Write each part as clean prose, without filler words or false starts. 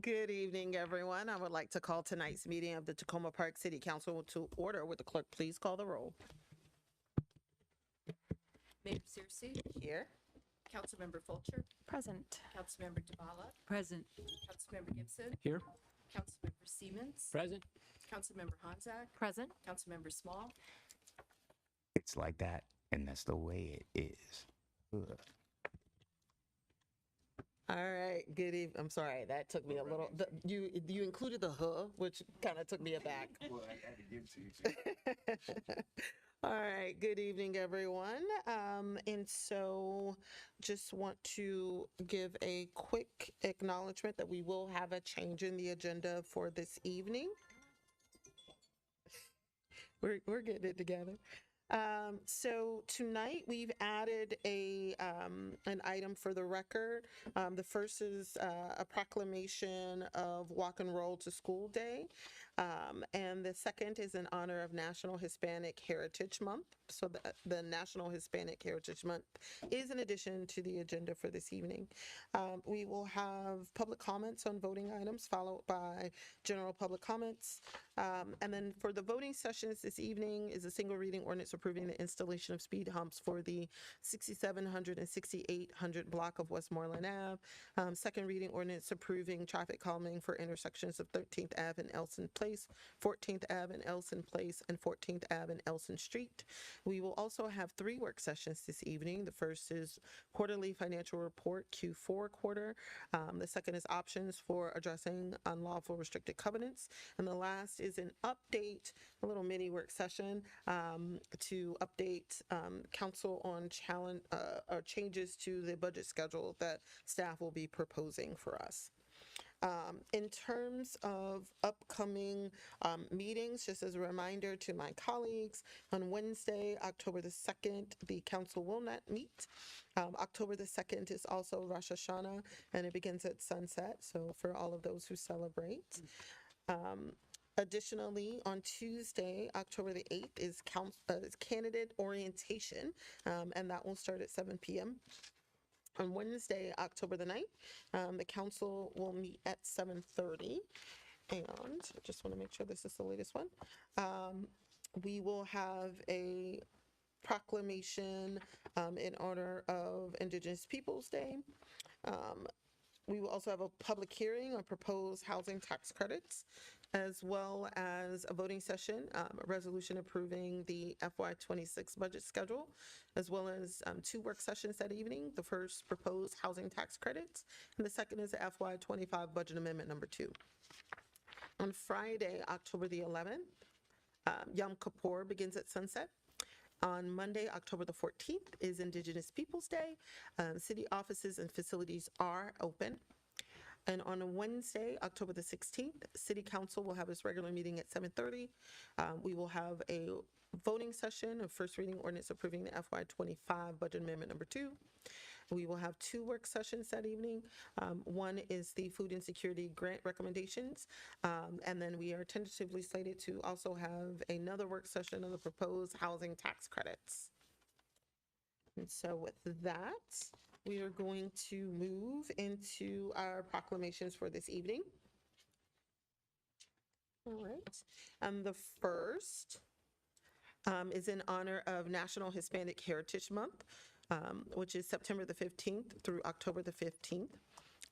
Good evening, everyone. I would like to call tonight's meeting of the Tacoma Park City Council to order. Would the clerk please call the roll? Mayor Searcy, Here. Councilmember Fulcher, Present. Councilmember Duvalla, Present. Councilmember Gibson, Here. Councilmember Siemens, Present. Councilmember Honzak, Present. Councilmember Small, It's like that, and that's the way it is. Ugh. All right. Good evening. I'm sorry. That took me a little. You included the which kind of took me aback. Well, I had to give it to you. All right. Good evening, everyone. And so just want to give a quick acknowledgement that we will have a change in the agenda for this evening. We're getting it together. So tonight we've added an item for the record. The first is a proclamation of Walk and Roll to School Day. And the second is in honor of National Hispanic Heritage Month. So the National Hispanic Heritage Month is in addition to the agenda for this evening. We will have public comments on voting items followed by general public comments. And then for the voting sessions this evening is a single reading ordinance approving the installation of speed humps for the 6700 and 6800 block of Westmoreland Ave. Second reading ordinance approving traffic calming for intersections of 13th Ave and Elson Place, 14th Ave and Elson Place, and 14th Ave and Elson Street. We will also have 3 work sessions this evening. The first is quarterly financial report, Q4 quarter. The second is options for addressing unlawful restricted covenants. And the last is an update, a little mini work session to update council on challenge or changes to the budget schedule that staff will be proposing for us. In terms of upcoming meetings, just as a reminder to my colleagues, on Wednesday, October the 2nd, the council will not meet. October the 2nd is also Rosh Hashanah, and it begins at sunset, so for all of those who celebrate. Additionally, on Tuesday, October the 8th, is candidate orientation, and that will start at 7 p.m. On Wednesday, October the 9th, the council will meet at 7:30. And I just want to make sure this is the latest one. We will have a proclamation in honor of Indigenous Peoples Day. We will also have a public hearing on proposed housing tax credits, as well as a voting session, a resolution approving the FY26 budget schedule, as well as 2 work sessions that evening. The first, proposed housing tax credits, and the second is the FY25 budget amendment number 2. On Friday, October the 11th, Yom Kippur begins at sunset. On Monday, October the 14th, is Indigenous Peoples Day. City offices and facilities are open. And on Wednesday, October the 16th, City Council will have its regular meeting at 7:30. We will have a voting session of first reading ordinance approving the FY25 budget amendment number 2. We will have 2 work sessions that evening. One is the food insecurity grant recommendations. And then we are tentatively slated to also have another work session on the proposed housing tax credits. And so with that, we are going to move into our proclamations for this evening. All right. And the first is in honor of National Hispanic Heritage Month, which is September the 15th through October the 15th.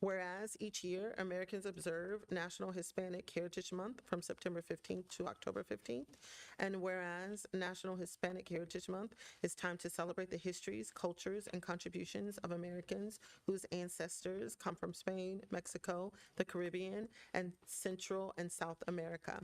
Whereas each year, Americans observe National Hispanic Heritage Month from September 15th to October 15th. And whereas National Hispanic Heritage Month is time to celebrate the histories, cultures, and contributions of Americans whose ancestors come from Spain, Mexico, the Caribbean, and Central and South America.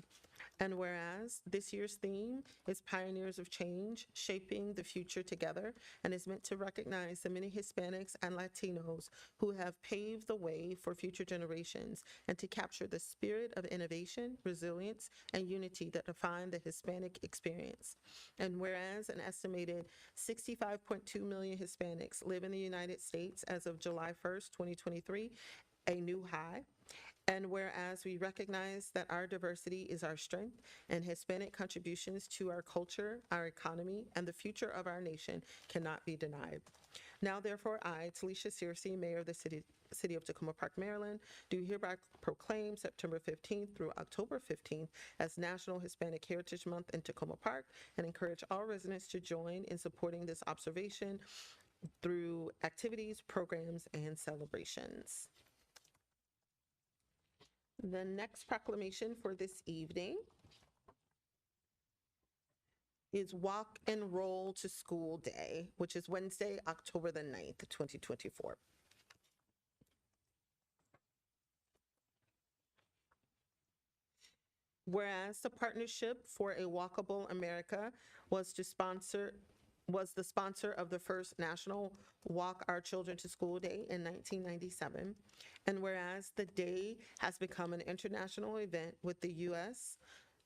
And whereas this year's theme is Pioneers of Change, Shaping the Future Together, and is meant to recognize the many Hispanics and Latinos who have paved the way for future generations and to capture the spirit of innovation, resilience, and unity that define the Hispanic experience. And whereas an estimated 65.2 million Hispanics live in the United States as of July 1st, 2023, a new high. And whereas we recognize that our diversity is our strength and Hispanic contributions to our culture, our economy, and the future of our nation cannot be denied. Now therefore, I, Talisha Searcy, Mayor of the City of Tacoma Park, Maryland, do hereby proclaim September 15th through October 15th as National Hispanic Heritage Month in Tacoma Park, and encourage all residents to join in supporting this observation through activities, programs, and celebrations. The next proclamation for this evening is Walk and Roll to School Day, which is Wednesday, October the 9th, 2024. Whereas the Partnership for a Walkable America was the sponsor of the first National Walk Our Children to School Day in 1997, and whereas the day has become an international event with the U.S.,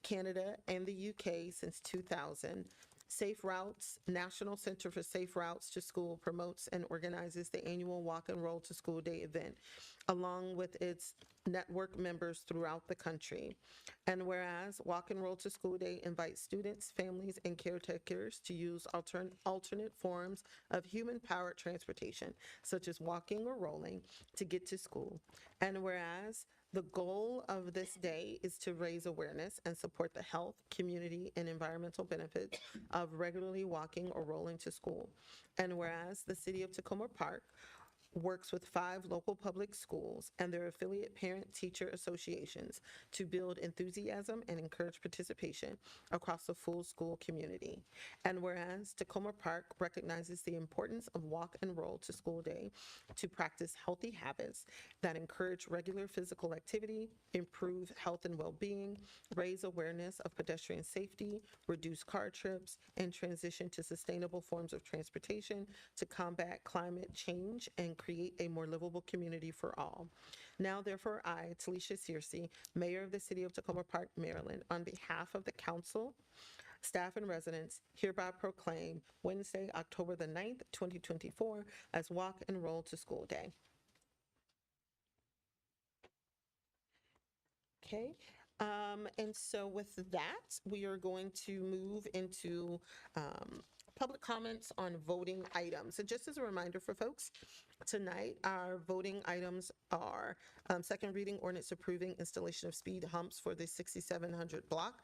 Canada, and the UK since 2000, Safe Routes, National Center for Safe Routes to School promotes and organizes the annual Walk and Roll to School Day event, along with its network members throughout the country. And whereas Walk and Roll to School Day invites students, families, and caretakers to use alternate forms of human-powered transportation, such as walking or rolling, to get to school. And whereas the goal of this day is to raise awareness and support the health, community, and environmental benefits of regularly walking or rolling to school. And whereas the City of Tacoma Park works with 5 local public schools and their affiliate parent-teacher associations to build enthusiasm and encourage participation across the full school community. And whereas Tacoma Park recognizes the importance of Walk and Roll to School Day to practice healthy habits that encourage regular physical activity, improve health and well-being, raise awareness of pedestrian safety, reduce car trips, and transition to sustainable forms of transportation to combat climate change and create a more livable community for all. Now, therefore, I, Talisha Searcy, Mayor of the City of Tacoma Park, Maryland, on behalf of the council, staff, and residents, hereby proclaim Wednesday, October the 9th, 2024, as Walk and Roll to School Day. Okay. And so with that, we are going to move into public comments on voting items. And just as a reminder for folks, tonight our voting items are second reading ordinance approving installation of speed humps for the 6700 block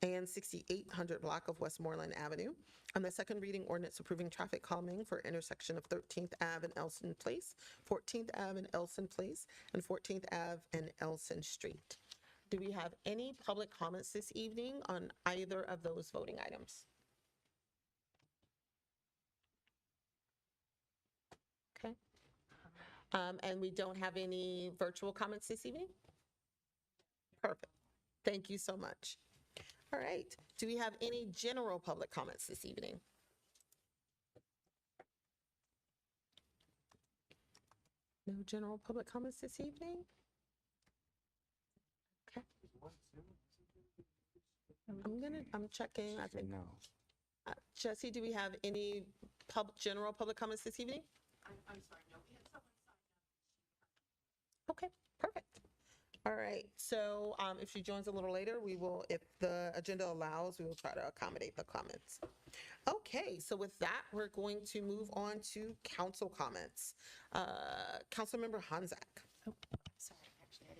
and 6800 block of Westmoreland Avenue. And the second reading ordinance approving traffic calming for intersection of 13th Ave and Elson Place, 14th Ave and Elson Place, and 14th Ave and Elson Street. Do we have any public comments this evening on either of those voting items? Okay. And we don't have any virtual comments this evening? Perfect. Thank you so much. All right. Do we have any general public comments this evening? No general public comments this evening? Okay. I'm checking. I think. No. Jesse, do we have any general public comments this evening? I'm sorry, no, we had someone sign up. Okay, perfect. All right, so if she joins a little later, we will, if the agenda allows, we will try to accommodate the comments. Okay, so with that, we're going to move on to council comments. Councilmember Hanzak. Oh, sorry, actually, I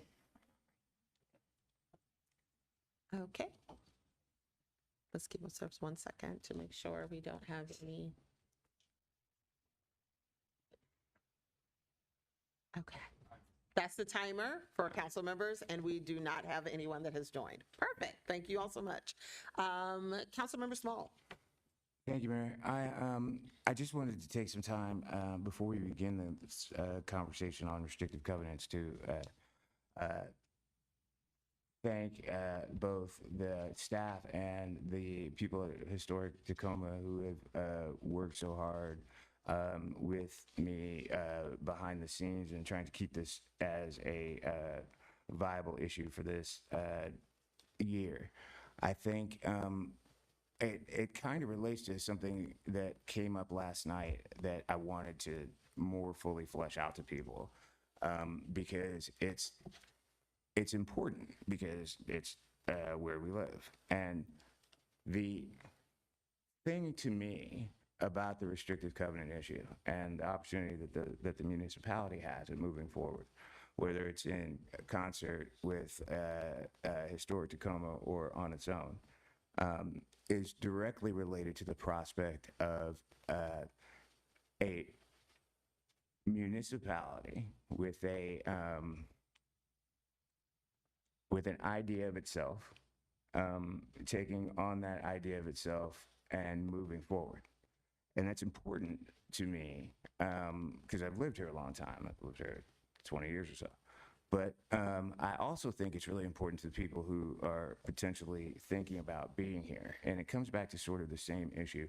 didn't. Okay. Let's give ourselves 1 second to make sure we don't have any. Okay. That's the timer for council members, and we do not have anyone that has joined. Perfect. Thank you all so much. Councilmember Small. Thank you, Mayor. I just wanted to take some time before we begin the conversation on restrictive covenants to thank both the staff and the people at Historic Tacoma who have worked so hard with me behind the scenes and trying to keep this as a viable issue for this year. I think it kind of relates to something that came up last night that I wanted to more fully flesh out to people because it's important because it's where we live. And the thing to me about the restrictive covenant issue and the opportunity that the municipality has in moving forward, whether it's in concert with Historic Tacoma or on its own, is directly related to the prospect of a municipality with an idea of itself, taking on that idea of itself and moving forward. And that's important to me because I've lived here a long time. I've lived here 20 years or so. But I also think it's really important to the people who are potentially thinking about being here. And it comes back to sort of the same issue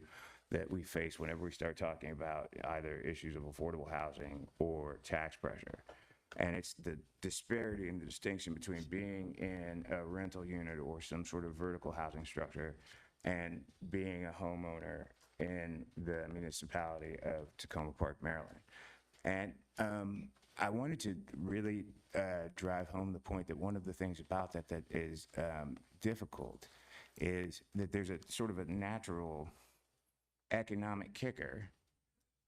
that we face whenever we start talking about either issues of affordable housing or tax pressure. And it's the disparity and the distinction between being in a rental unit or some sort of vertical housing structure and being a homeowner in the municipality of Tacoma Park, Maryland. And I wanted to really drive home the point that one of the things about that is difficult is that there's a sort of a natural economic kicker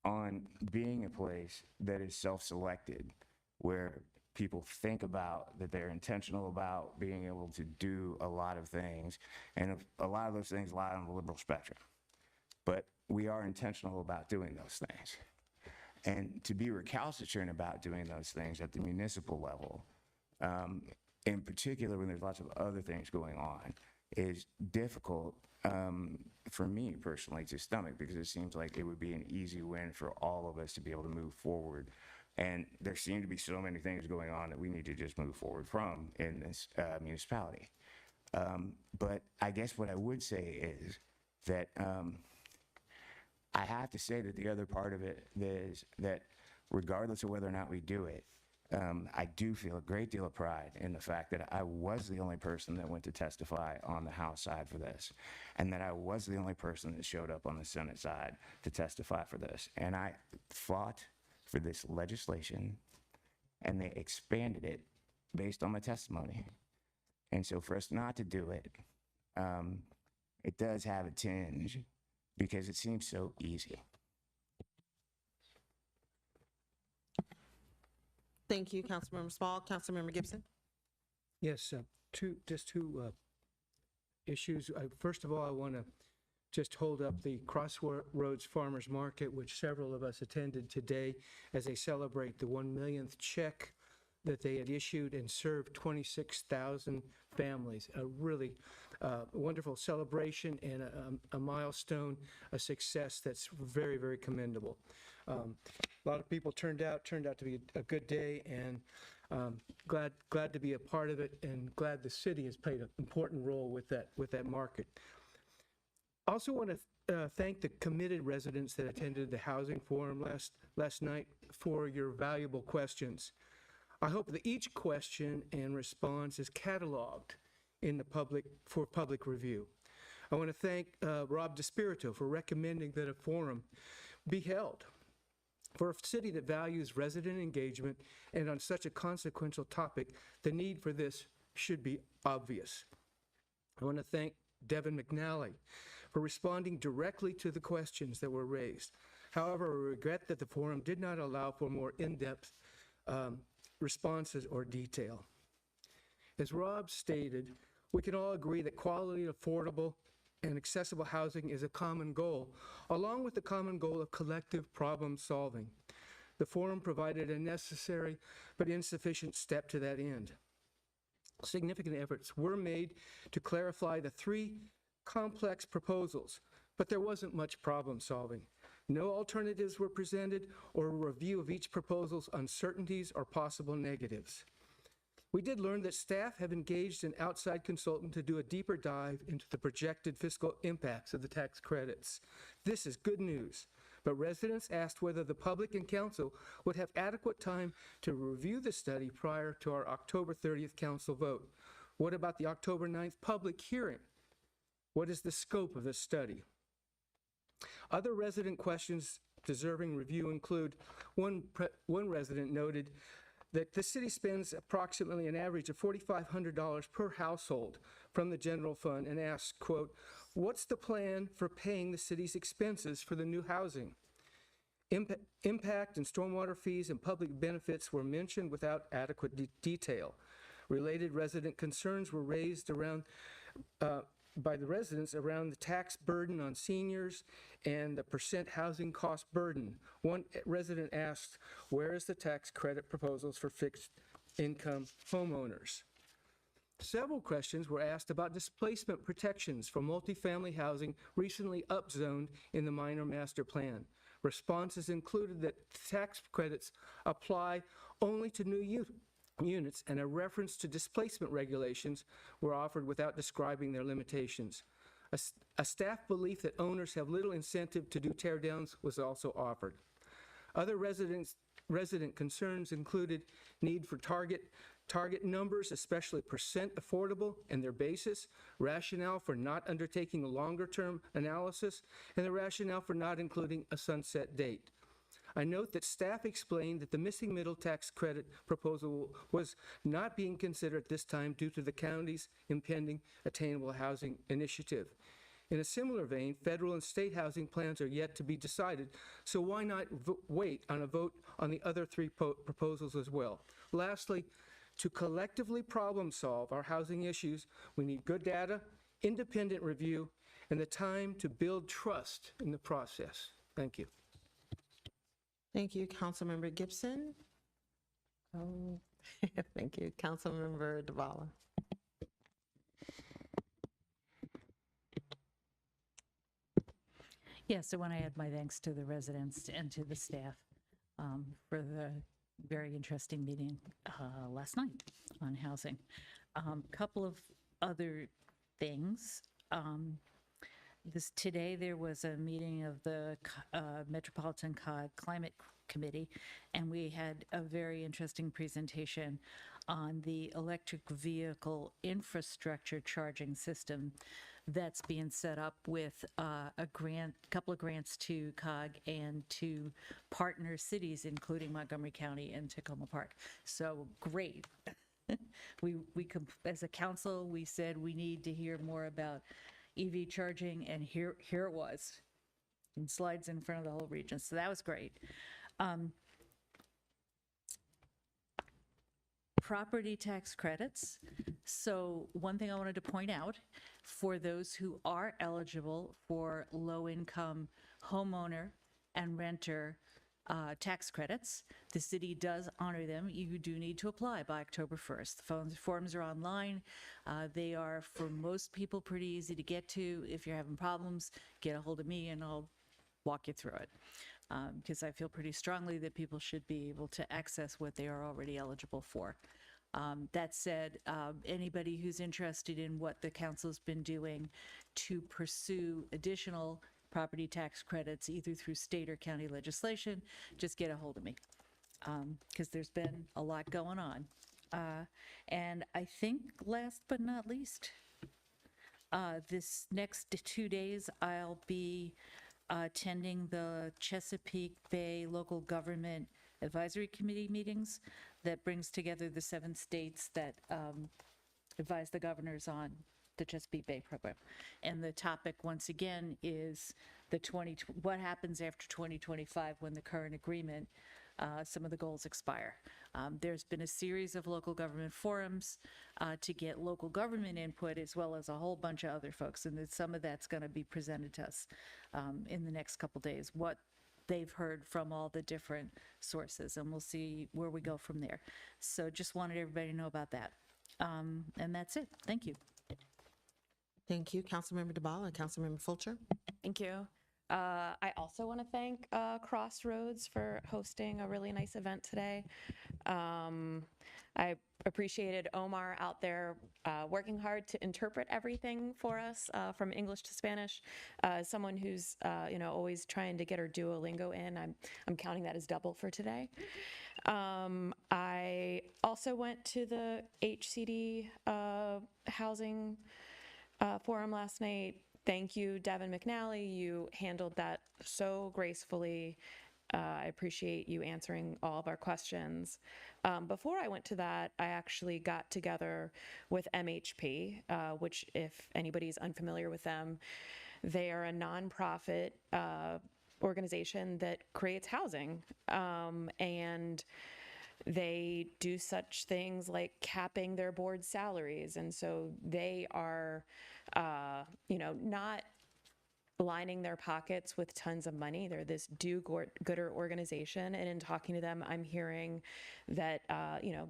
on being a place that is self-selected, where people think about that they're intentional about being able to do a lot of things, and a lot of those things lie on the liberal spectrum. But we are intentional about doing those things. And to be recalcitrant about doing those things at the municipal level, in particular when there's lots of other things going on, is difficult for me personally to stomach, because it seems like it would be an easy win for all of us to be able to move forward. And there seem to be so many things going on that we need to just move forward from in this municipality. But I guess what I would say is that I have to say that the other part of it is that regardless of whether or not we do it, I do feel a great deal of pride in the fact that I was the only person that went to testify on the House side for this, and that I was the only person that showed up on the Senate side to testify for this. And I fought for this legislation, and they expanded it based on my testimony. And so for us not to do it, it does have a tinge because it seems so easy. Thank you, Councilmember Small. Councilmember Gibson? Yes, two issues. First of all, I want to just hold up the Crossroads Farmers Market, which several of us attended today as they celebrate the 1 millionth check that they had issued and served 26,000 families. A really wonderful celebration and a milestone, a success that's very, very commendable. A lot of people turned out to be a good day, and glad to be a part of it, and glad the city has played an important role with that market. Also want to thank the committed residents that attended the housing forum last night for your valuable questions. I hope that each question and response is cataloged in the for public review. I want to thank Rob DeSpirito for recommending that a forum be held. For a city that values resident engagement and on such a consequential topic, the need for this should be obvious. I want to thank Devin McNally for responding directly to the questions that were raised. However, I regret that the forum did not allow for more in-depth responses or detail. As Rob stated, we can all agree that quality, affordable, and accessible housing is a common goal, along with the common goal of collective problem solving. The forum provided a necessary but insufficient step to that end. Significant efforts were made to clarify the three complex proposals, but there wasn't much problem solving. No alternatives were presented or a review of each proposal's uncertainties or possible negatives. We did learn that staff have engaged an outside consultant to do a deeper dive into the projected fiscal impacts of the tax credits. This is good news, but residents asked whether the public and council would have adequate time to review the study prior to our October 30th council vote. What about the October 9th public hearing? What is the scope of the study? Other resident questions deserving review include one resident noted that the city spends approximately an average of $4,500 per household from the general fund and asks, quote, What's the plan for paying the city's expenses for the new housing? Impact and stormwater fees and public benefits were mentioned without adequate detail. Related resident concerns were raised by the residents around the tax burden on seniors and the percent housing cost burden. One resident asked, where is the tax credit proposals for fixed income homeowners? Several questions were asked about displacement protections for multifamily housing recently upzoned in the minor master plan. Responses included that tax credits apply only to new units, and a reference to displacement regulations were offered without describing their limitations. A staff belief that owners have little incentive to do tear-downs was also offered. Other resident concerns included need for target numbers, especially percent affordable and their basis, rationale for not undertaking a longer-term analysis, and the rationale for not including a sunset date. I note that staff explained that the missing middle tax credit proposal was not being considered at this time due to the county's impending attainable housing initiative. In a similar vein, federal and state housing plans are yet to be decided, so why not wait on a vote on the other three proposals as well? Lastly, to collectively problem solve our housing issues, we need good data, independent review, and the time to build trust in the process. Thank you. Thank you, Councilmember Gibson. Oh, thank you, Councilmember Duvall. Yes, I want to add my thanks to the residents and to the staff for the very interesting meeting last night on housing. Couple of other things. Today there was a meeting of the Metropolitan COG Climate Committee, and we had a very interesting presentation on the electric vehicle infrastructure charging system that's being set up with a couple of grants to COG and to partner cities, including Montgomery County and Tacoma Park. So great. As a council, we said we need to hear more about EV charging, and here it was in slides in front of the whole region. So that was great. Property tax credits. So one thing I wanted to point out, for those who are eligible for low-income homeowner and renter tax credits, the city does honor them. You do need to apply by October 1st. The forms are online. They are, for most people, pretty easy to get to. If you're having problems, get a hold of me and I'll walk you through it. Because I feel pretty strongly that people should be able to access what they are already eligible for. That said, anybody who's interested in what the council's been doing to pursue additional property tax credits, either through state or county legislation, just get a hold of me, because there's been a lot going on. And I think last but not least, this next 2 days, I'll be attending the Chesapeake Bay Local Government Advisory Committee meetings that brings together the 7 states that advise the governors on the Chesapeake Bay program. And the topic, once again, is what happens after 2025 when the current agreement, some of the goals expire. There's been a series of local government forums to get local government input, as well as a whole bunch of other folks. And some of that's going to be presented to us in the next couple days, what they've heard from all the different sources, and we'll see where we go from there. So just wanted everybody to know about that. And that's it. Thank you. Thank you, Councilmember DeBala and Councilmember Fulcher. Thank you. I also want to thank Crossroads for hosting a really nice event today. I appreciated Omar out there working hard to interpret everything for us from English to Spanish. As someone who's always trying to get her Duolingo in, I'm counting that as double for today. I also went to the HCD housing forum last night. Thank you, Devin McNally. You handled that so gracefully. I appreciate you answering all of our questions. Before I went to that, I actually got together with MHP, which, if anybody's unfamiliar with them, they are a nonprofit organization that creates housing. And they do such things like capping their board salaries. And so they are, not lining their pockets with tons of money. They're this do-gooder organization. And in talking to them, I'm hearing that,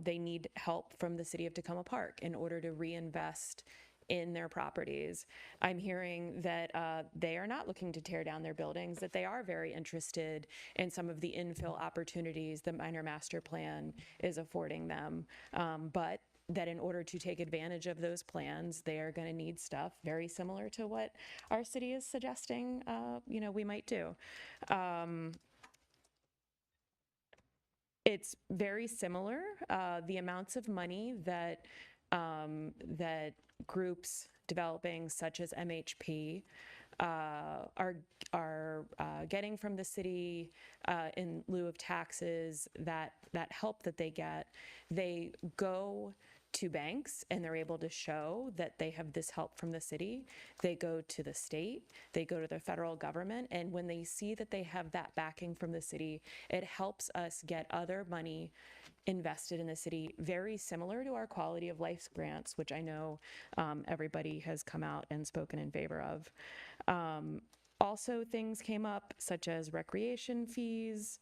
they need help from the city of Tacoma Park in order to reinvest in their properties. I'm hearing that they are not looking to tear down their buildings, that they are very interested in some of the infill opportunities the minor master plan is affording them. But that in order to take advantage of those plans, they are going to need stuff very similar to what our city is suggesting, we might do. It's very similar. The amounts of money that groups developing, such as MHP, are getting from the city in lieu of taxes, that help that they go to banks and they're able to show that they have this help from the city. They go to the state, they go to the federal government, and when they see that they have that backing from the city, it helps us get other money invested in the city, very similar to our quality of life grants, which I know everybody has come out and spoken in favor of. Also, things came up such as recreation fees,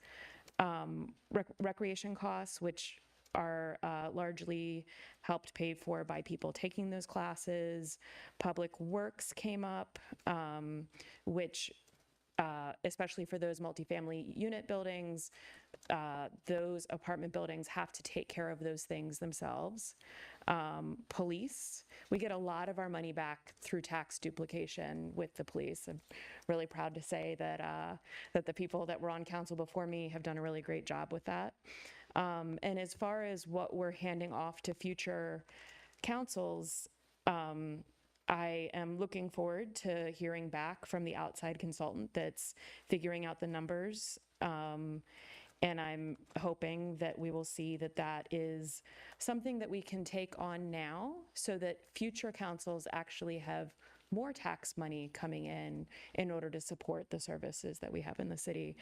recreation costs, which are largely helped paid for by people taking those classes. Public works came up, which especially for those multifamily unit buildings, those apartment buildings have to take care of those things themselves. Police, we get a lot of our money back through tax duplication with the police. I'm really proud to say that that the people that were on council before me have done a really great job with that. And as far as what we're handing off to future councils, I am looking forward to hearing back from the outside consultant that's figuring out the numbers. And I'm hoping that we will see that that is something that we can take on now so that future councils actually have more tax money coming in order to support the services that we have in the city.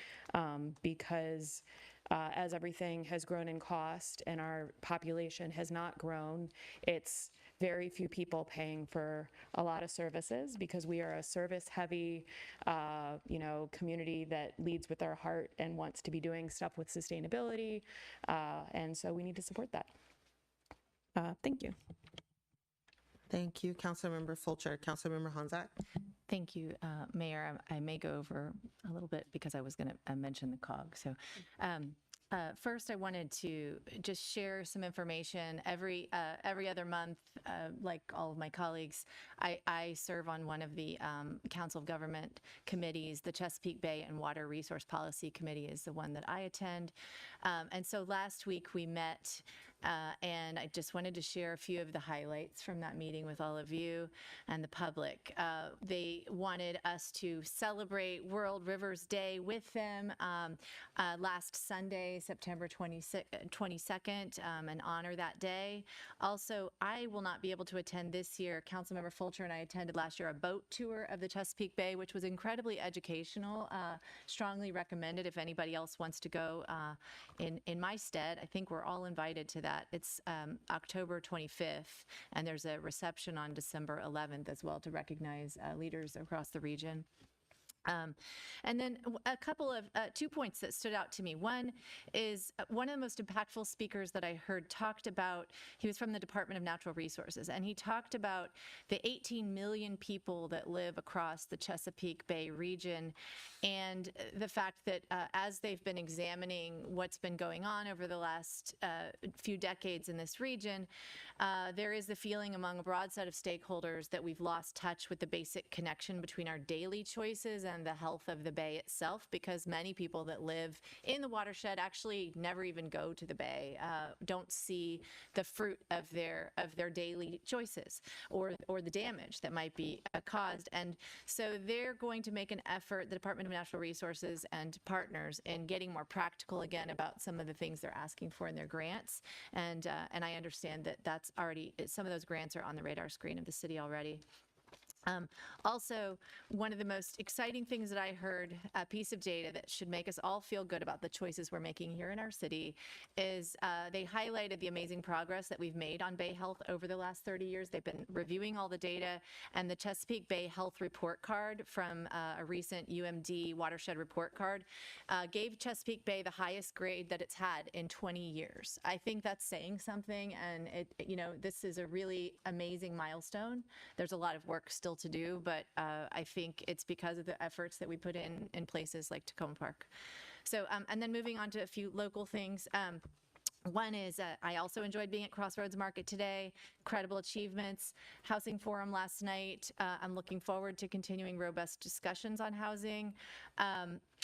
Because as everything has grown in cost and our population has not grown, it's very few people paying for a lot of services because we are a service-heavy, community that leads with our heart and wants to be doing stuff with sustainability, and so we need to support that. Thank you. Thank you, Councilmember Fulcher. Councilmember Honzak. Thank you, Mayor. I may go over a little bit because I was going to mention the COG. So first, I wanted to just share some information. Every other month, like all of my colleagues, I serve on one of the Council of Government committees. The Chesapeake Bay and Water Resource Policy Committee is the one that I attend. And so last week we met, and I just wanted to share a few of the highlights from that meeting with all of you and the public. They wanted us to celebrate World Rivers Day with them last Sunday, September 22nd, and honor that day. Also, I will not be able to attend this year. Councilmember Fulcher and I attended last year a boat tour of the Chesapeake Bay, which was incredibly educational. Strongly recommended if anybody else wants to go in my stead. I think we're all invited to that. It's October 25th, and there's a reception on December 11th as well to recognize leaders across the region. And then a couple of 2 points that stood out to me. One is one of the most impactful speakers that I heard talked about, he was from the Department of Natural Resources, and he talked about the 18 million people that live across the Chesapeake Bay region and the fact that as they've been examining what's been going on over the last few decades in this region, there is the feeling among a broad set of stakeholders that we've lost touch with the basic connection between our daily choices and and the health of the bay itself, because many people that live in the watershed actually never even go to the bay, don't see the fruit of their daily choices or the damage that might be caused. And so they're going to make an effort, the Department of Natural Resources and partners, in getting more practical again about some of the things they're asking for in their grants. And I understand that that's already, some of those grants are on the radar screen of the city already. Also, one of the most exciting things that I heard, a piece of data that should make us all feel good about the choices we're making here in our city, is they highlighted the amazing progress that we've made on Bay Health over the last 30 years. They've been reviewing all the data, and the Chesapeake Bay Health Report Card from a recent UMD watershed report card gave Chesapeake Bay the highest grade that it's had in 20 years. I think that's saying something, and this is a really amazing milestone. There's a lot of work still to do, but I think it's because of the efforts that we put in places like Tacoma Park. So, and then moving on to a few local things. One is I also enjoyed being at Crossroads Market today. Incredible achievements. Housing Forum last night. I'm looking forward to continuing robust discussions on housing.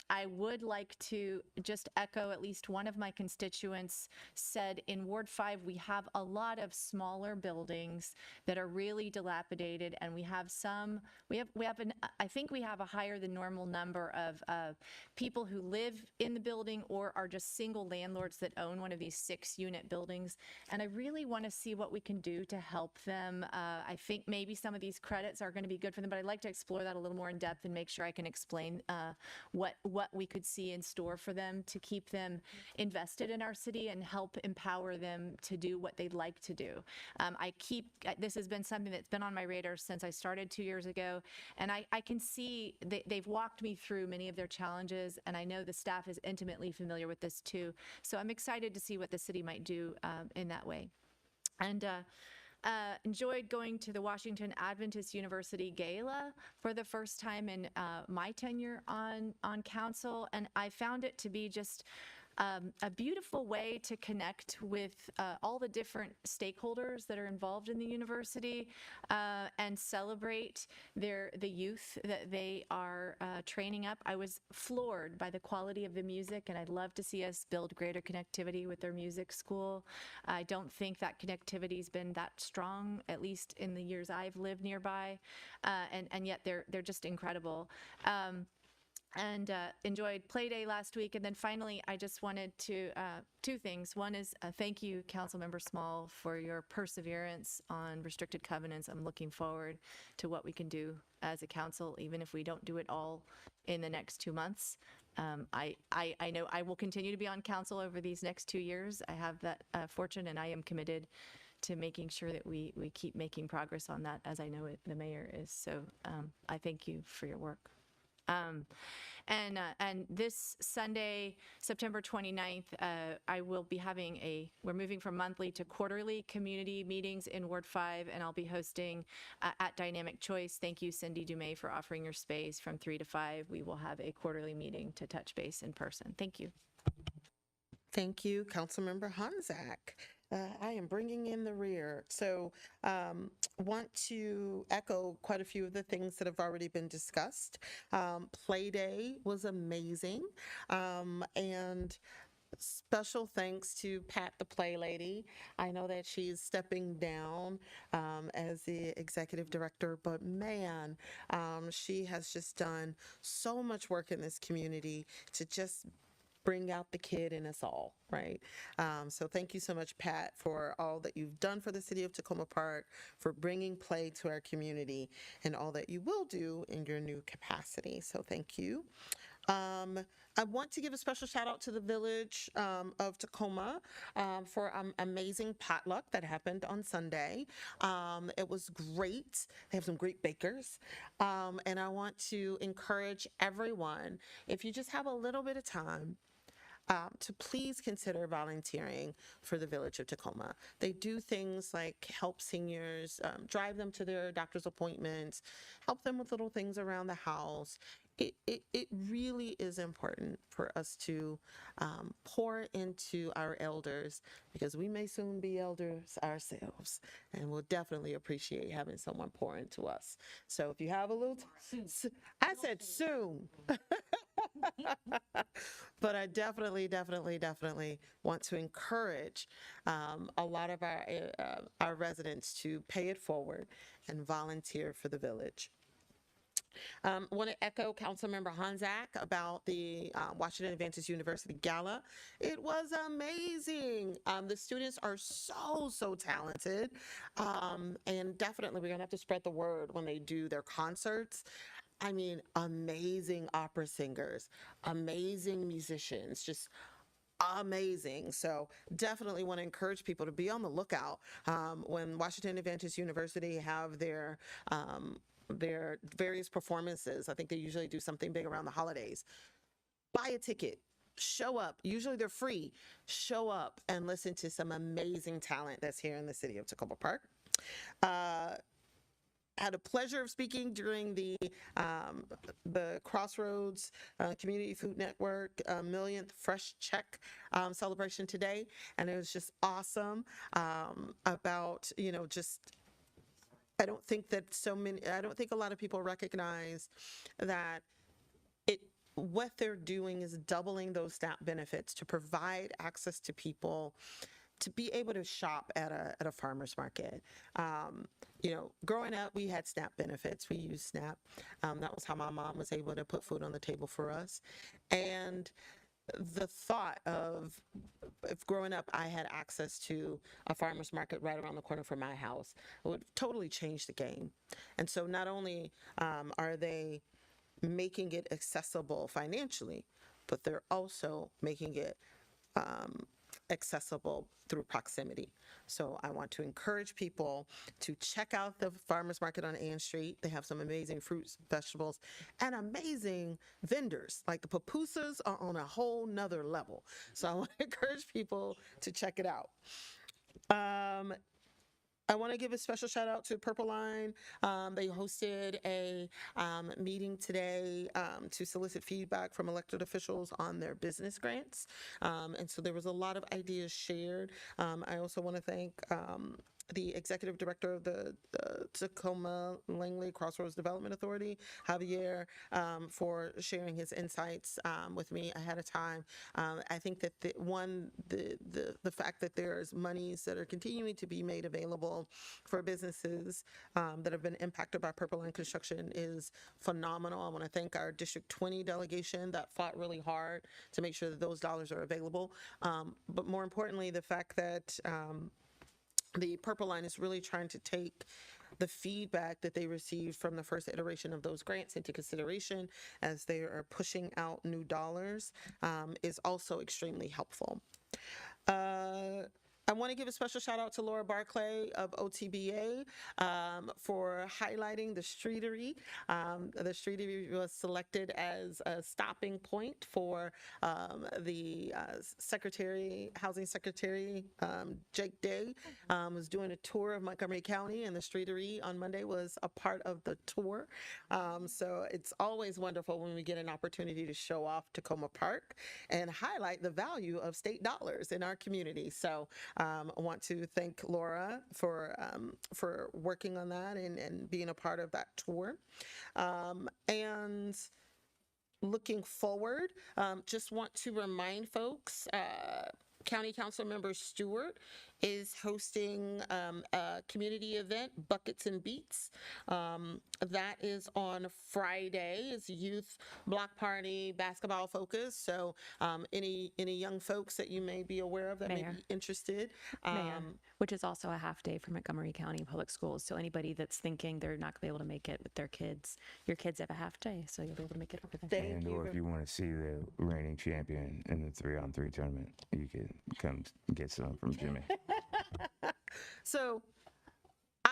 I would like to just echo at least one of my constituents said in Ward 5, we have a lot of smaller buildings that are really dilapidated, and we have I think we have a higher than normal number of people who live in the building or are just single landlords that own one of these 6-unit buildings. And I really want to see what we can do to help them. I think maybe some of these credits are going to be good for them, but I'd like to explore that a little more in depth and make sure I can explain what we could see in store for them to keep them invested in our city and help empower them to do what they'd like to do. This has been something that's been on my radar since I started 2 years ago, and I can see they've walked me through many of their challenges, and I know the staff is intimately familiar with this too. So I'm excited to see what the city might do in that way. And enjoyed going to the Washington Adventist University Gala for the first time in my tenure on council, and I found it to be just a beautiful way to connect with all the different stakeholders that are involved in the university and celebrate the youth that they are training up. I was floored by the quality of the music, and I'd love to see us build greater connectivity with their music school. I don't think that connectivity's been that strong, at least in the years I've lived nearby, and yet they're just incredible. And enjoyed Play Day last week. And then finally, I just wanted to, two things. One is thank you, Councilmember Small, for your perseverance on restricted covenants. I'm looking forward to what we can do as a council, even if we don't do it all in the next 2 months. I know I will continue to be on council over these next 2 years. I have that fortune, and I am committed to making sure that we keep making progress on that, as I know the mayor is. So I thank you for your work. And this Sunday, September 29th, I will be having we're moving from monthly to quarterly community meetings in Ward 5, and I'll be hosting at Dynamic Choice. Thank you, Cindy Dumais, for offering your space from 3 to 5. We will have a quarterly meeting to touch base in person. Thank you. Thank you, Councilmember Honzak. I am bringing in the rear. So want to echo quite a few of the things that have already been discussed. Play Day was amazing. And special thanks to Pat, the Play Lady. I know that she's stepping down as the executive director, but man, she has just done so much work in this community to just bring out the kid in us all, right? So thank you so much, Pat, for all that you've done for the city of Tacoma Park, for bringing play to our community, and all that you will do in your new capacity. So thank you. I want to give a special shout out to the village of Tacoma for amazing potluck that happened on Sunday. It was great. They have some great bakers. And I want to encourage everyone, if you just have a little bit of time, to please consider volunteering for the Village of Tacoma. They do things like help seniors, drive them to their doctor's appointments, help them with little things around the house. it really is important for us to pour into our elders, because we may soon be elders ourselves, and we'll definitely appreciate having someone pour into us. So if you have a little, I said soon. But I definitely want to encourage a lot of our residents to pay it forward and volunteer for the village. Want to echo Councilmember Honzak about the Washington Adventist University Gala. It was amazing. The students are so talented, and definitely we're gonna have to spread the word when they do their concerts. I mean, amazing opera singers, amazing musicians, just amazing. So definitely want to encourage people to be on the lookout when Washington Adventist University have their various performances. I think they usually do something big around the holidays. Buy a ticket. Show up. Usually they're free. Show up and listen to some amazing talent that's here in the city of Tacoma Park. Had a pleasure of speaking during the Crossroads Community Food Network millionth Fresh Check celebration today, and it was just awesome. About just, I don't think a lot of people recognize that what they're doing is doubling those SNAP benefits to provide access to people to be able to shop at a farmer's market. Growing up, we had SNAP benefits. We used SNAP. That was how my mom was able to put food on the table for us. And the thought of, if growing up I had access to a farmer's market right around the corner from my house, it would totally change the game. And so not only are they making it accessible financially, but they're also making it accessible through proximity. So I want to encourage people to check out the farmers market on Ann Street. They have some amazing fruits, vegetables, and amazing vendors. Like the pupusas are on a whole nother level. So I want to encourage people to check it out. I want to give a special shout out to Purple Line. They hosted a meeting today to solicit feedback from elected officials on their business grants. And so there was a lot of ideas shared. I also want to thank the executive director of the Tacoma Langley Crossroads Development Authority, Javier, for sharing his insights with me ahead of time. I think that the fact that there's monies that are continuing to be made available for businesses that have been impacted by Purple Line construction is phenomenal. I want to thank our District 20 delegation that fought really hard to make sure that those dollars are available. But more importantly, the fact that the Purple Line is really trying to take the feedback that they received from the first iteration of those grants into consideration as they are pushing out new dollars is also extremely helpful. I want to give a special shout out to Laura Barclay of OTBA for highlighting the Streetery. The Streetery was selected as a stopping point for the Housing Secretary, Jake Day, was doing a tour of Montgomery County, and the Streetery on Monday was a part of the tour. So it's always wonderful when we get an opportunity to show off Tacoma Park and highlight the value of state dollars in our community. So I want to thank Laura for working on that and being a part of that tour. And looking forward, just want to remind folks, County Council Member Stewart is hosting a community event, Buckets and Beats. That is on Friday. It's a youth block party, basketball focus. So any young folks that you may be aware of that may be interested. Mayor, which is also a half day for Montgomery County Public Schools. So anybody that's thinking they're not going to be able to make it with their kids, your kids have a half day, so you'll be able to make it over there. Thank Or you. if you want to see the reigning champion in the 3-on-3 tournament, you could come get some from Jimmy. So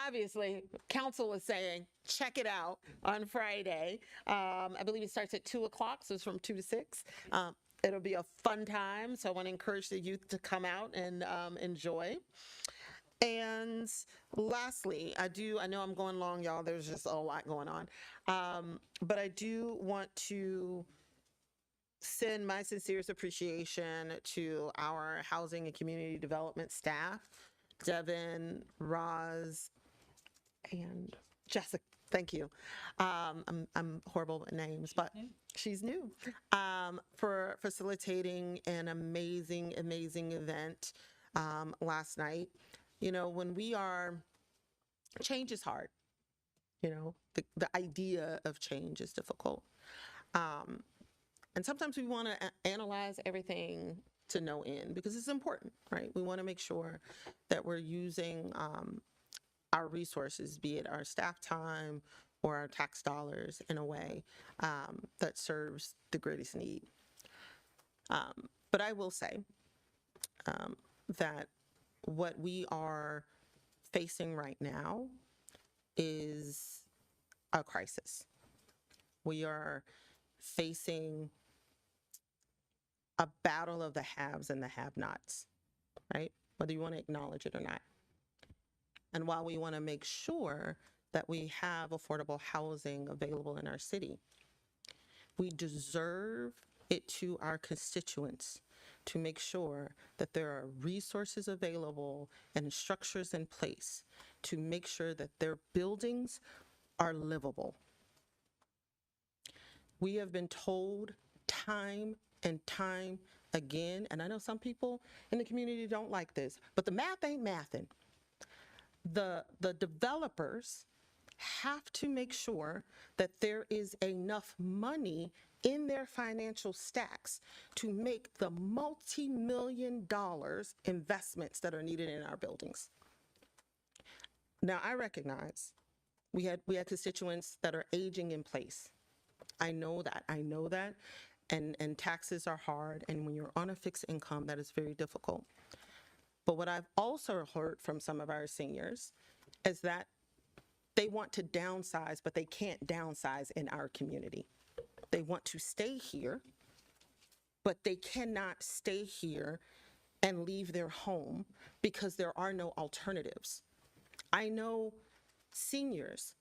obviously, council is saying, check it out on Friday. I believe it starts at 2 o'clock, so it's from 2 to 6. It'll be a fun time, so I want to encourage the youth to come out and enjoy. And lastly, I know I'm going long, y'all. There's just a lot going on. But I do want to send my sincerest appreciation to our housing and community development staff, Devin, Roz, and Jessica. Thank you. I'm horrible with names, but she's new. For facilitating an amazing event last night. You know, when change is hard. You know, the idea of change is difficult. And sometimes we want to analyze everything to no end because it's important, right? We want to make sure that we're using our resources, be it our staff time or our tax dollars, in a way that serves the greatest need. But I will say that what we are facing right now is a crisis. We are facing a battle of the haves and the have-nots, right? Whether you want to acknowledge it or not. And while we want to make sure that we have affordable housing available in our city, we deserve it to our constituents to make sure that there are resources available and structures in place to make sure that their buildings are livable. We have been told time and time again, and I know some people in the community don't like this, but the math ain't mathing. The developers have to make sure that there is enough money in their financial stacks to make the multi-million dollars investments that are needed in our buildings. Now, I recognize we had constituents that are aging in place. I know that, and taxes are hard, and when you're on a fixed income, that is very difficult. But what I've also heard from some of our seniors is that they want to downsize, but they can't downsize in our community. They want to stay here, but they cannot stay here and leave their home because there are no alternatives. I know seniors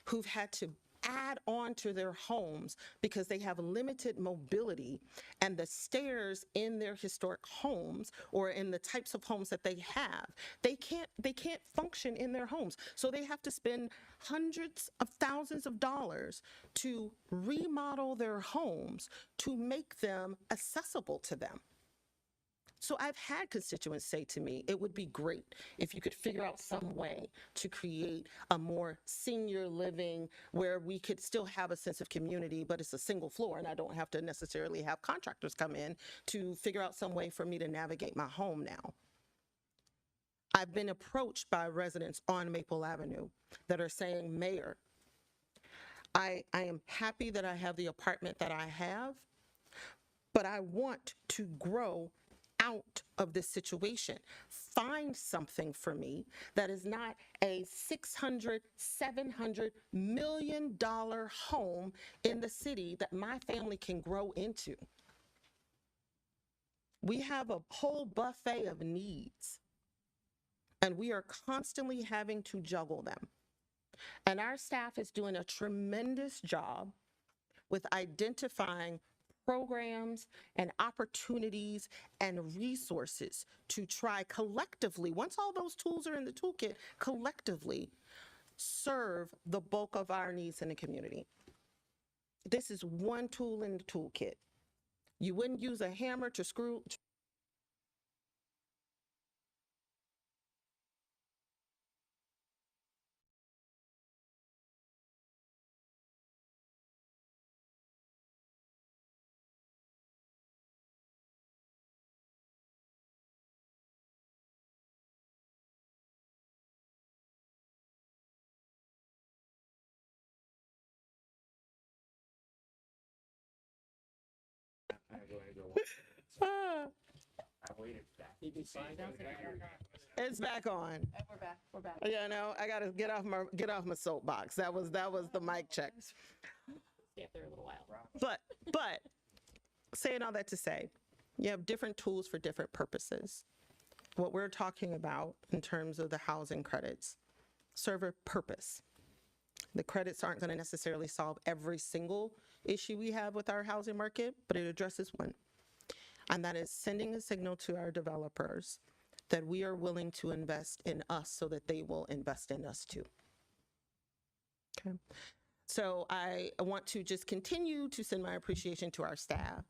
who've had to add on to their homes because they have limited mobility, and the stairs in their historic homes or in the types of homes that they have, they can't function in their homes. So they have to spend hundreds of thousands of dollars to remodel their homes to make them accessible to them. So I've had constituents say to me, it would be great if you could figure out some way to create a more senior living where we could still have a sense of community, but it's a single floor and I don't have to necessarily have contractors come in to figure out some way for me to navigate my home now. I've been approached by residents on Maple Avenue that are saying, Mayor, I am happy that I have the apartment that I have, but I want to grow out of this situation. Find something for me that is not a $600, $700 million home in the city that my family can grow into. We have a whole buffet of needs, and we are constantly having to juggle them. And our staff is doing a tremendous job with identifying programs and opportunities and resources to try collectively, once all those tools are in the toolkit, collectively serve the bulk of our needs in the community. This is one tool in the toolkit. You wouldn't use a hammer to screw. Ah, it's back on. We're back. Yeah, no, I gotta get off my soapbox. That was the mic check. Stay up there a little while. But saying all that to say, you have different tools for different purposes. what we're talking about in terms of the housing credits serve a purpose. The credits aren't going to necessarily solve every single issue we have with our housing market, but it addresses one. And that is sending a signal to our developers that we are willing to invest in us so that they will invest in us too. Okay. So I want to just continue to send my appreciation to our staff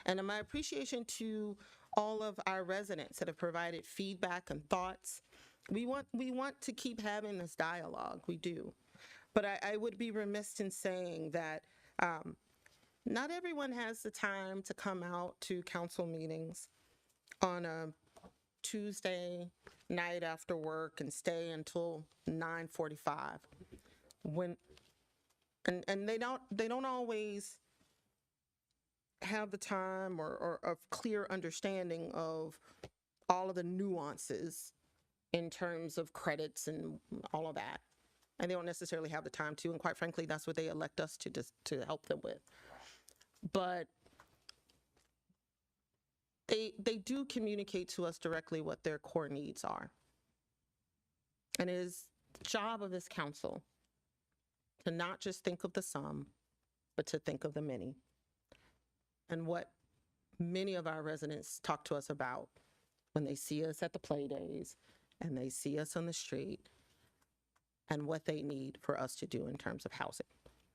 and my appreciation to all of our residents that have provided feedback and thoughts. We want to keep having this dialogue. We do. But I would be remiss in saying that not everyone has the time to come out to council meetings on a Tuesday night after work and stay until 9:45. And they don't always have the time or a clear understanding of all of the nuances in terms of credits and all of that. And they don't necessarily have the time to, and quite frankly, that's what they elect us to help them with. But they do communicate to us directly what their core needs are. And it is the job of this council to not just think of the sum, but to think of the many. And what many of our residents talk to us about when they see us at the play days and they see us on the street and what they need for us to do in terms of housing.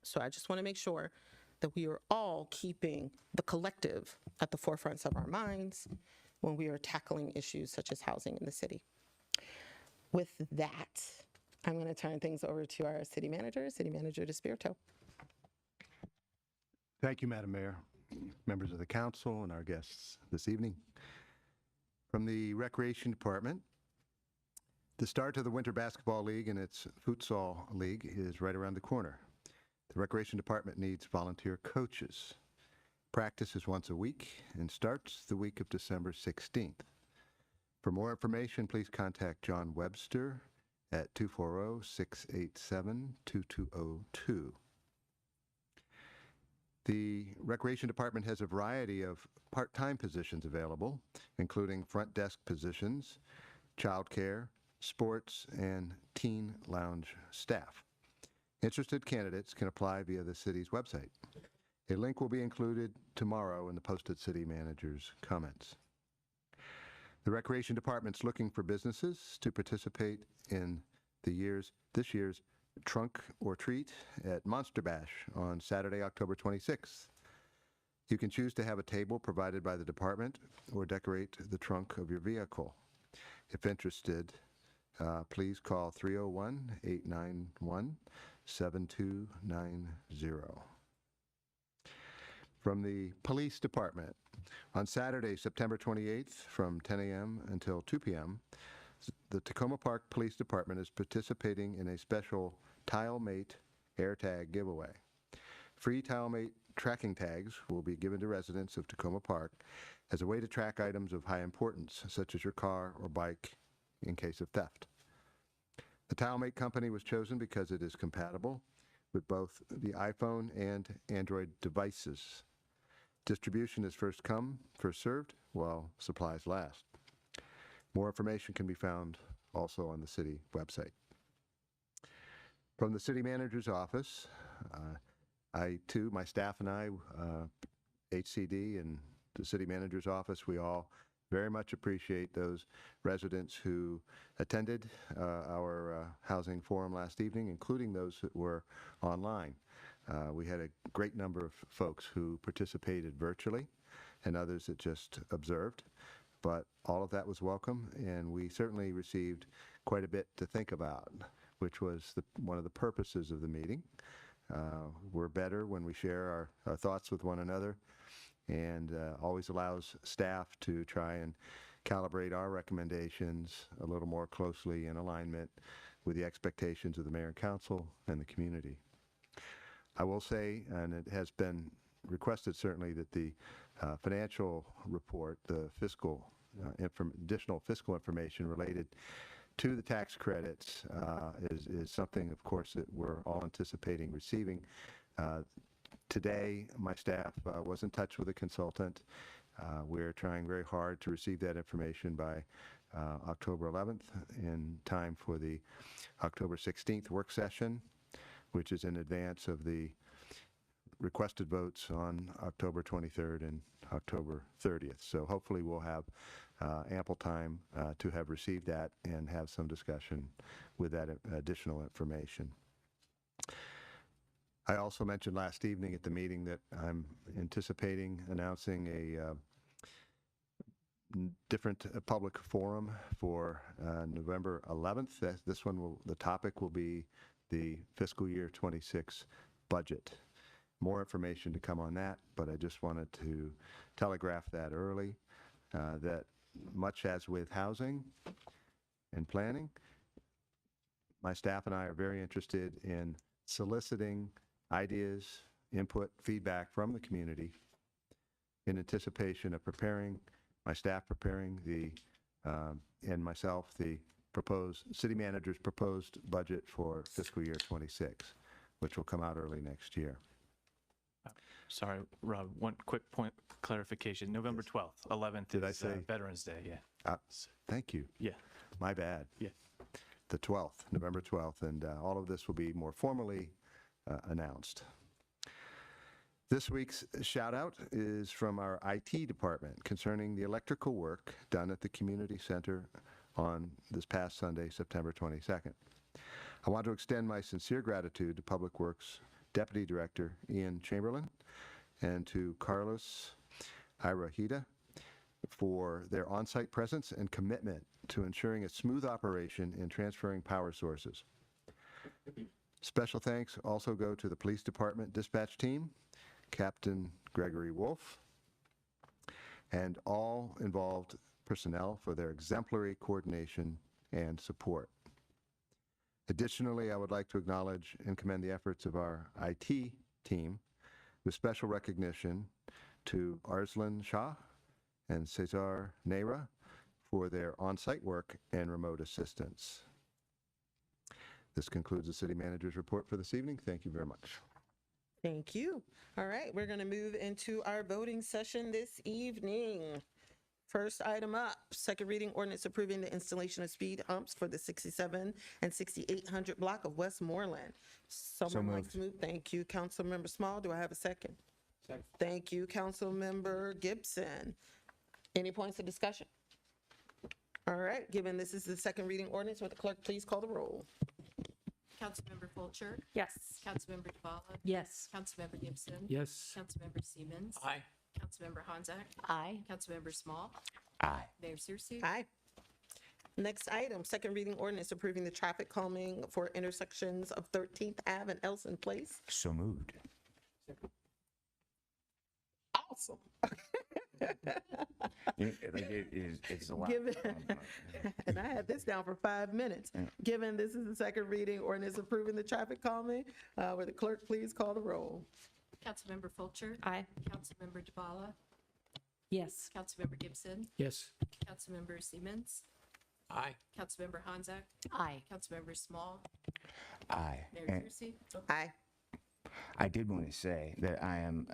So I just want to make sure that we are all keeping the collective at the forefronts of our minds when we are tackling issues such as housing in the city. With that, I'm going to turn things over to our City Manager DeSpirito. Thank you, Madam Mayor, members of the council, and our guests this evening. From the Recreation Department, the start of the Winter Basketball League and its Futsal League is right around the corner. The Recreation Department needs volunteer coaches. Practice is once a week and starts the week of December 16th. For more information, please contact John Webster at 240-687-2202. The Recreation Department has a variety of part-time positions available, including front desk positions, childcare, sports, and teen lounge staff. Interested candidates can apply via the city's website. A link will be included tomorrow in the posted city manager's comments. The Recreation Department's looking for businesses to participate in this year's Trunk or Treat at Monster Bash on Saturday, October 26th. You can choose to have a table provided by the department or decorate the trunk of your vehicle. If interested, please call 301-891-7290. From the Police Department, on Saturday, September 28th from 10 a.m. until 2 p.m., the Tacoma Park Police Department is participating in a special TileMate AirTag giveaway. Free TileMate tracking tags will be given to residents of Tacoma Park as a way to track items of high importance, such as your car or bike, in case of theft. The TileMate company was chosen because it is compatible with both the iPhone and Android devices. Distribution is first come, first served, while supplies last. More information can be found also on the city website. From the city manager's office, my staff and I, HCD and the city manager's office, we all very much appreciate those residents who attended our housing forum last evening, including those that were online. We had a great number of folks who participated virtually and others that just observed, but all of that was welcome, and we certainly received quite a bit to think about, which was one of the purposes of the meeting. We're better when we share our thoughts with one another, and always allows staff to try and calibrate our recommendations a little more closely in alignment with the expectations of the mayor and council and the community. I will say, and it has been requested certainly, that the financial report, the fiscal additional fiscal information related to the tax credits is something, of course, that we're all anticipating receiving. Today, my staff was in touch with a consultant. We're trying very hard to receive that information by October 11th in time for the October 16th work session, which is in advance of the requested votes on October 23rd and October 30th. So hopefully we'll have ample time to have received that and have some discussion with that additional information. I also mentioned last evening at the meeting that I'm anticipating announcing a different public forum for November 11th. This one the topic will be the fiscal year 26 budget. More information to come on that, but I just wanted to telegraph that early, that much as with housing and planning, my staff and I are very interested in soliciting ideas, input, feedback from the community in anticipation of my staff preparing and myself, the city manager's proposed budget for fiscal year 26, which will come out early next year. Sorry, Rob, one quick point clarification. November 12th, 11th Did I is say- Veterans Day, yeah. Thank you. Yeah, My bad. yeah. The 12th, November 12th, and all of this will be more formally announced. This week's shout out is from our IT department concerning the electrical work done at the community center on this past Sunday, September 22nd. I want to extend my sincere gratitude to Public Works Deputy Director Ian Chamberlain and to Carlos Irahita for their on-site presence and commitment to ensuring a smooth operation in transferring power sources. Special thanks also go to the Police Department dispatch team, Captain Gregory Wolf, and all involved personnel for their exemplary coordination and support. Additionally, I would like to acknowledge and commend the efforts of our IT team with special recognition to Arslan Shah and Cesar Neira for their on-site work and remote assistance. This concludes the city manager's report for this evening. Thank you very much. Thank you. All right, we're going to move into our voting session this evening. First item up, second reading ordinance approving the installation of speed humps for the 67 and 6800 block of Westmoreland. Someone likes to move. Thank you, Councilmember Small. Do I have a second? Second. Thank you, Councilmember Gibson. Any points of discussion? All right, given this is the second reading ordinance, would the clerk please call the roll? Councilmember Fulcher, Yes. Councilmember Duvall, Yes. Councilmember Gibson, Yes. Councilmember Siemens, Aye. Councilmember Honzak, Aye. Councilmember Small, Aye. Mayor Searcy. Aye. Next item, second reading ordinance approving the traffic calming for intersections of 13th Ave and Elson Place. So moved. Awesome. It's a lot. Given, and I had this down for 5 minutes. Given this is the second reading ordinance approving the traffic calming, will the clerk please call the roll? Councilmember Fulcher, Aye. Councilmember Duvall, Yes. Councilmember Gibson, Yes. Councilmember Siemens, Aye. Councilmember Honzak, Aye. Councilmember Small, Aye. Mayor And Searcy. Aye. I did want to say that I'm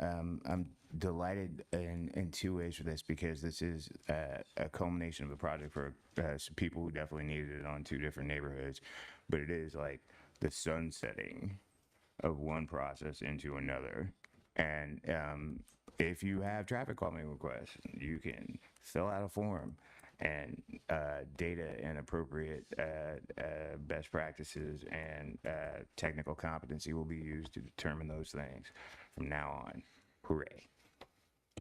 delighted in two ways for this, because this is a culmination of a project for some people who definitely needed it on two different neighborhoods, but it is like the sunsetting of one process into another. And if you have traffic calming requests, you can fill out a form, and data and appropriate best practices and technical competency will be used to determine those things from now on. Hooray.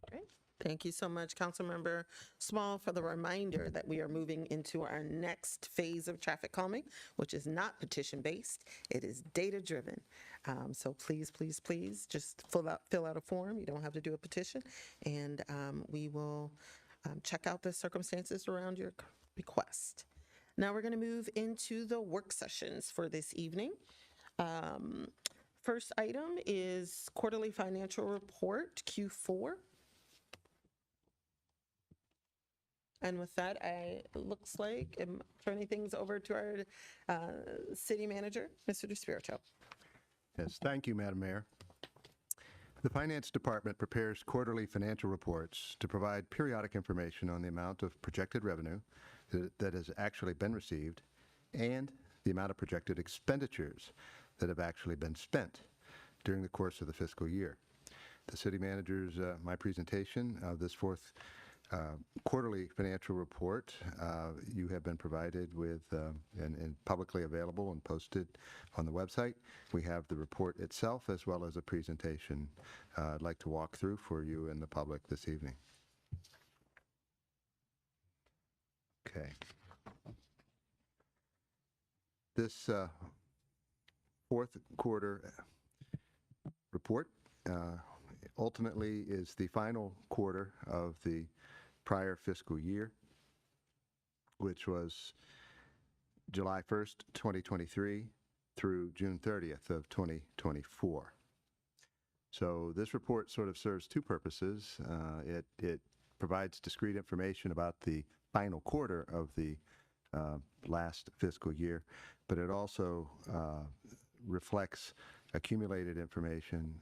Great. Thank you so much, Councilmember Small, for the reminder that we are moving into our next phase of traffic calming, which is not petition-based. It is data-driven. So please, please, please, just fill out a form. You don't have to do a petition, and we will check out the circumstances around your request. Now we're going to move into the work sessions for this evening. First item is quarterly financial report, Q4. And with that, looks like I'm turning things over to our city manager, Mr. DeSpirito. Yes, thank you, Madam Mayor. The Finance Department prepares quarterly financial reports to provide periodic information on the amount of projected revenue, that has actually been received, and the amount of projected expenditures that have actually been spent during the course of the fiscal year. The city manager's, my presentation of this fourth quarterly financial report, you have been provided with and publicly available and posted on the website. We have the report itself as well as a presentation I'd like to walk through for you and the public this evening. Okay. This fourth quarter report ultimately is the final quarter of the prior fiscal year, which was July 1st, 2023 through June 30th of 2024. So this report sort of serves two purposes. It provides discrete information about the final quarter of the last fiscal year, but it also reflects accumulated information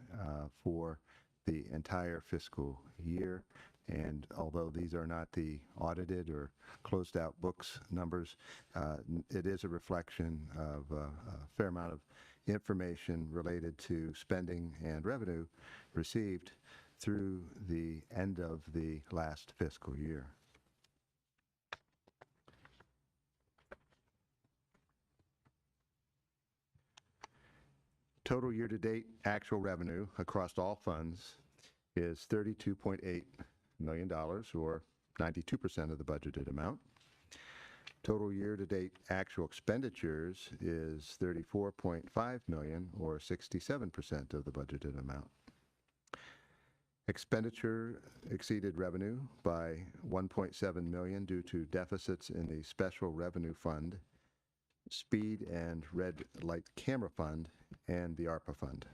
for the entire fiscal year. And although these are not the audited or closed out books numbers, it is a reflection of a fair amount of information related to spending and revenue received through the end of the last fiscal year. Total year-to-date actual revenue across all funds is $32.8 million, or 92% of the budgeted amount. Total year-to-date actual expenditures is $34.5 million, or 67% of the budgeted amount. Expenditure exceeded revenue by $1.7 million due to deficits in the Special Revenue Fund, Speed and Red Light Camera Fund, and the ARPA Fund.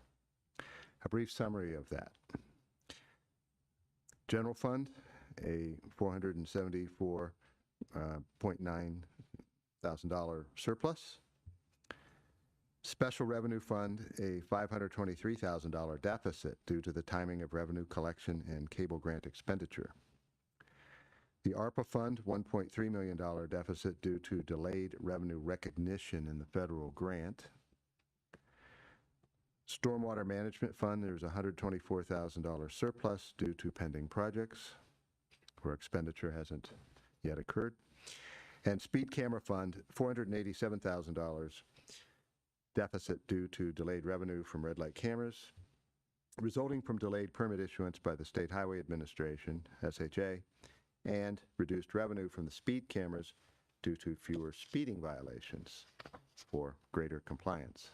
A brief summary of that. General Fund, a $474.9 thousand surplus. Special Revenue Fund, a $523,000 deficit due to the timing of revenue collection and cable grant expenditure. The ARPA Fund, $1.3 million deficit due to delayed revenue recognition in the federal grant. Stormwater Management Fund, there's a $124,000 surplus due to pending projects where expenditure hasn't yet occurred. And Speed Camera Fund, $487,000 deficit due to delayed revenue from red light cameras, resulting from delayed permit issuance by the State Highway Administration, SHA, and reduced revenue from the speed cameras due to fewer speeding violations for greater compliance.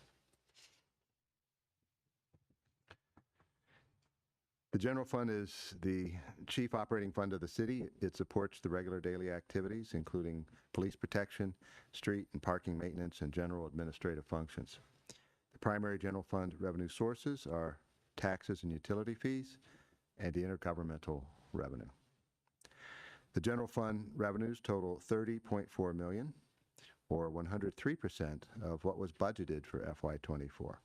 The general fund is the chief operating fund of the city. It supports the regular daily activities, including police protection, street and parking maintenance, and general administrative functions. The primary general fund revenue sources are taxes and utility fees and the intergovernmental revenue. The general fund revenues total $30.4 million, or 103% of what was budgeted for FY24.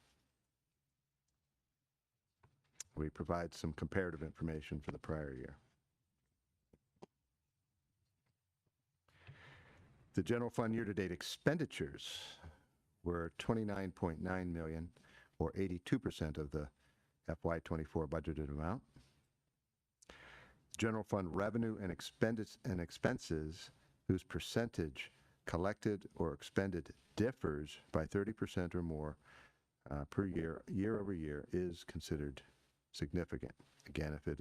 We provide some comparative information for the prior year. The general fund year-to-date expenditures were $29.9 million, or 82% of the FY24 budgeted amount. General fund revenue and expenses whose percentage collected or expended differs by 30% or more per year, year over year, is considered significant. Again, if it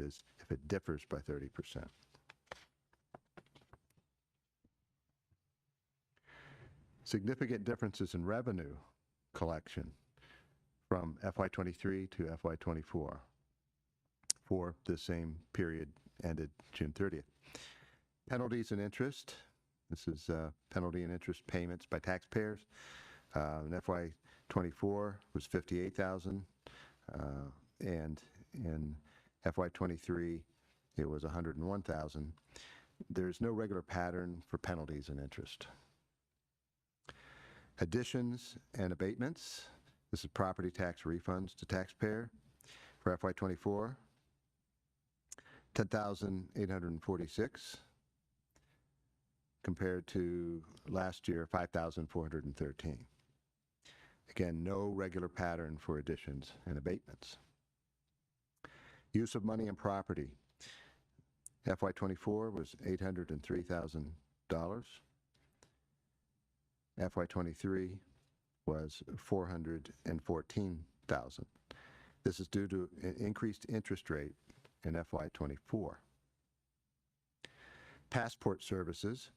differs by 30%. Significant differences in revenue collection from FY23 to FY24 for the same period ended June 30th. Penalties and interest. This is penalty and interest payments by taxpayers. In FY24 was $58,000, and in FY23 it was $101,000. There's no regular pattern for penalties and interest. Additions and abatements. This is property tax refunds to taxpayer for FY24. $10,846 compared to last year, 5,413. Again, no regular pattern for additions and abatements. Use of money and property. FY24 was $803,000. FY23 was $414,000. This is due to an increased interest rate in FY24. Passport services.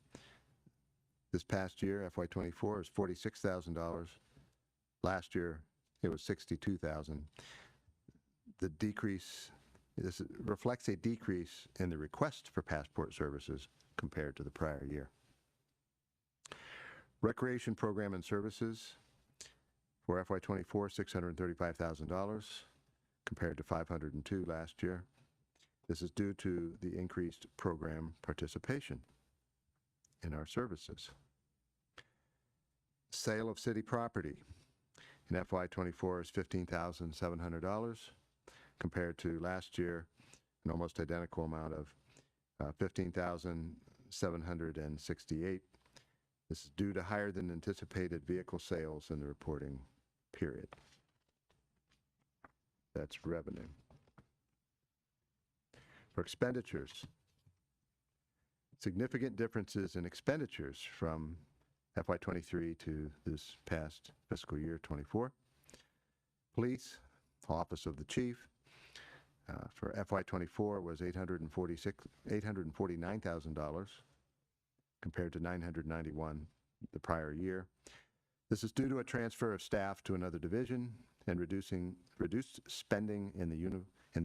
This past year, FY24 is $46,000. Last year, it was $62,000. The decrease, this reflects a decrease in the request for passport services compared to the prior year. Recreation program and services for FY24, $635,000 compared to $502 last year. This is due to the increased program participation in our services. Sale of city property in FY24 is $15,700 compared to last year, an almost identical amount of $15,768. This is due to higher than anticipated vehicle sales in the reporting period. That's revenue. For expenditures, significant differences in expenditures from FY23 to this past fiscal year 24. Police, Office of the Chief, for FY24 was $849,000 compared to $991 the prior year. This is due to a transfer of staff to another division and reduced spending in the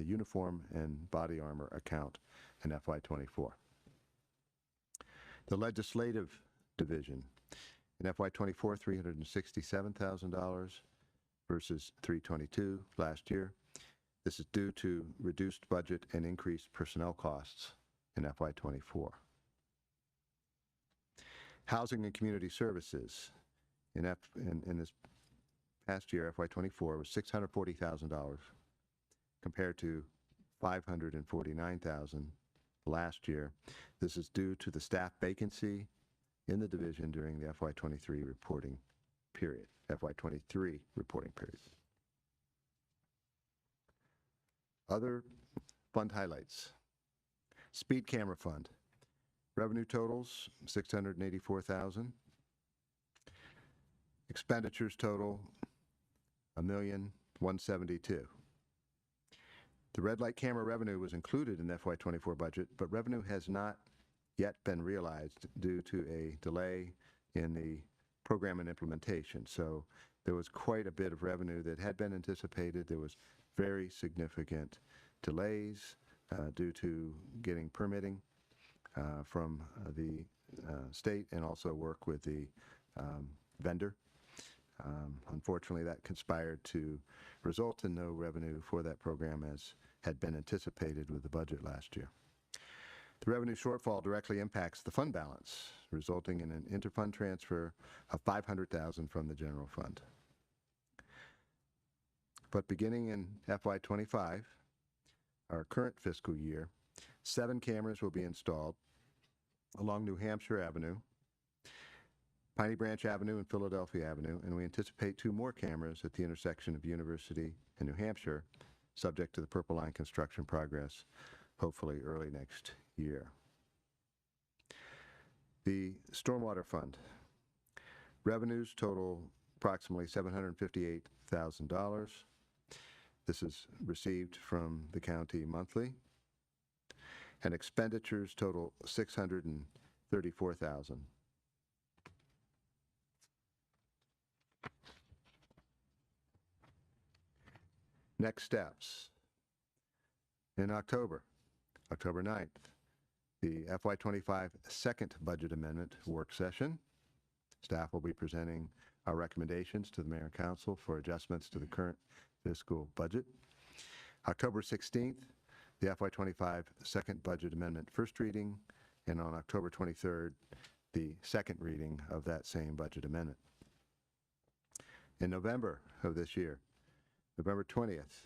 uniform and body armor account in FY24. The Legislative Division in FY24, $367,000 versus $322 last year. This is due to reduced budget and increased personnel costs in FY24. Housing and Community Services in this past year, FY24, was $640,000 compared to $549,000 last year. This is due to the staff vacancy in the division during the FY23 reporting period. Other fund highlights. Speed Camera Fund. Revenue totals, $684,000. Expenditures total, $1,172,000. The red light camera revenue was included in the FY24 budget, but revenue has not yet been realized due to a delay in the program and implementation. So there was quite a bit of revenue that had been anticipated. There was very significant delays due to getting permitting from the state and also work with the vendor. Unfortunately, that conspired to result in no revenue for that program as had been anticipated with the budget last year. The revenue shortfall directly impacts the fund balance, resulting in an interfund transfer of $500,000 from the general fund. But beginning in FY25, our current fiscal year, 7 cameras will be installed along New Hampshire Avenue, Piney Branch Avenue, and Philadelphia Avenue, and we anticipate 2 more cameras at the intersection of University and New Hampshire, subject to the Purple Line construction progress, hopefully early next year. The Stormwater Fund. Revenues total approximately $758,000. This is received from the county monthly. And expenditures total $634,000. Next steps. In October 9th, the FY25 second budget amendment work session. Staff will be presenting our recommendations to the Mayor and Council for adjustments to the current fiscal budget. October 16th, the FY25 second budget amendment first reading, and on October 23rd, the second reading of that same budget amendment. In November of this year, November 20th,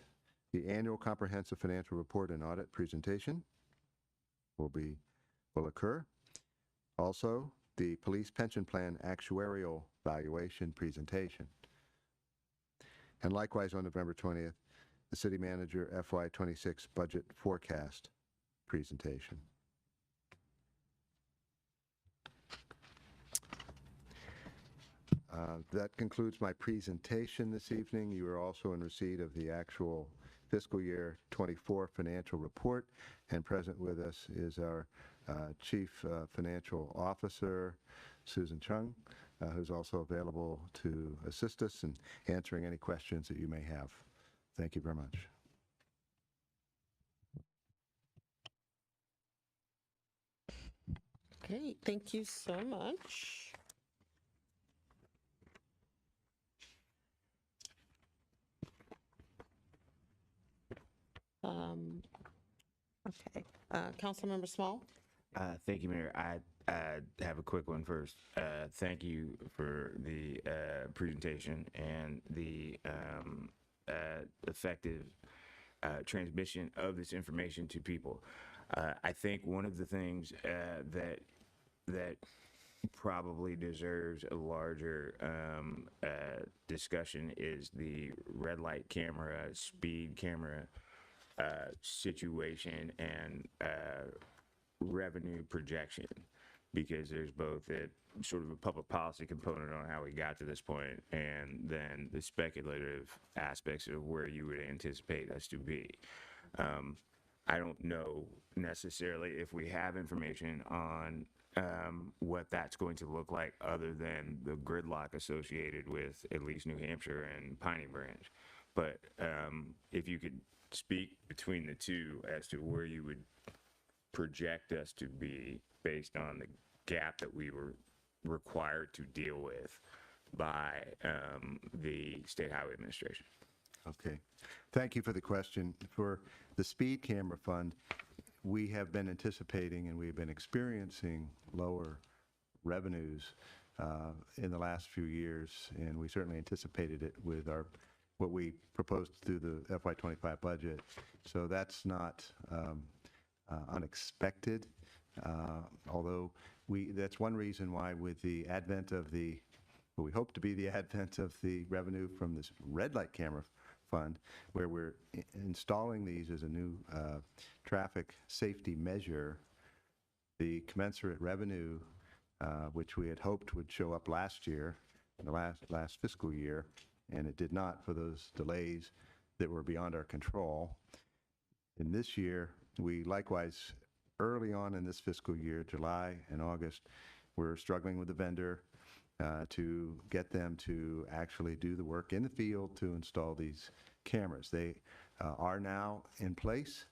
the annual comprehensive financial report and audit presentation will occur. Also, the Police Pension Plan Actuarial Valuation presentation. And likewise, on November 20th, the City Manager FY26 Budget Forecast presentation. That concludes my presentation this evening. You are also in receipt of the actual fiscal year 24 financial report, and present with us is our Chief Financial Officer, Susan Chung, who's also available to assist us in answering any questions that you may have. Thank you very much. Okay, thank you so much. Okay, Councilmember Small? Thank you, Mayor. I have a quick one first. Thank you for the presentation and the effective transmission of this information to people. I think one of the things that probably deserves a larger discussion is the red light camera, speed camera situation, and revenue projection, because there's both a sort of a public policy component on how we got to this point, and then the speculative aspects of where you would anticipate us to be. I don't know necessarily if we have information on what that's going to look like, other than the gridlock associated with at least New Hampshire and Piney Branch. But if you could speak between the two as to where you would project us to be based on the gap that we were required to deal with by the State Highway Administration. Okay. Thank you for the question. For the Speed Camera Fund, we have been anticipating and we've been experiencing lower revenues in the last few years, and we certainly anticipated it with what we proposed through the FY25 budget. So that's not unexpected, although that's one reason why, with the advent of what we hope to be the advent of the revenue from this red light camera fund, where we're installing these as a new traffic safety measure, the commensurate revenue, which we had hoped would show up last year, in the last fiscal year, and it did not for those delays that were beyond our control. In this year, we likewise, early on in this fiscal year, July and August, we're struggling with the vendor to get them to actually do the work in the field to install these cameras. They are now in place.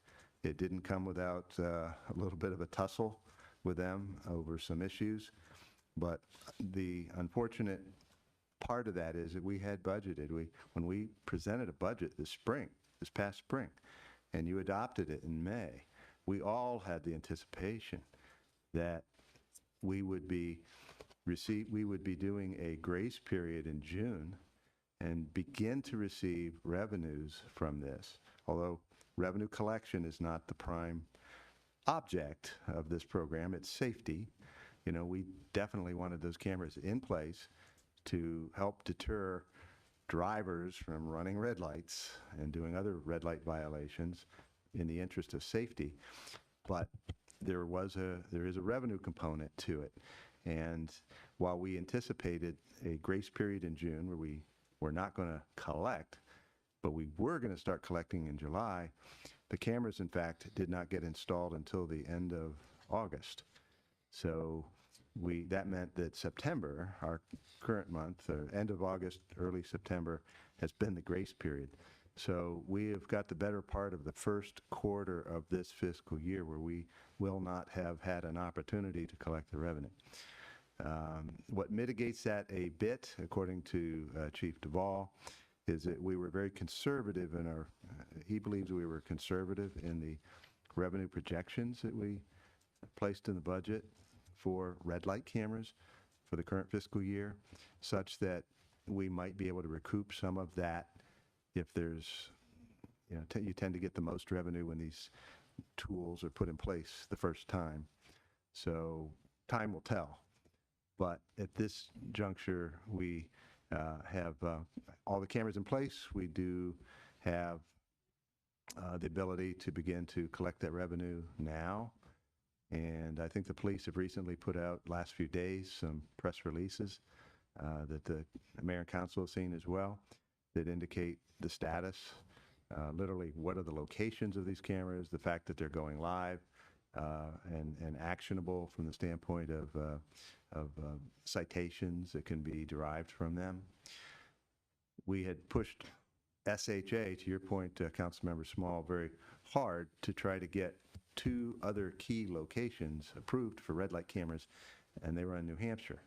It didn't come without a little bit of a tussle with them over some issues, but the unfortunate part of that is that we had budgeted. When we presented a budget this past spring, and you adopted it in May, we all had the anticipation that we would be doing a grace period in June and begin to receive revenues from this. Although revenue collection is not the prime object of this program, it's safety. You know, we definitely wanted those cameras in place to help deter drivers from running red lights and doing other red light violations in the interest of safety. But there is a revenue component to it. And while we anticipated a grace period in June where we were not going to collect, but we were going to start collecting in July, the cameras, in fact, did not get installed until the end of August. So that meant that September, our current month, end of August, early September, has been the grace period. So we have got the better part of the first quarter of this fiscal year where we will not have had an opportunity to collect the revenue. What mitigates that a bit, according to Chief Duvall, is that we were very conservative in he believes we were conservative in the revenue projections that we placed in the budget for red light cameras for the current fiscal year, such that we might be able to recoup some of that if there's, you tend to get the most revenue when these tools are put in place the first time. So time will tell. But at this juncture, we have all the cameras in place. We do have the ability to begin to collect that revenue now. And I think the police have recently put out, last few days, some press releases that the mayor and council have seen as well that indicate the status, literally what are the locations of these cameras, the fact that they're going live, and actionable from the standpoint of citations that can be derived from them. We had pushed SHA, to your point, Councilmember Small, very hard to try to get 2 other key locations approved for red light cameras, and they were in New Hampshire,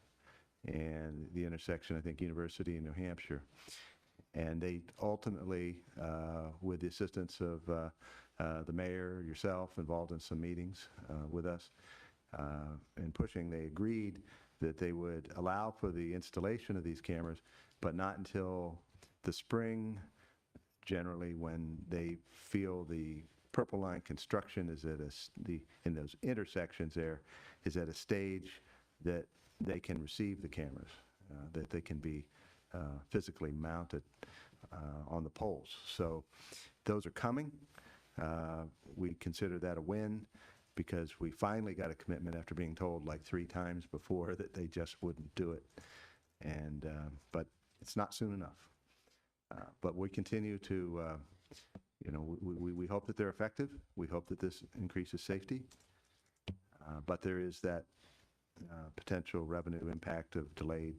and the intersection, I think, University in New Hampshire. And they ultimately, with the assistance of the mayor, yourself, involved in some meetings with us, and pushing, they agreed that they would allow for the installation of these cameras, but not until the spring, generally when they feel the Purple Line construction is at in those intersections there, is at a stage that they can receive the cameras, that they can be physically mounted on the poles. So those are coming. We consider that a win because we finally got a commitment after being told like 3 times before that they just wouldn't do it. And but it's not soon enough. But we continue to, we hope that they're effective. We hope that this increases safety. But there is that potential revenue impact of delayed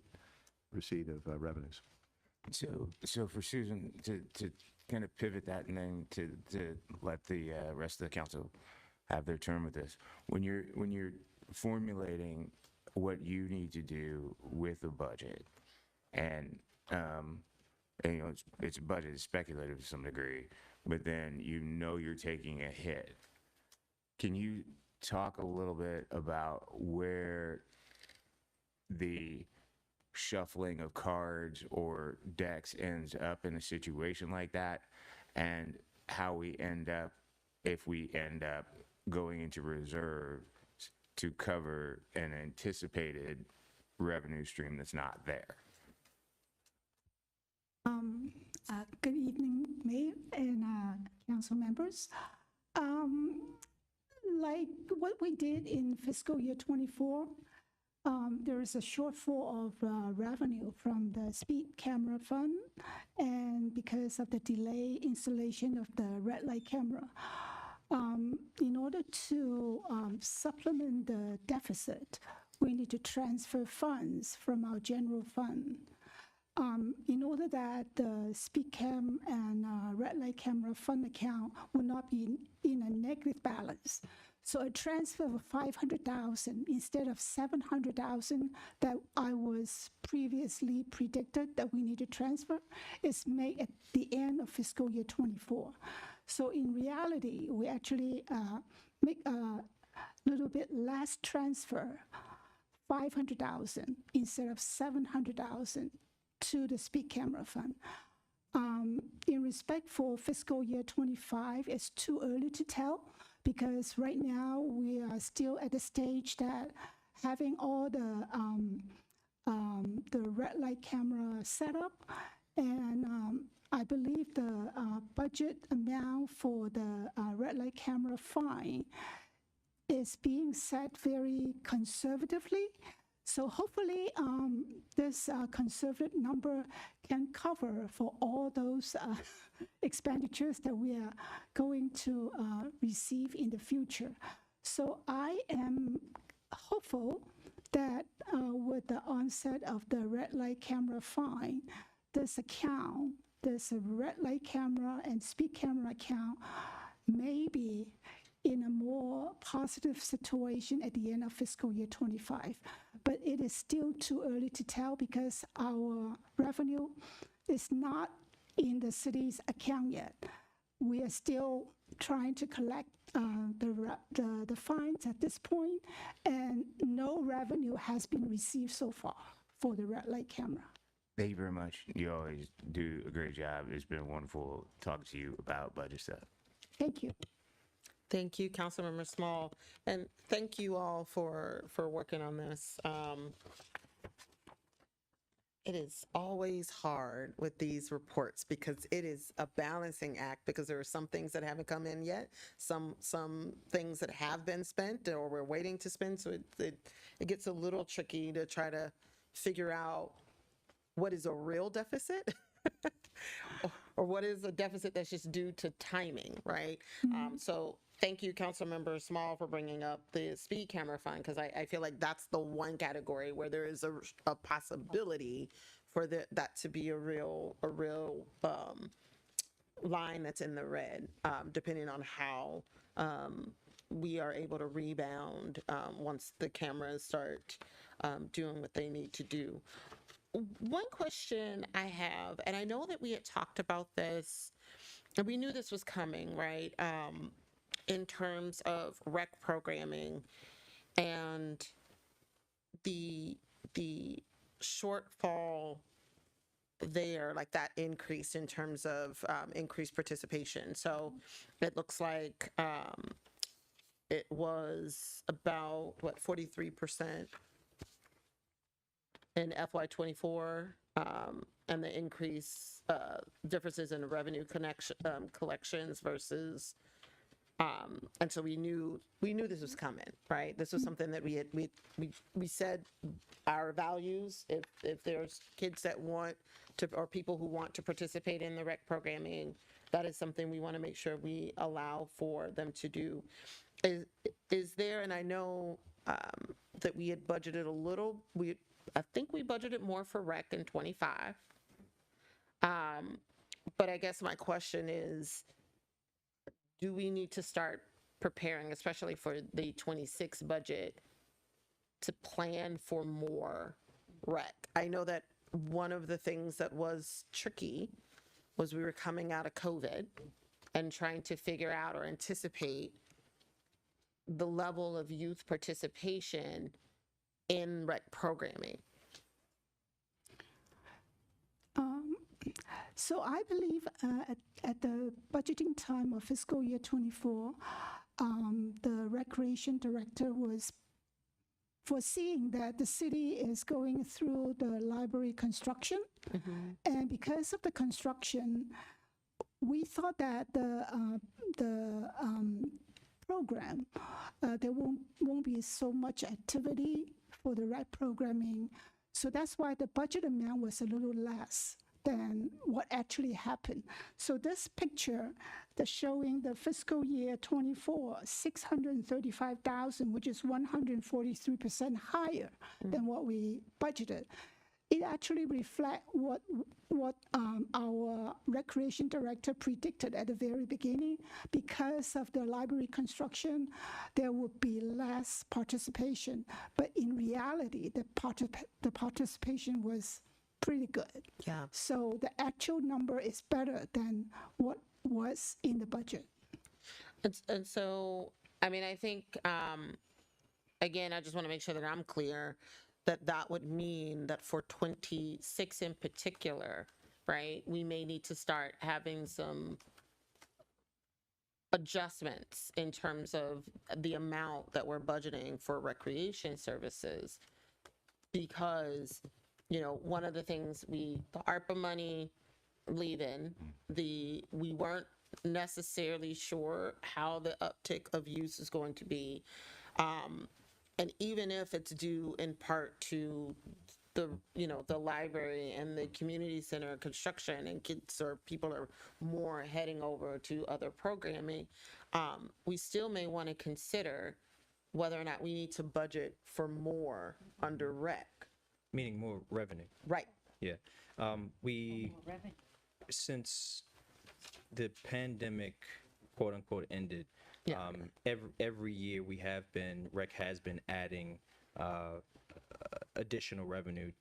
receipt of revenues. So for Susan to kind of pivot that and then to let the rest of the council have their turn with this. When you're formulating what you need to do with the budget, and it's a budget, it's speculative to some degree, but then you're taking a hit. Can you talk a little bit about where the shuffling of cards or decks ends up in a situation like that, and how we end up, if we end up going into reserve to cover an anticipated revenue stream that's not there? Good evening, Mayor and council members. Like what we did in fiscal year 24, there is a shortfall of revenue from the speed camera fund, and because of the delay installation of the red light camera. In order to supplement the deficit, we need to transfer funds from our general fund. In order that the speed cam and red light camera fund account will not be in a negative balance. So a transfer of 500,000 instead of 700,000 that I was previously predicted that we need to transfer is made at the end of fiscal year 24. So in reality, we actually make a little bit less transfer, 500,000 instead of 700,000 to the speed camera fund. In respect for fiscal year 25, it's too early to tell because right now we are still at the stage that having all the red light camera set up, and I believe the budget amount for the red light camera fine is being set very conservatively. So hopefully this conservative number can cover for all those expenditures that we are going to receive in the future. So I am hopeful that with the onset of the red light camera fine, this account, this red light camera and speed camera account may be in a more positive situation at the end of fiscal year 25. But it is still too early to tell because our revenue is not in the city's account yet. We are still trying to collect the fines at this point, and no revenue has been received so far for the red light camera. Thank you very much. You always do a great job. It's been wonderful talking to you about budget stuff. Thank you. Thank you, Councilmember Small, and thank you all for working on this. It is always hard with these reports because it is a balancing act because there are some things that haven't come in yet, some things that have been spent or we're waiting to spend. So it gets a little tricky to try to figure out what is a real deficit or what is a deficit that's just due to timing, right? So thank you, Councilmember Small, for bringing up the speed camera fund, because I feel like that's the one category where there is a possibility for that to be a real line that's in the red, depending on how we are able to rebound once the cameras start doing what they need to do. One question I have, and I know that we had talked about this, and we knew this was coming, right? In terms of rec programming and the shortfall there, like that increase in terms of increased participation. So it looks like it was about, what, 43% in FY24, and the increase differences in revenue collections versus, and so we knew this was coming, right? This was something that we said our values. If there's kids that want to, or people who want to participate in the rec programming, that is something we want to make sure we allow for them to do. Is there, and I know that we had budgeted a little, I think we budgeted more for rec in 25. But I guess my question is, do we need to start preparing, especially for the 26 budget, to plan for more rec? I know that one of the things that was tricky was we were coming out of COVID and trying to figure out or anticipate the level of youth participation in rec programming. So I believe at the budgeting time of fiscal year 24, the recreation director was foreseeing that the city is going through the library construction. And because of the construction, we thought that the program, there won't be so much activity for the rec programming. So that's why the budget amount was a little less than what actually happened. So this picture that's showing the fiscal year 24, 635,000, which is 143% higher than what we budgeted. It actually reflects what our recreation director predicted at the very beginning. Because of the library construction, there would be less participation. But in reality, the participation was pretty good. Yeah. So the actual number is better than what was in the budget. And so, I mean, I think, again, I just want to make sure that I'm clear that would mean that for 26 in particular, right, we may need to start having some adjustments in terms of the amount that we're budgeting for recreation services, because, you know, one of the things the ARPA money leaving, we weren't necessarily sure how the uptick of use is going to be. And even if it's due in part to the library and the community center construction, and kids or people are more heading over to other programming, we still may want to consider whether or not we need to budget for more under rec. Meaning more revenue. Right. Yeah. Since the pandemic, quote unquote, ended, every year rec has been adding additional revenue,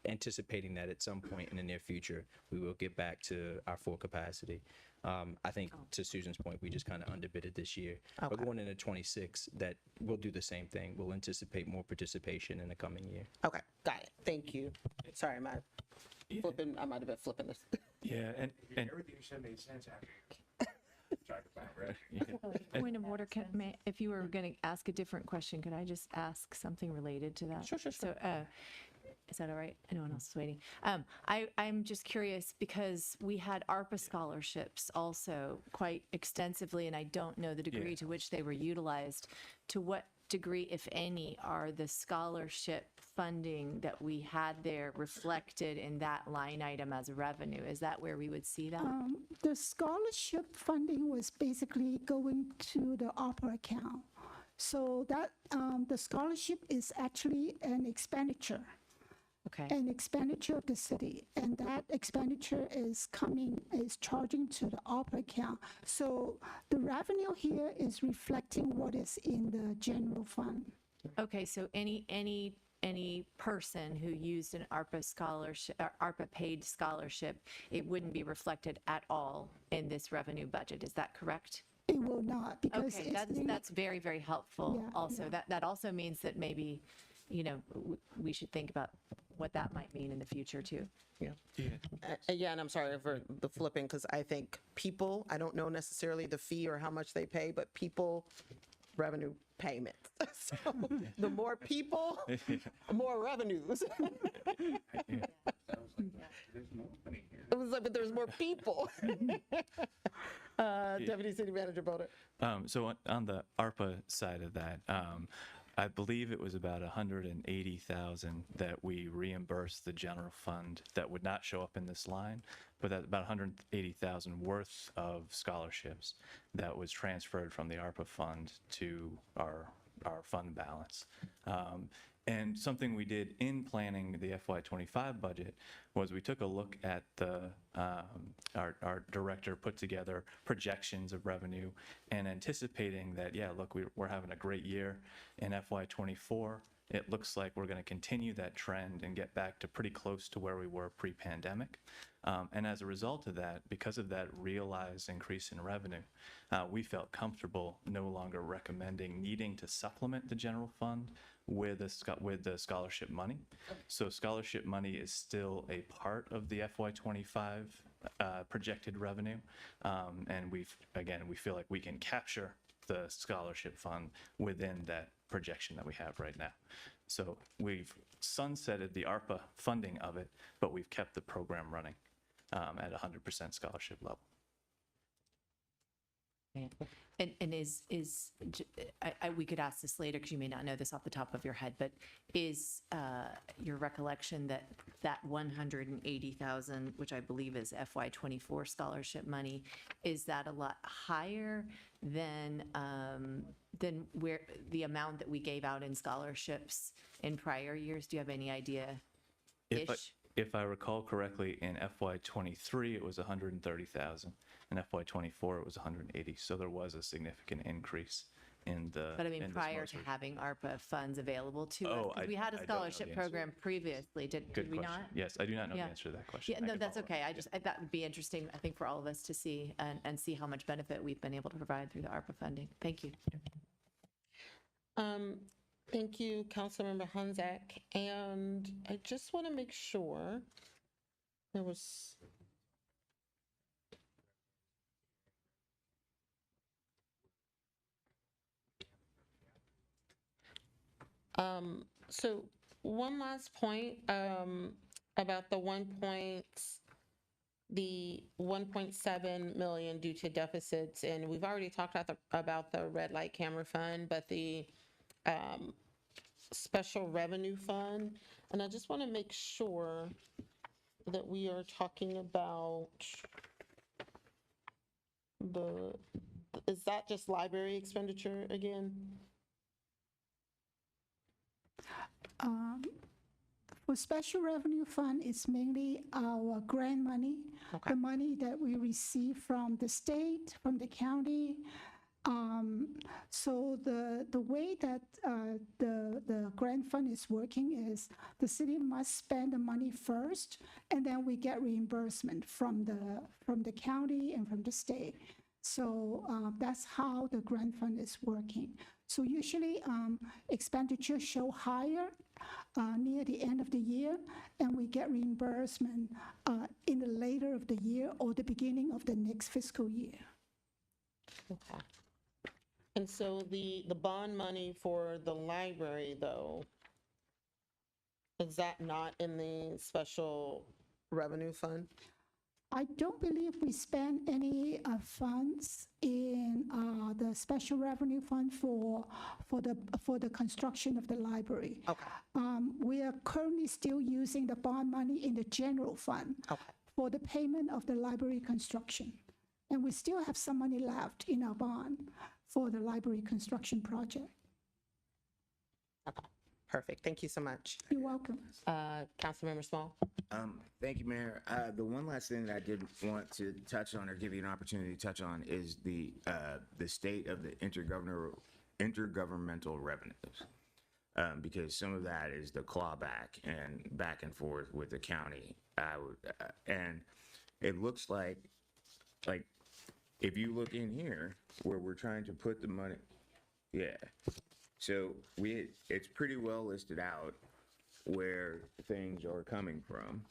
anticipating that at some point in the near future, we will get back to our full capacity. I think to Susan's point, we just kind of underbid it this year. Okay. But going into 26, that we'll do the same thing. We'll anticipate more participation in the coming year. Okay, got it. Thank you. Sorry, I might have been flipping this. Yeah, and Everything you said made sense after. Point of order, if you were going to ask a different question, could I just ask something related to that? Sure. So Is that all right? Anyone else is waiting? I'm just curious because we had ARPA scholarships also quite extensively, and I don't know the degree to which they were utilized. To what degree, if any, are the scholarship funding that we had there reflected in that line item as revenue? Is that where we would see that? The scholarship funding was basically going to the ARPA account. So that the scholarship is actually an expenditure. Okay. An expenditure of the city, and that expenditure is charging to the ARPA account. So the revenue here is reflecting what is in the general fund. Okay, so any person who used an ARPA scholarship, or ARPA paid scholarship, it wouldn't be reflected at all in this revenue budget. Is that correct? It will not, because Okay, it's being- that's very, very helpful. Yeah, Also, yeah. that also means that maybe, we should think about what that might mean in the future too. Again, I'm sorry for the flipping, because I think people, I don't know necessarily the fee or how much they pay, but people, revenue payment. So the more people, more revenues. It was like, but there's more people. Deputy City Manager Boder. So on the ARPA side of that, I believe it was about 180,000 that we reimbursed the general fund that would not show up in this line, but that's about 180,000 worth of scholarships that was transferred from the ARPA fund to our fund balance. And something we did in planning the FY25 budget was we took a look at our director put together projections of revenue and anticipating that, yeah, look, we're having a great year in FY24. It looks like we're going to continue that trend and get back to pretty close to where we were pre-pandemic. And as a result of that, because of that realized increase in revenue, we felt comfortable no longer recommending needing to supplement the general fund with the scholarship money. So scholarship money is still a part of the FY25 projected revenue. And we feel like we can capture the scholarship fund within that projection that we have right now. So we've sunsetted the ARPA funding of it, but we've kept the program running at 100% scholarship level. And we could ask this later because you may not know this off the top of your head, but is your recollection that 180,000, which I believe is FY24 scholarship money, is that a lot higher than where the amount that we gave out in scholarships in prior years? Do you have any idea? If I recall correctly, in FY23 it was 130,000. In FY24 it was 180. So there was a significant increase in the. But I mean, in this prior most to recent- having ARPA funds available to us, Oh, 'cause we had I a don't know the scholarship answer. program previously. Did Good we question. not? Yes, I do not know Yeah. the answer to that question. Yeah, I no, can that's follow up. okay. That would be interesting, I think, for all of us to see and see how much benefit we've been able to provide through the ARPA funding. Thank you. Thank you, Councilmember Hanzak. And I just want to make sure there was. So one last point about the 1.7 million due to deficits, and we've already talked about the red light camera fund, but the special revenue fund, and I just want to make sure that we are talking about is that just library expenditure again? For special revenue fund, it's mainly our grant money, the money that we receive from the state, from the county. So the way that the grant fund is working is the city must spend the money first, and then we get reimbursement from the county and from the state. So that's how the grant fund is working. So usually expenditures show higher near the end of the year, and we get reimbursement in the later of the year or the beginning of the next fiscal year. Okay. And so the bond money for the library, though, Is that not in the special revenue fund? I don't believe we spent any funds in the special revenue fund for the construction of the library. Okay. We are currently still using the bond money in the general fund Okay. for the payment of the library construction. And we still have some money left in our bond for the library construction project. Okay. Perfect. Thank you so much. You're welcome. Councilmember Small? Thank you, Mayor. The one last thing that I did want to touch on or give you an opportunity to touch on is the state of the intergovernmental revenues. Because some of that is the clawback and back and forth with the county. And it looks like if you look in here where we're trying to put the money, yeah. So it's pretty well listed out where things are coming from.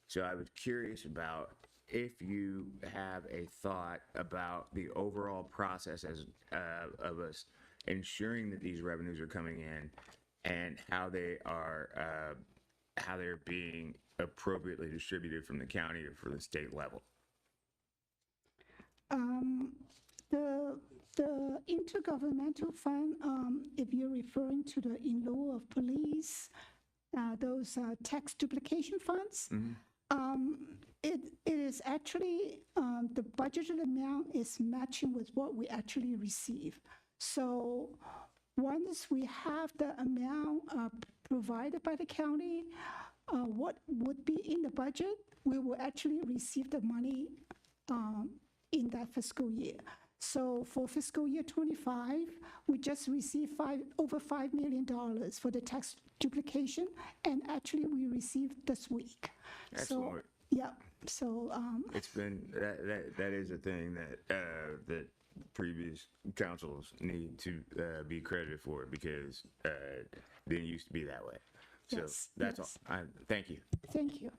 So I was curious about if you have a thought about the overall process of us ensuring that these revenues are coming in and how they're being appropriately distributed from the county or for the state level. The intergovernmental fund, if you're referring to the in lieu of police, those tax duplication funds, it is actually, the budgeted amount is matching with what we actually receive. So once we have the amount provided by the county, what would be in the budget, we will actually receive the money in that fiscal year. So for fiscal year 25, we just received over $5 million for the tax duplication, and actually we received this week. Excellent. So, yeah, so. It's been, that is a thing that previous councils need to be credited for because it didn't used to be that way. So Yes, that's yes. all. Thank you. Thank you.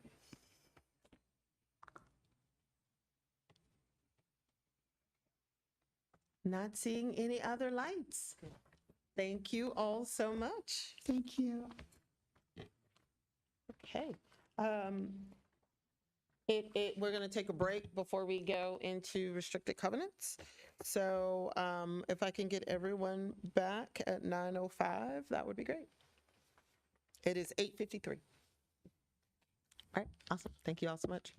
Not seeing any other lights. Thank you all so much. Thank you. Okay. We're going to take a break before we go into restricted covenants. So if I can get everyone back at 9:05, that would be great. It is 8:53. All right, awesome. Thank you all so much.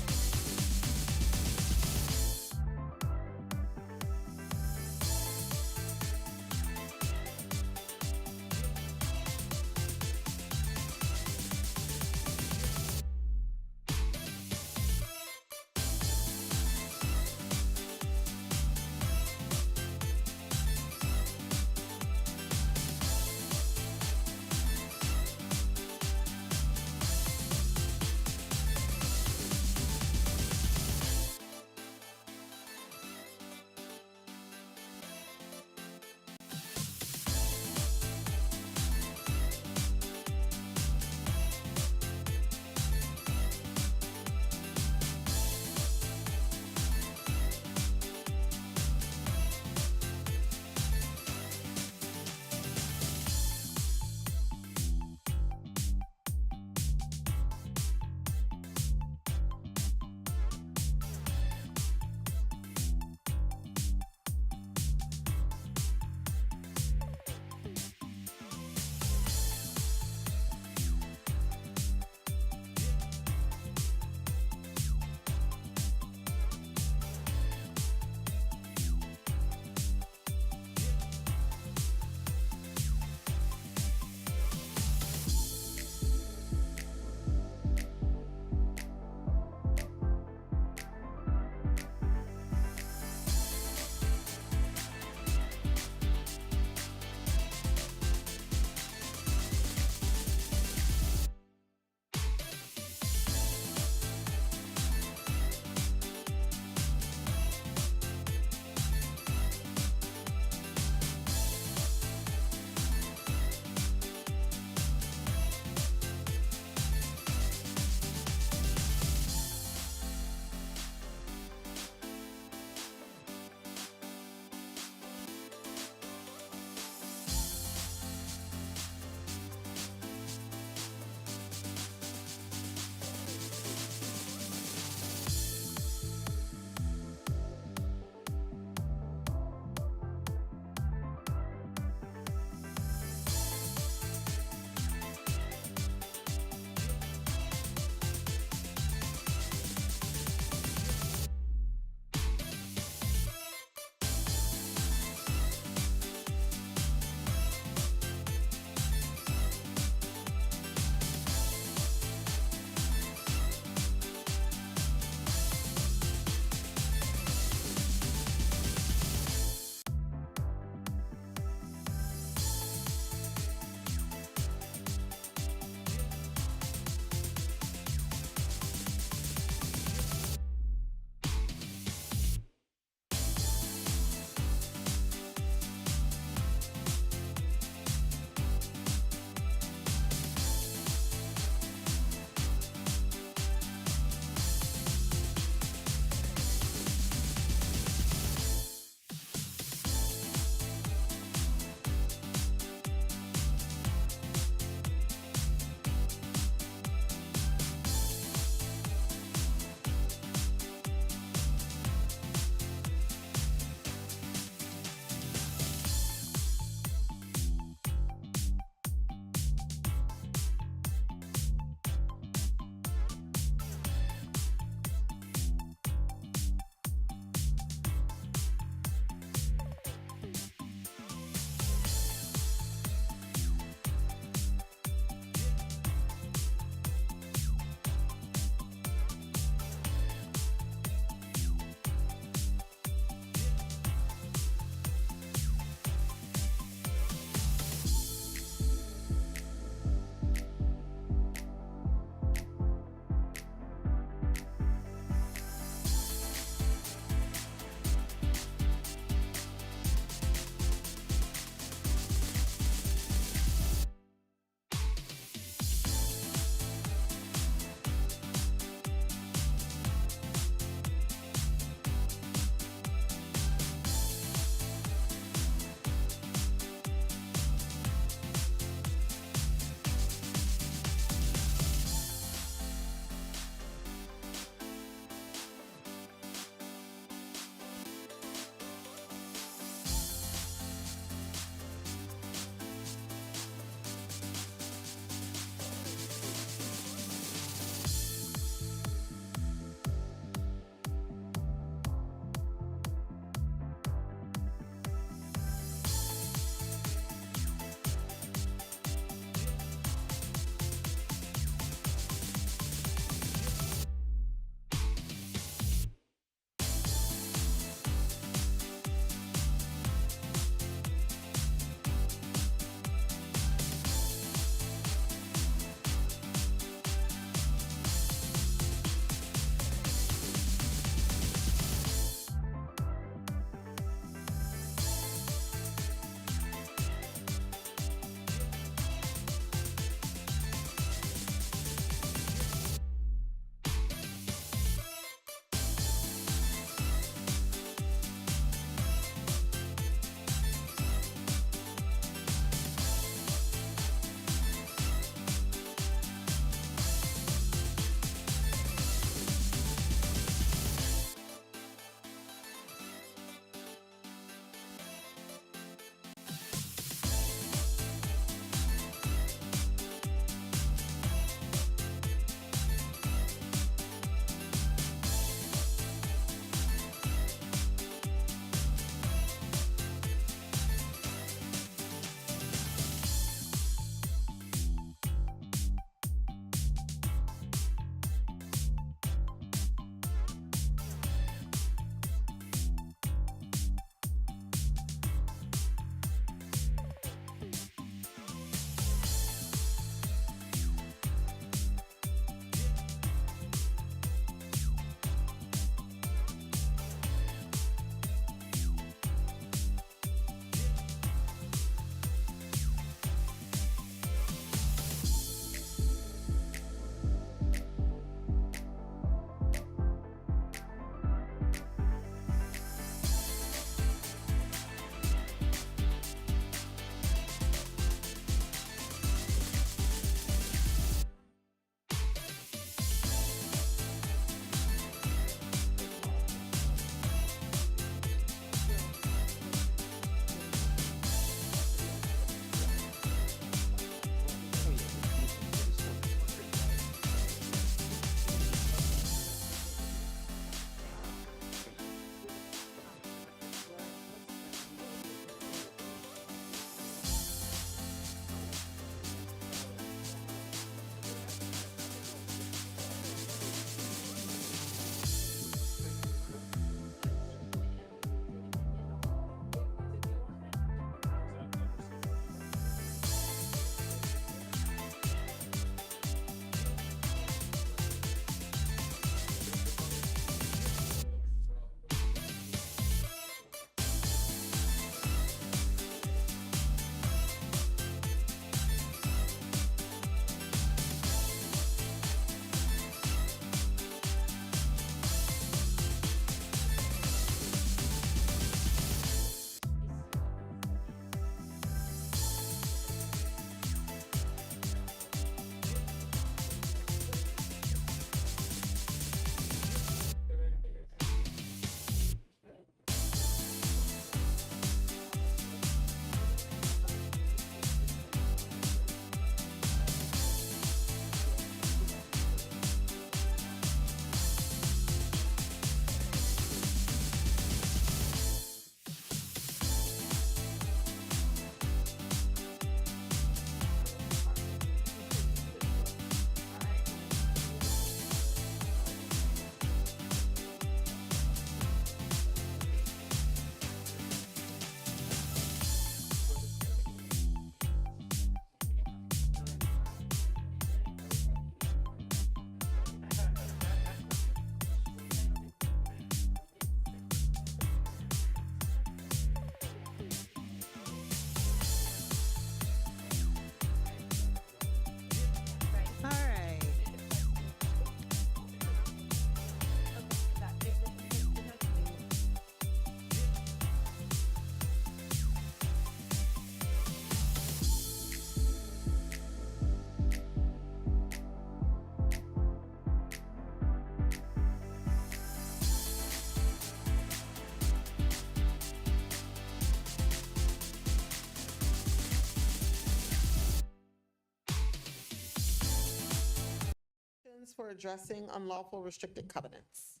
for addressing unlawful restricted covenants.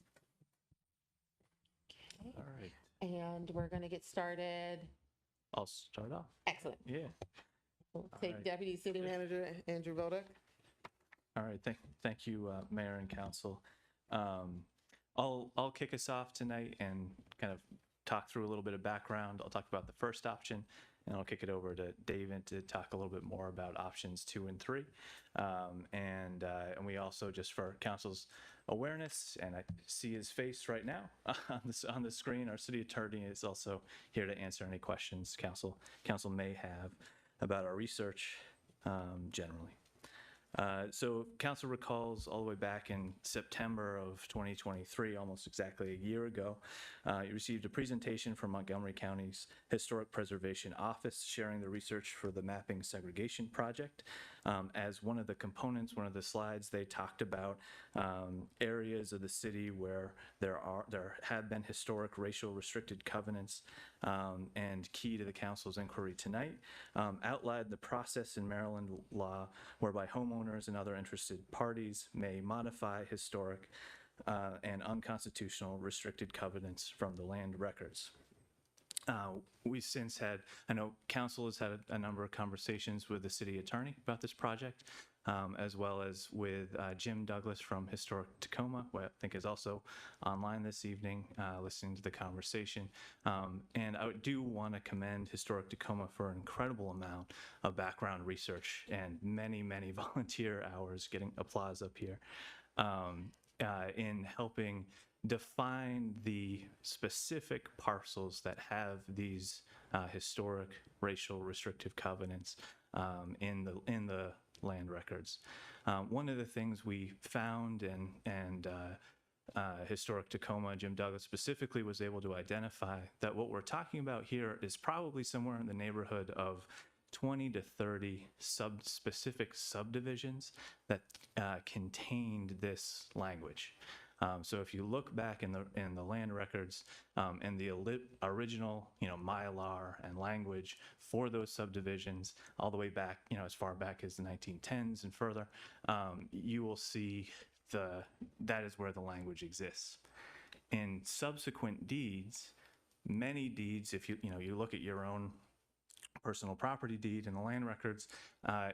All right. And we're going to get started. I'll start off. Excellent. Yeah. We'll take right. Deputy City Manager Andrew Vodak. All right, thank you, Mayor and Council. I'll kick us off tonight and kind of talk through a little bit of background. I'll talk about the first option, and I'll kick it over to David to talk a little bit more about options 2 and 3. And we also, just for Council's awareness, and I see his face right now on the screen, our city attorney is also here to answer any questions Council may have about our research generally. So Council recalls all the way back in September of 2023, almost exactly a year ago, you received a presentation from Montgomery County's Historic Preservation Office sharing the research for the Mapping Segregation Project. As one of the components, one of the slides, they talked about areas of the city where there have been historic racial restricted covenants, and key to the Council's inquiry tonight, outlined the process in Maryland law whereby homeowners and other interested parties may modify historic and unconstitutional restricted covenants from the land records. We since had, I know Council has had a number of conversations with the city attorney about this project, as well as with Jim Douglas from Historic Tacoma, who I think is also online this evening, listening to the conversation. And I do want to commend Historic Tacoma for an incredible amount of background research and many, many volunteer hours, getting applause up here, in helping define the specific parcels that have these historic racial restrictive covenants in the land records. One of the things we found, and Historic Tacoma, Jim Douglas specifically, was able to identify that what we're talking about here is probably somewhere in the neighborhood of 20 to 30 specific subdivisions that contained this language. So if you look back in the land records and the original, Mylar and language for those subdivisions, all the way back, as far back as the 1910s and further, you will see that is where the language exists. In subsequent deeds, many deeds, if you look at your own personal property deed in the land records,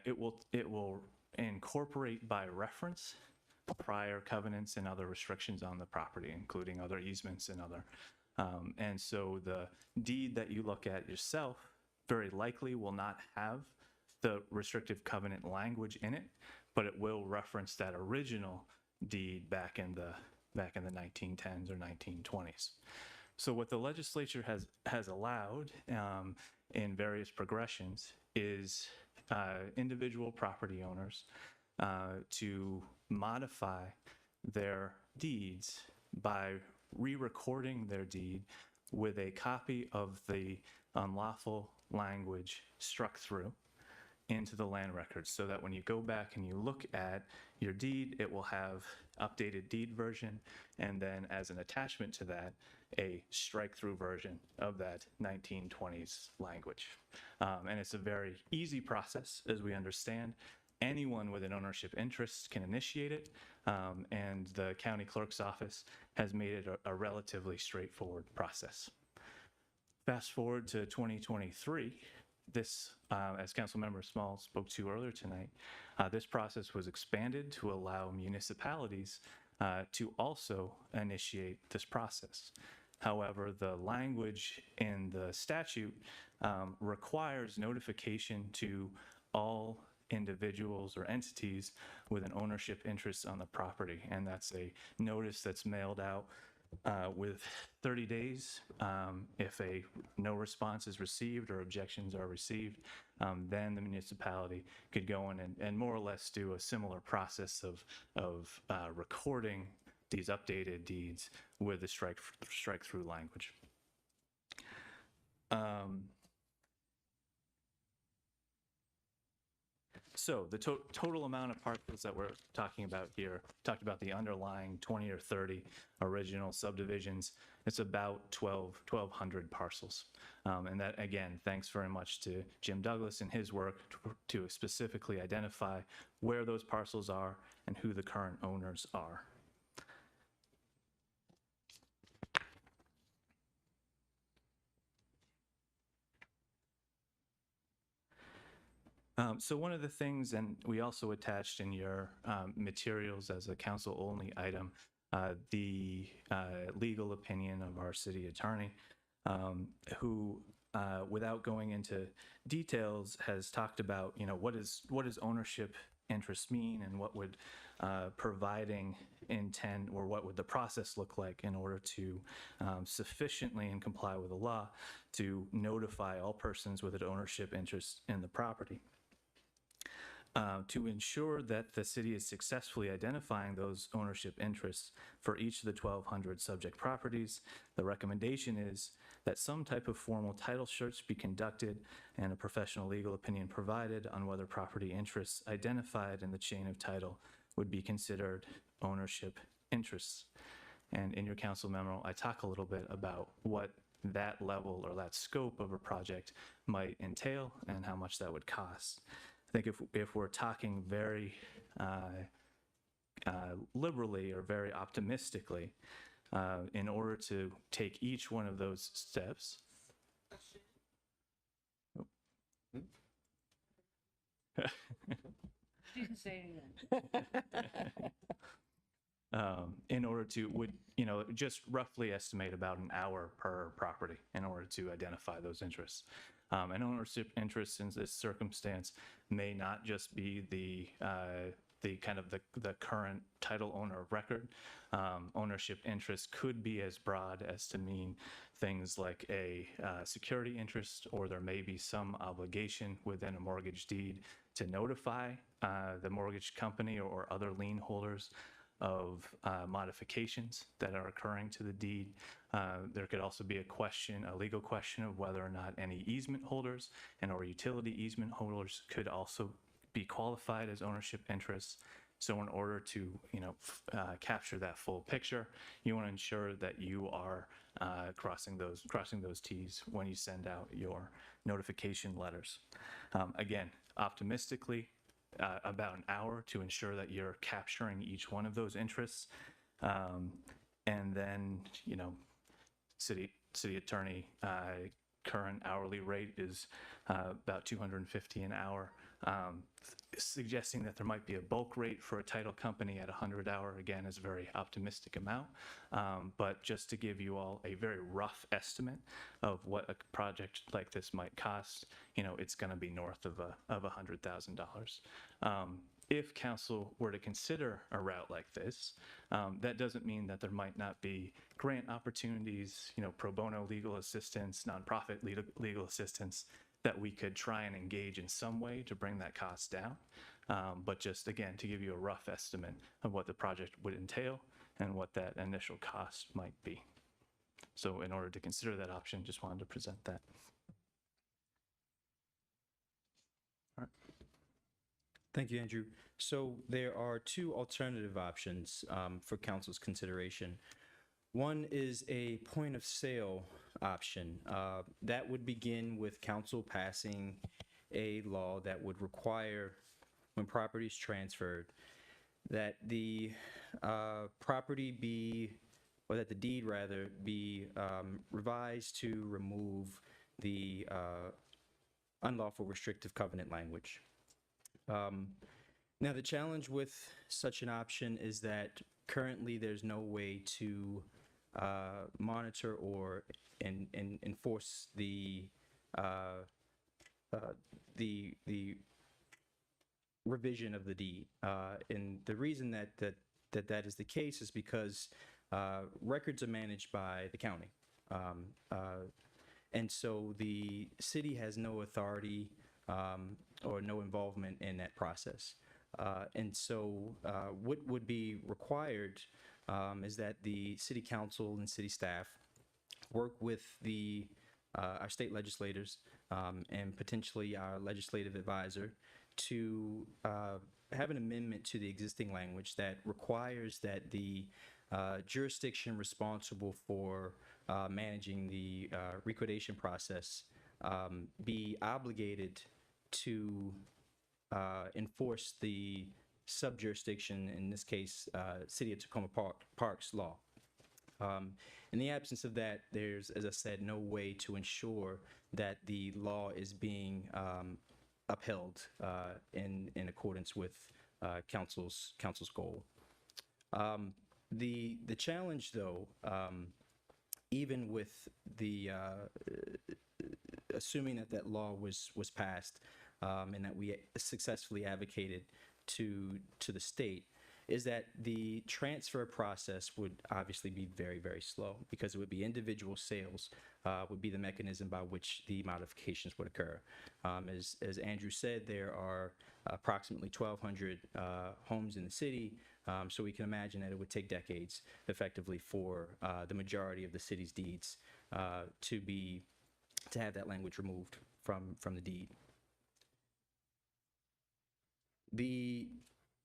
it will incorporate by reference prior covenants and other restrictions on the property, including other easements and other. And so the deed that you look at yourself very likely will not have the restrictive covenant language in it, but it will reference that original deed back in the 1910s or 1920s. So what the legislature has allowed in various progressions is individual property owners to modify their deeds by re-recording their deed with a copy of the unlawful language struck through into the land records, so that when you go back and you look at your deed, it will have updated deed version, and then as an attachment to that, a strike-through version of that 1920s language. And it's a very easy process, as we understand. Anyone with an ownership interest can initiate it, and the county clerk's office has made it a relatively straightforward process. Fast forward to 2023, this, as Councilmember Small spoke to earlier tonight, this process was expanded to allow municipalities to also initiate this process. However, the language in the statute requires notification to all individuals or entities with an ownership interest on the property, and that's a notice that's mailed out with 30 days. If no response is received or objections are received, then the municipality could go in and more or less do a similar process of recording these updated deeds with the strike-through language. So the total amount of parcels that we're talking about here, talked about the underlying 20 or 30 original subdivisions, it's about 1,200 parcels. And that, again, thanks very much to Jim Douglas and his work to specifically identify where those parcels are and who the current owners are. So one of the things, and we also attached in your materials as a council-only item, the legal opinion of our city attorney, who, without going into details, has talked about, what does ownership interest mean, and what would providing intent, or what would the process look like in order to sufficiently and comply with the law to notify all persons with an ownership interest in the property. To ensure that the city is successfully identifying those ownership interests for each of the 1,200 subject properties, the recommendation is that some type of formal title search be conducted and a professional legal opinion provided on whether property interests identified in the chain of title would be considered ownership interests. And in your council memo, I talk a little bit about what that level or that scope of a project might entail and how much that would cost. I think if we're talking very liberally or very optimistically, in order to take each one of those steps. In order to, just roughly estimate about an hour per property in order to identify those interests. An ownership interest in this circumstance may not just be the current title owner of record. Ownership interest could be as broad as to mean things like a security interest, or there may be some obligation within a mortgage deed to notify the mortgage company or other lien holders of modifications that are occurring to the deed. There could also be a legal question of whether or not any easement holders or utility easement holders could also be qualified as ownership interests. So in order to, capture that full picture, you want to ensure that you are crossing those T's when you send out your notification letters. Again, optimistically, about an hour to ensure that you're capturing each one of those interests. And then, city attorney, current hourly rate is about $250 an hour. Suggesting that there might be a bulk rate for a title company at $100 hour, again, is a very optimistic amount. But just to give you all a very rough estimate of what a project like this might cost, it's going to be north of $100,000. If council were to consider a route like this, that doesn't mean that there might not be grant opportunities, pro bono legal assistance, nonprofit legal assistance, that we could try and engage in some way to bring that cost down. But just, again, to give you a rough estimate of what the project would entail and what that initial cost might be. So in order to consider that option, just wanted to present that. All right. Thank you, Andrew. So there are two alternative options for council's consideration. One is a point of sale option. That would begin with council passing a law that would require, when property is transferred, that the property be, or that the deed rather, be revised to remove the unlawful restrictive covenant language. Now, the challenge with such an option is that currently there's no way to monitor or enforce the revision of the deed. And the reason that is the case is because records are managed by the county. And so the city has no authority or no involvement in that process. And so what would be required is that the city council and city staff work with our state legislators and potentially our legislative advisor to have an amendment to the existing language that requires that the jurisdiction responsible for managing the recordation process be obligated to enforce the sub-jurisdiction, in this case, City of Tacoma Parks law. In the absence of that, there's, as I said, no way to ensure that the law is being upheld in accordance with council's goal. The challenge, though, even with the assuming that that law was passed and that we successfully advocated to the state, is that the transfer process would obviously be very, very slow, because it would be individual sales would be the mechanism by which the modifications would occur. As Andrew said, there are approximately 1,200 homes in the city, so we can imagine that it would take decades effectively for the majority of the city's deeds to have that language removed from the deed. The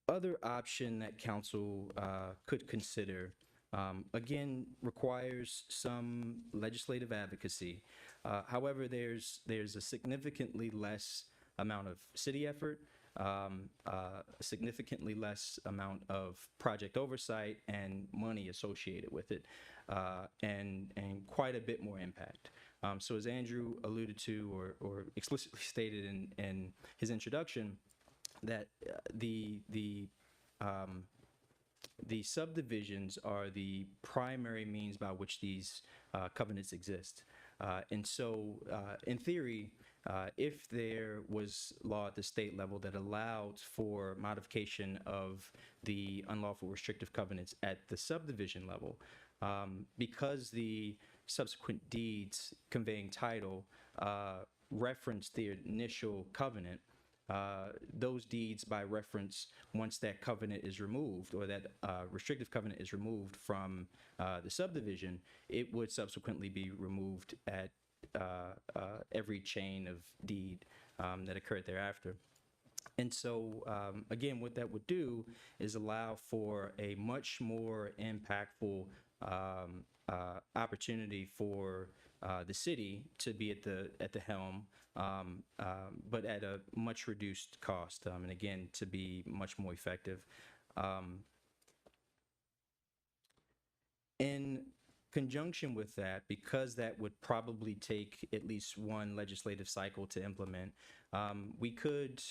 other option that council could consider, again, requires some legislative advocacy. However, there's a significantly less amount of city effort, significantly less amount of project oversight and money associated with it, and quite a bit more impact. So as Andrew alluded to or explicitly stated in his introduction, that the subdivisions are the primary means by which these covenants exist. And so, in theory, if there was law at the state level that allowed for modification of the unlawful restrictive covenants at the subdivision level, because the subsequent deeds conveying title reference the initial covenant, those deeds by reference, once that covenant is removed or that restrictive covenant is removed from the subdivision, it would subsequently be removed at every chain of deed that occurred thereafter. And so, again, what that would do is allow for a much more impactful opportunity for the city to be at the helm, but at a much reduced cost, and again, to be much more effective. In conjunction with that, because that would probably take at least one legislative cycle to implement, we could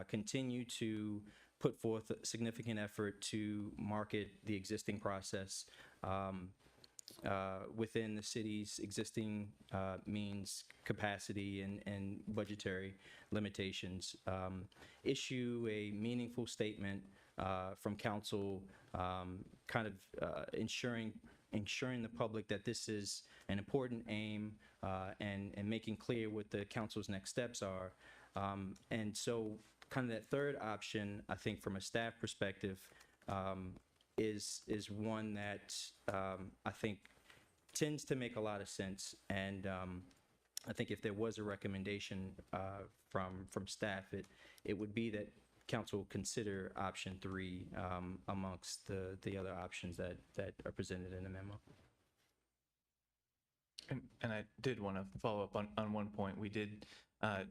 continue to put forth a significant effort to market the existing process within the city's existing means, capacity, and budgetary limitations. Issue a meaningful statement from council, kind of ensuring the public that this is an important aim, and making clear what the council's next steps are. And so kind of that third option, I think from a staff perspective, is one that I think tends to make a lot of sense. And I think if there was a recommendation from staff, it would be that council consider option 3 amongst the other options that are presented in the memo. And I did want to follow up on one point. We did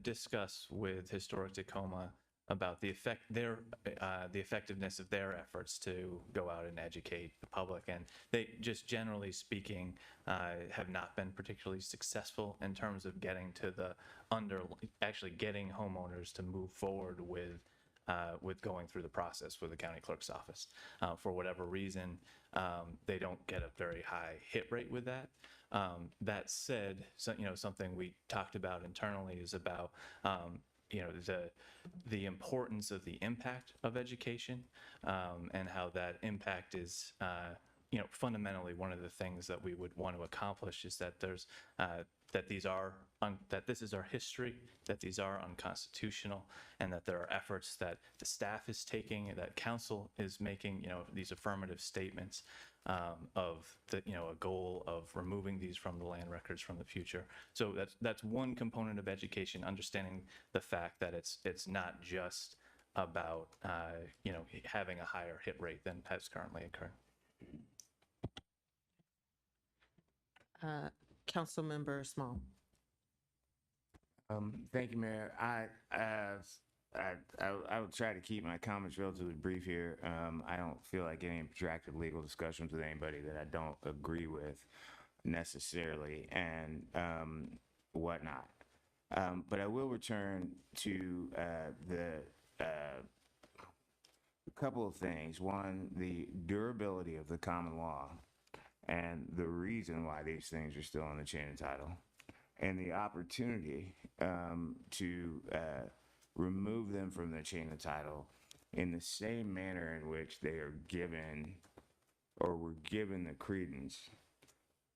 discuss with Historic Tacoma about the effectiveness of their efforts to go out and educate the public, and they, just generally speaking, have not been particularly successful in terms of getting to the actually getting homeowners to move forward with going through the process with the county clerk's office. For whatever reason, they don't get a very high hit rate with that. That said, something we talked about internally is about the importance of the impact of education, and how that impact is fundamentally one of the things that we would want to accomplish is that there's that this is our history, that these are unconstitutional, and that there are efforts that the staff is taking, that council is making, these affirmative statements of a goal of removing these from the land records from the future. So that's one component of education, understanding the fact that it's not just about having a higher hit rate than has currently occurred. Councilmember Small. Thank you, Mayor. I'll try to keep my comments relatively brief here. I don't feel like getting in protracted legal discussions with anybody that I don't agree with necessarily and whatnot. But I will return to a couple of things. One, the durability of the common law and the reason why these things are still on the chain of title, and the opportunity to remove them from the chain of title in the same manner in which they are given or were given the credence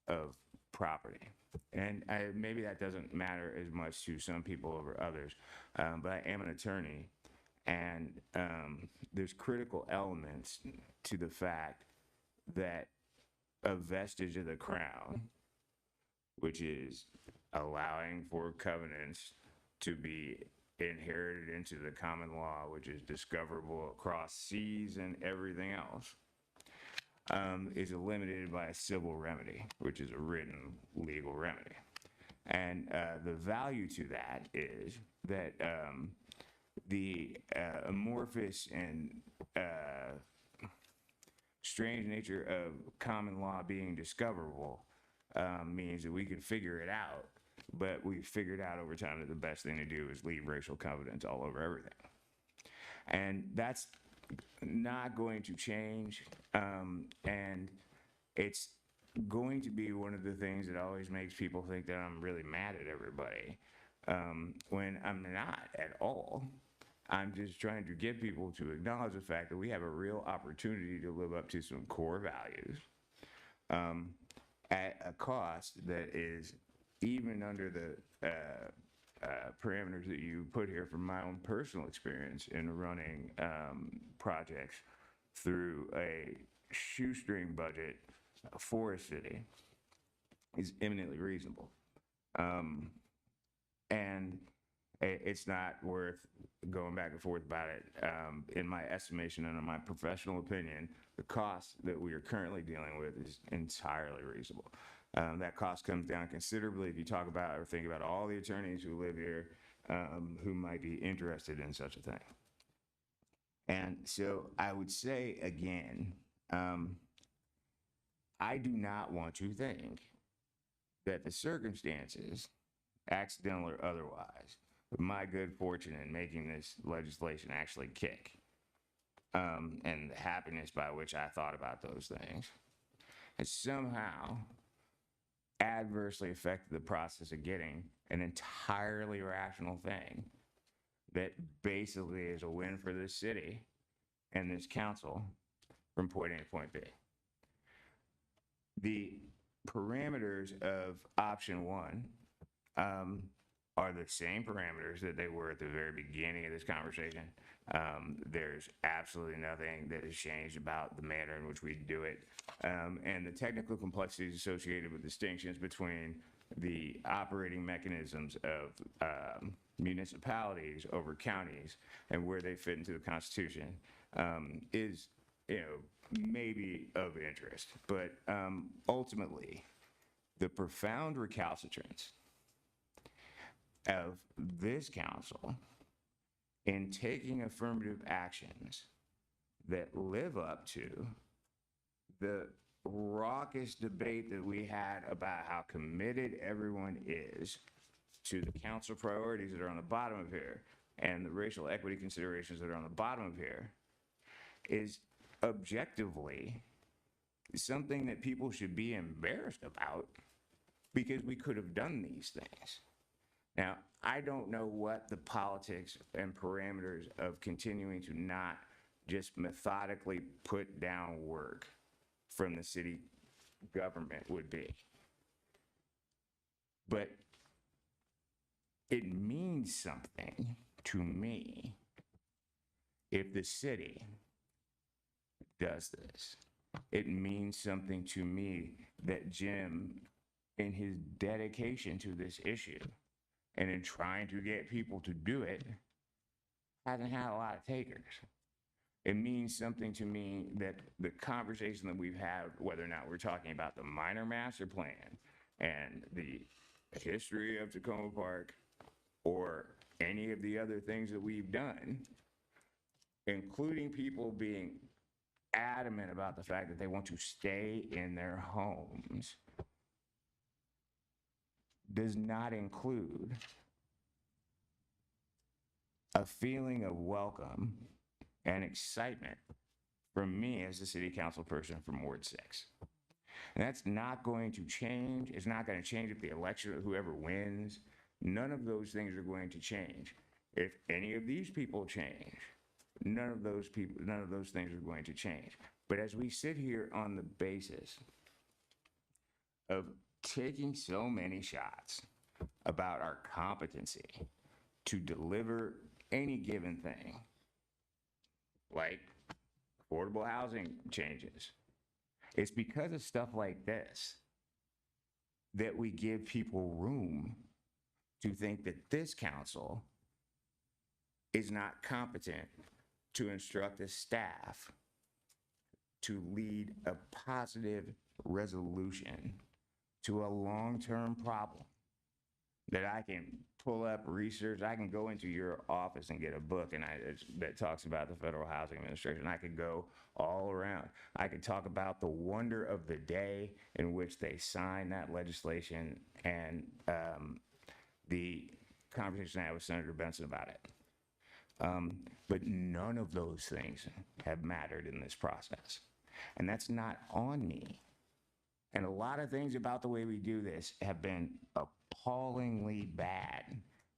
of property. And maybe that doesn't matter as much to some people over others, but I am an attorney, and there's critical elements to the fact that a vestige of the crown, which is allowing for covenants to be inherited into the common law, which is discoverable across seas and everything else, is limited by a civil remedy, which is a written legal remedy. And the value to that is that the amorphous and strange nature of common law being discoverable means that we can figure it out, but we figured out over time that the best thing to do is leave racial covenants all over everything. And that's not going to change, and it's going to be one of the things that always makes people think that I'm really mad at everybody, when I'm not at all. I'm just trying to get people to acknowledge the fact that we have a real opportunity to live up to some core values at a cost that is, even under the parameters that you put here from my own personal experience in running projects through a shoestring budget for a city, is eminently reasonable. And it's not worth going back and forth about it. In my estimation and in my professional opinion, the cost that we are currently dealing with is entirely reasonable. That cost comes down considerably if you talk about or think about all the attorneys who live here who might be interested in such a thing. And so I would say again, I do not want to think that the circumstances, accidental or otherwise, of my good fortune in making this legislation actually kick, and the happiness by which I thought about those things, has somehow adversely affected the process of getting an entirely rational thing that basically is a win for this city and this council from point A to point B. The parameters of option one are the same parameters that they were at the very beginning of this conversation. There's absolutely nothing that has changed about the manner in which we do it. And the technical complexities associated with distinctions between the operating mechanisms of municipalities over counties and where they fit into the Constitution is, maybe of interest. But ultimately, the profound recalcitrance of this council in taking affirmative actions that live up to the raucous debate that we had about how committed everyone is to the council priorities that are on the bottom of here and the racial equity considerations that are on the bottom of here is objectively something that people should be embarrassed about, because we could have done these things. Now, I don't know what the politics and parameters of continuing to not just methodically put down work from the city government would be. But it means something to me if the city does this. It means something to me that Jim, in his dedication to this issue and in trying to get people to do it, hasn't had a lot of takers. It means something to me that the conversation that we've had, whether or not we're talking about the minor master plan and the history of Tacoma Park, or any of the other things that we've done, including people being adamant about the fact that they want to stay in their homes, does not include a feeling of welcome and excitement from me as a city council person from Ward 6. And that's not going to change. It's not going to change at the election, whoever wins. None of those things are going to change. If any of these people change, none of those things are going to change. But as we sit here on the basis of taking so many shots about our competency to deliver any given thing, like affordable housing changes, it's because of stuff like this that we give people room to think that this council is not competent to instruct the staff to lead a positive resolution to a long-term problem that I can pull up research. I can go into your office and get a book that talks about the Federal Housing Administration. I could go all around. I could talk about the wonder of the day in which they signed that legislation and the conversation I had with Senator Benson about it. But none of those things have mattered in this process. And that's not on me. And a lot of things about the way we do this have been appallingly bad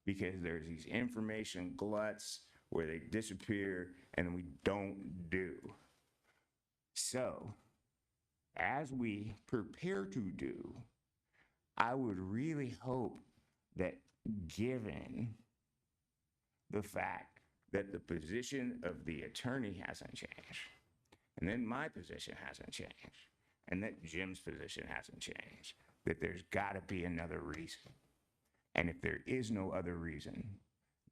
because there's these information gluts where they disappear and we don't do. So, as we prepare to do, I would really hope that given the fact that the position of the attorney hasn't changed, and then my position hasn't changed, and that Jim's position hasn't changed, that there's got to be another reason. And if there is no other reason,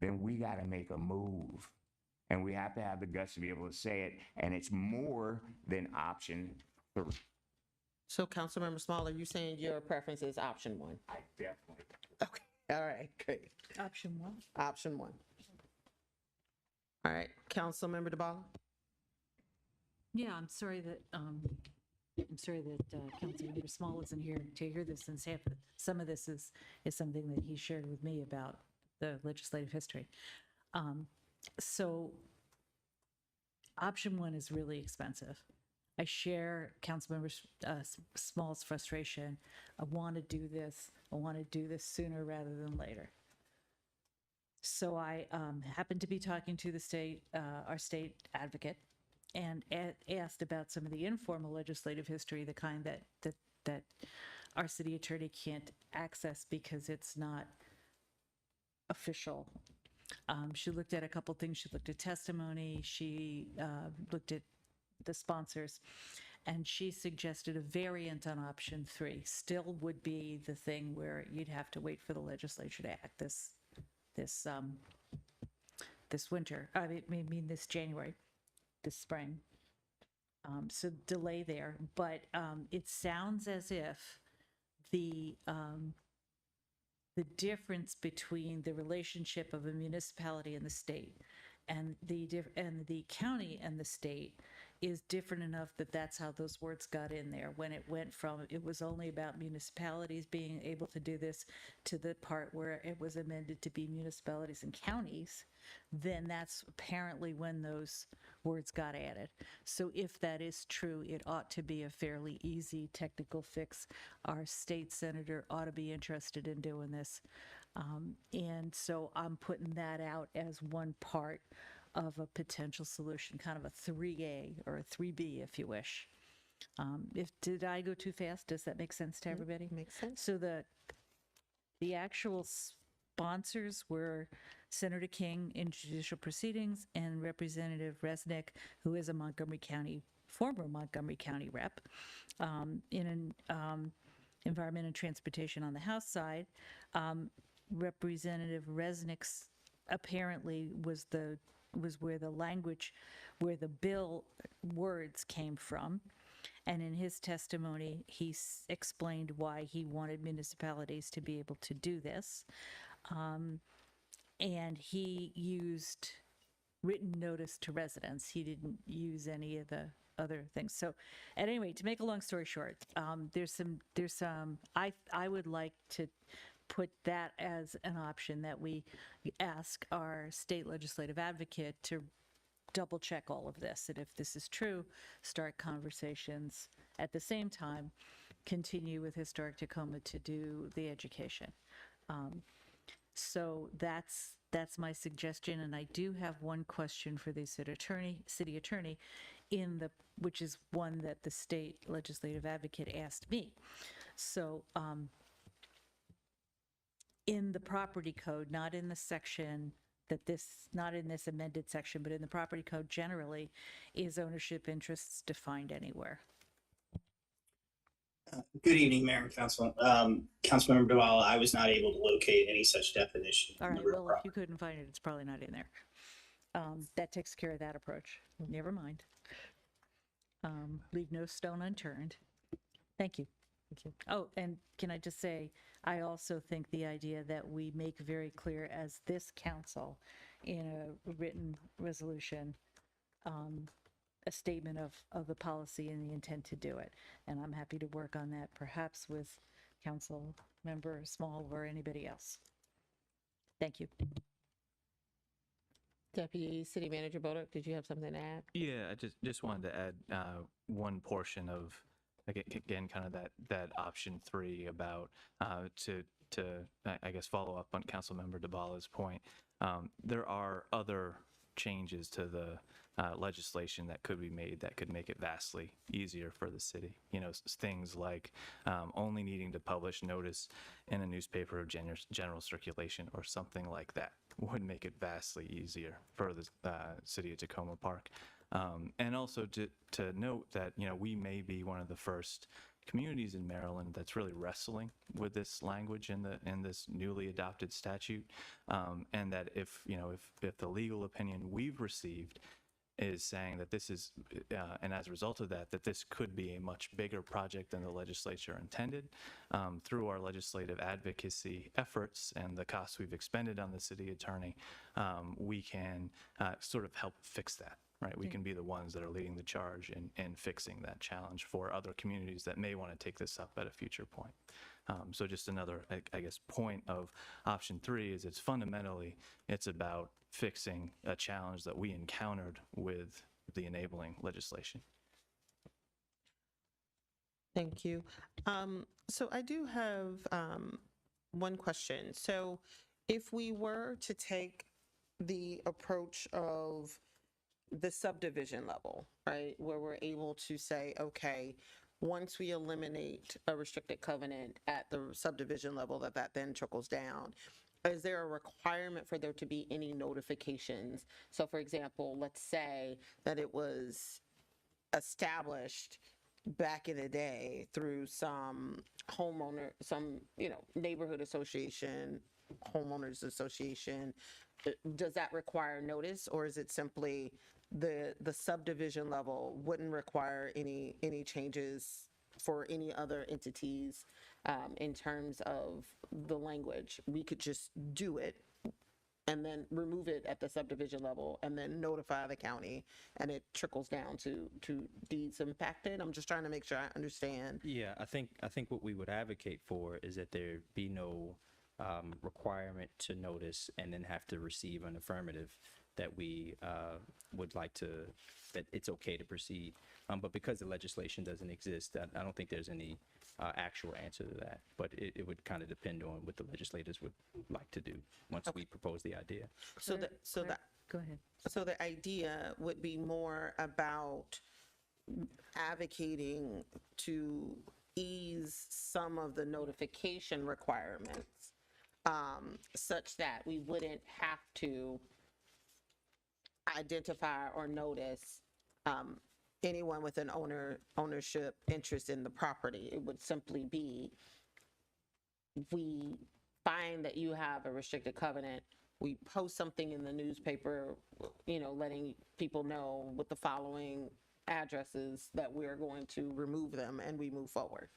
then we got to make a move. And we have to have the guts to be able to say it. And it's more than option 3. So Councilmember Small, are you saying your preference is option 1? I definitely. Okay, all right, great. Option 1. Option 1. All right, Councilmember DeBala? Yeah, I'm sorry that Councilmember Small isn't here to hear this, and some of this is something that he shared with me about the legislative history. So option 1 is really expensive. I share Councilmember Small's frustration. I want to do this. I want to do this sooner rather than later. So I happened to be talking to our state advocate, and asked about some of the informal legislative history, the kind that our city attorney can't access because it's not official. She looked at a couple things. She looked at testimony. She looked at the sponsors, and she suggested a variant on option 3. Still would be the thing where you'd have to wait for the legislature to act this winter. I mean this January, this spring. So delay there, but it sounds as if the difference between the relationship of a municipality and the state and the county and the state is different enough that that's how those words got in there. When it went from, it was only about municipalities being able to do this, to the part where it was amended to be municipalities and counties, then that's apparently when those words got added. So if that is true, it ought to be a fairly easy technical fix. Our state senator ought to be interested in doing this. And so I'm putting that out as one part of a potential solution, kind of a 3A or a 3B, if you wish. Did I go too fast? Does that make sense to everybody? Makes sense. So the actual sponsors were Senator King in judicial proceedings and Representative Resnick, who is a former Montgomery County rep, in Environment and Transportation on the House side. Representative Resnick's apparently was where the language, where the bill words came from. And in his testimony, he explained why he wanted municipalities to be able to do this. and he used written notice to residents. He didn't use any of the other things. So at any rate, to make a long story short, I would like to put that as an option, that we ask our state legislative advocate to double check all of this. And if this is true, start conversations at the same time, continue with Historic Tacoma to do the education. So that's my suggestion. And I do have one question for the city attorney, which is one that the state legislative advocate asked me. So in the property code, not in the section not in this amended section, but in the property code generally, is ownership interests defined anywhere? Good evening, Mayor and Council. Councilmember Duvall, I was not able to locate any such definition. All in right, the real well, if property. you couldn't find it, it's probably not in there. That takes care of that approach. Never mind. Leave no stone unturned. Thank you. Thank you. Oh, and can I just say, I also think the idea that we make very clear as this council in a written resolution, a statement of the policy and the intent to do it. And I'm happy to work on that, perhaps with Council Member Small or anybody else. Thank you. Deputy City Manager Bodek, did you have something to add? Yeah, I just wanted to add one portion of, again, kind of that option 3 about I guess follow up on Councilmember DeBala's point. There are other changes to the legislation that could be made that could make it vastly easier for the city. You know, things like only needing to publish notice in a newspaper of general circulation or something like that would make it vastly easier for the city of Tacoma Park. And also to note that, you know, we may be one of the first communities in Maryland that's really wrestling with this language in this newly adopted statute, and that if the legal opinion we've received is saying that this is, and as a result of that this could be a much bigger project than the legislature intended, through our legislative advocacy efforts and the costs we've expended on the city attorney, we can sort of help fix that. Right, we can be the ones that are leading the charge in fixing that challenge for other communities that may want to take this up at a future point. So just another, I guess, point of option 3 is it's about fixing a challenge that we encountered with the enabling legislation. Thank you. So I do have one question. So if we were to take the approach of the subdivision level, right, where we're able to say, okay, once we eliminate a restricted covenant at the subdivision level, that then trickles down, is there a requirement for there to be any notifications? So for example, let's say that it was established back in the day through some neighborhood association, homeowners association. Does that require notice, or is it simply the subdivision level wouldn't require any changes for any other entities in terms of the language? We could just do it and then remove it at the subdivision level and then notify the county, and it trickles down to deeds impacted. I'm just trying to make sure I understand. Yeah, I think what we would advocate for is that there be no requirement to notice and then have to receive an affirmative that we would like that it's okay to proceed. But because the legislation doesn't exist, I don't think there's any actual answer to that. But it would kind of depend on what the legislators would like to do once we propose the idea. Go ahead. So the idea would be more about advocating to ease some of the notification requirements, such that we wouldn't have to identify or notice anyone with an ownership interest in the property. It would simply be, we find that you have a restricted covenant, we post something in the newspaper, letting people know with the following addresses that we're going to remove them, and we move forward.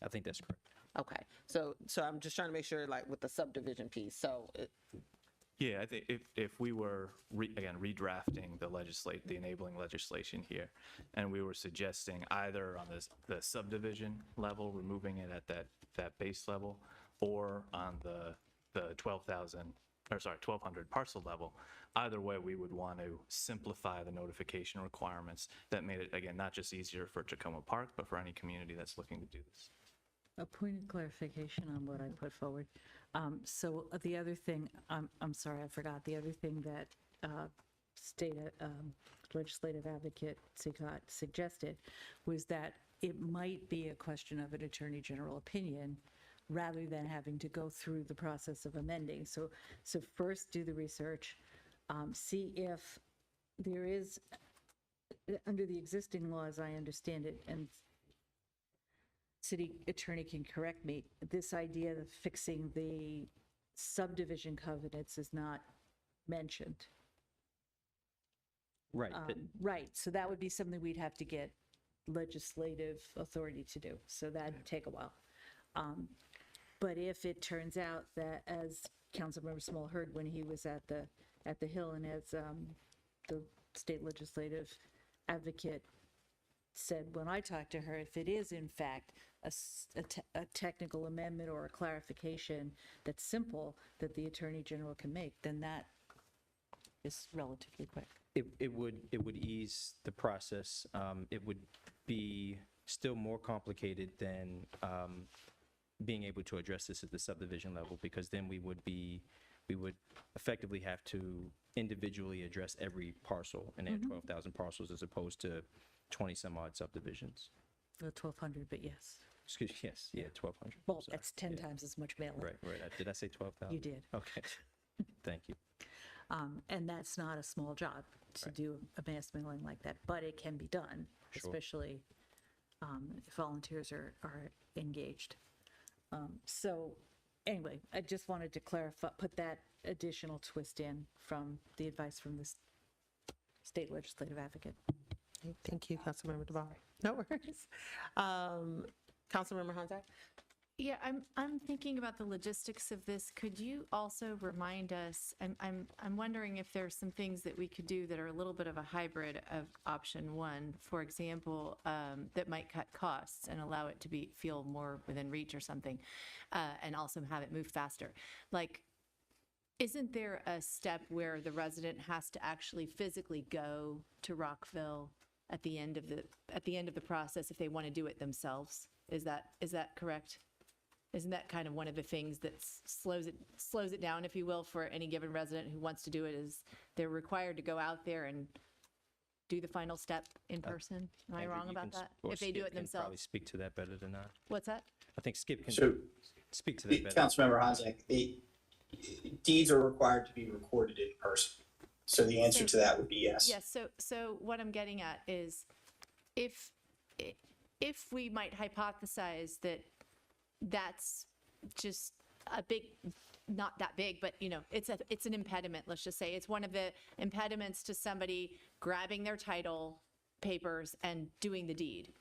I think that's correct. Okay, so I'm just trying to make sure, like with the subdivision piece, so Yeah, I think if we were, again, redrafting the enabling legislation here, and we were suggesting either on the subdivision level, removing it at that base level, or on the 1,200 parcel level, either way, we would want to simplify the notification requirements that made it, again, not just easier for Tacoma Park, but for any community that's looking to do this. A point of clarification on what I put forward. So the other thing, I'm sorry, I forgot. The other thing that state legislative advocate Sigat suggested was that it might be a question of an attorney general opinion rather than having to go through the process of amending. So first do the research, see if there is, under the existing law, as I understand it, and city attorney can correct me, this idea of fixing the subdivision covenants is not mentioned. Right. Right, so that would be something we'd have to get legislative authority to do, so that'd take a while. But if it turns out that, as Councilmember Small heard when he was at the Hill, and as the state legislative advocate said when I talked to her, if it is in fact a technical amendment or a clarification that's simple that the Attorney General can make, then that is relatively quick. It would ease the process. It would be still more complicated than being able to address this at the subdivision level, because then we would effectively have to individually address every parcel, and add 12,000 parcels as opposed to 20 some odd subdivisions. The 1,200, but yes. Excuse me, yes, yeah, 1,200. Well, Sorry. that's 10 times as much mailing. Right. Did I say 12,000? You did. Okay. Thank you. And that's not a small job to do a mass mailing like that, but it can be done, especially if volunteers are engaged. So anyway, I just wanted to clarify, put that additional twist in from the advice from the state legislative advocate. Thank you, Councilmember Duval. No worries. Councilmember Honzak? Yeah, I'm thinking about the logistics of this. Could you also remind us, I'm wondering if there's some things that we could do that are a little bit of a hybrid of option one, for example, that might cut costs and allow it to feel more within reach or something, and also have it move faster. Like, isn't there a step where the resident has to actually physically go to Rockville at the end of the process if they want to do it themselves? Is that correct? Isn't that kind of one of the things that slows it down, if you will, for any given resident who wants to do it, is they're required to go out there and do the final step in person? Am I Andrew, wrong you about can- that? or If they do Skip it can Probably themselves? speak to that better than I. What's that? I think Skip can So, speak to that better. Councilmember Honzak, deeds are required to be recorded in person. So the answer to that would be yes. Yes, so what I'm getting at is if we might hypothesize that that's just a big, not that big, but it's an impediment, let's just say. It's one of the impediments to somebody grabbing their title papers and doing the deed.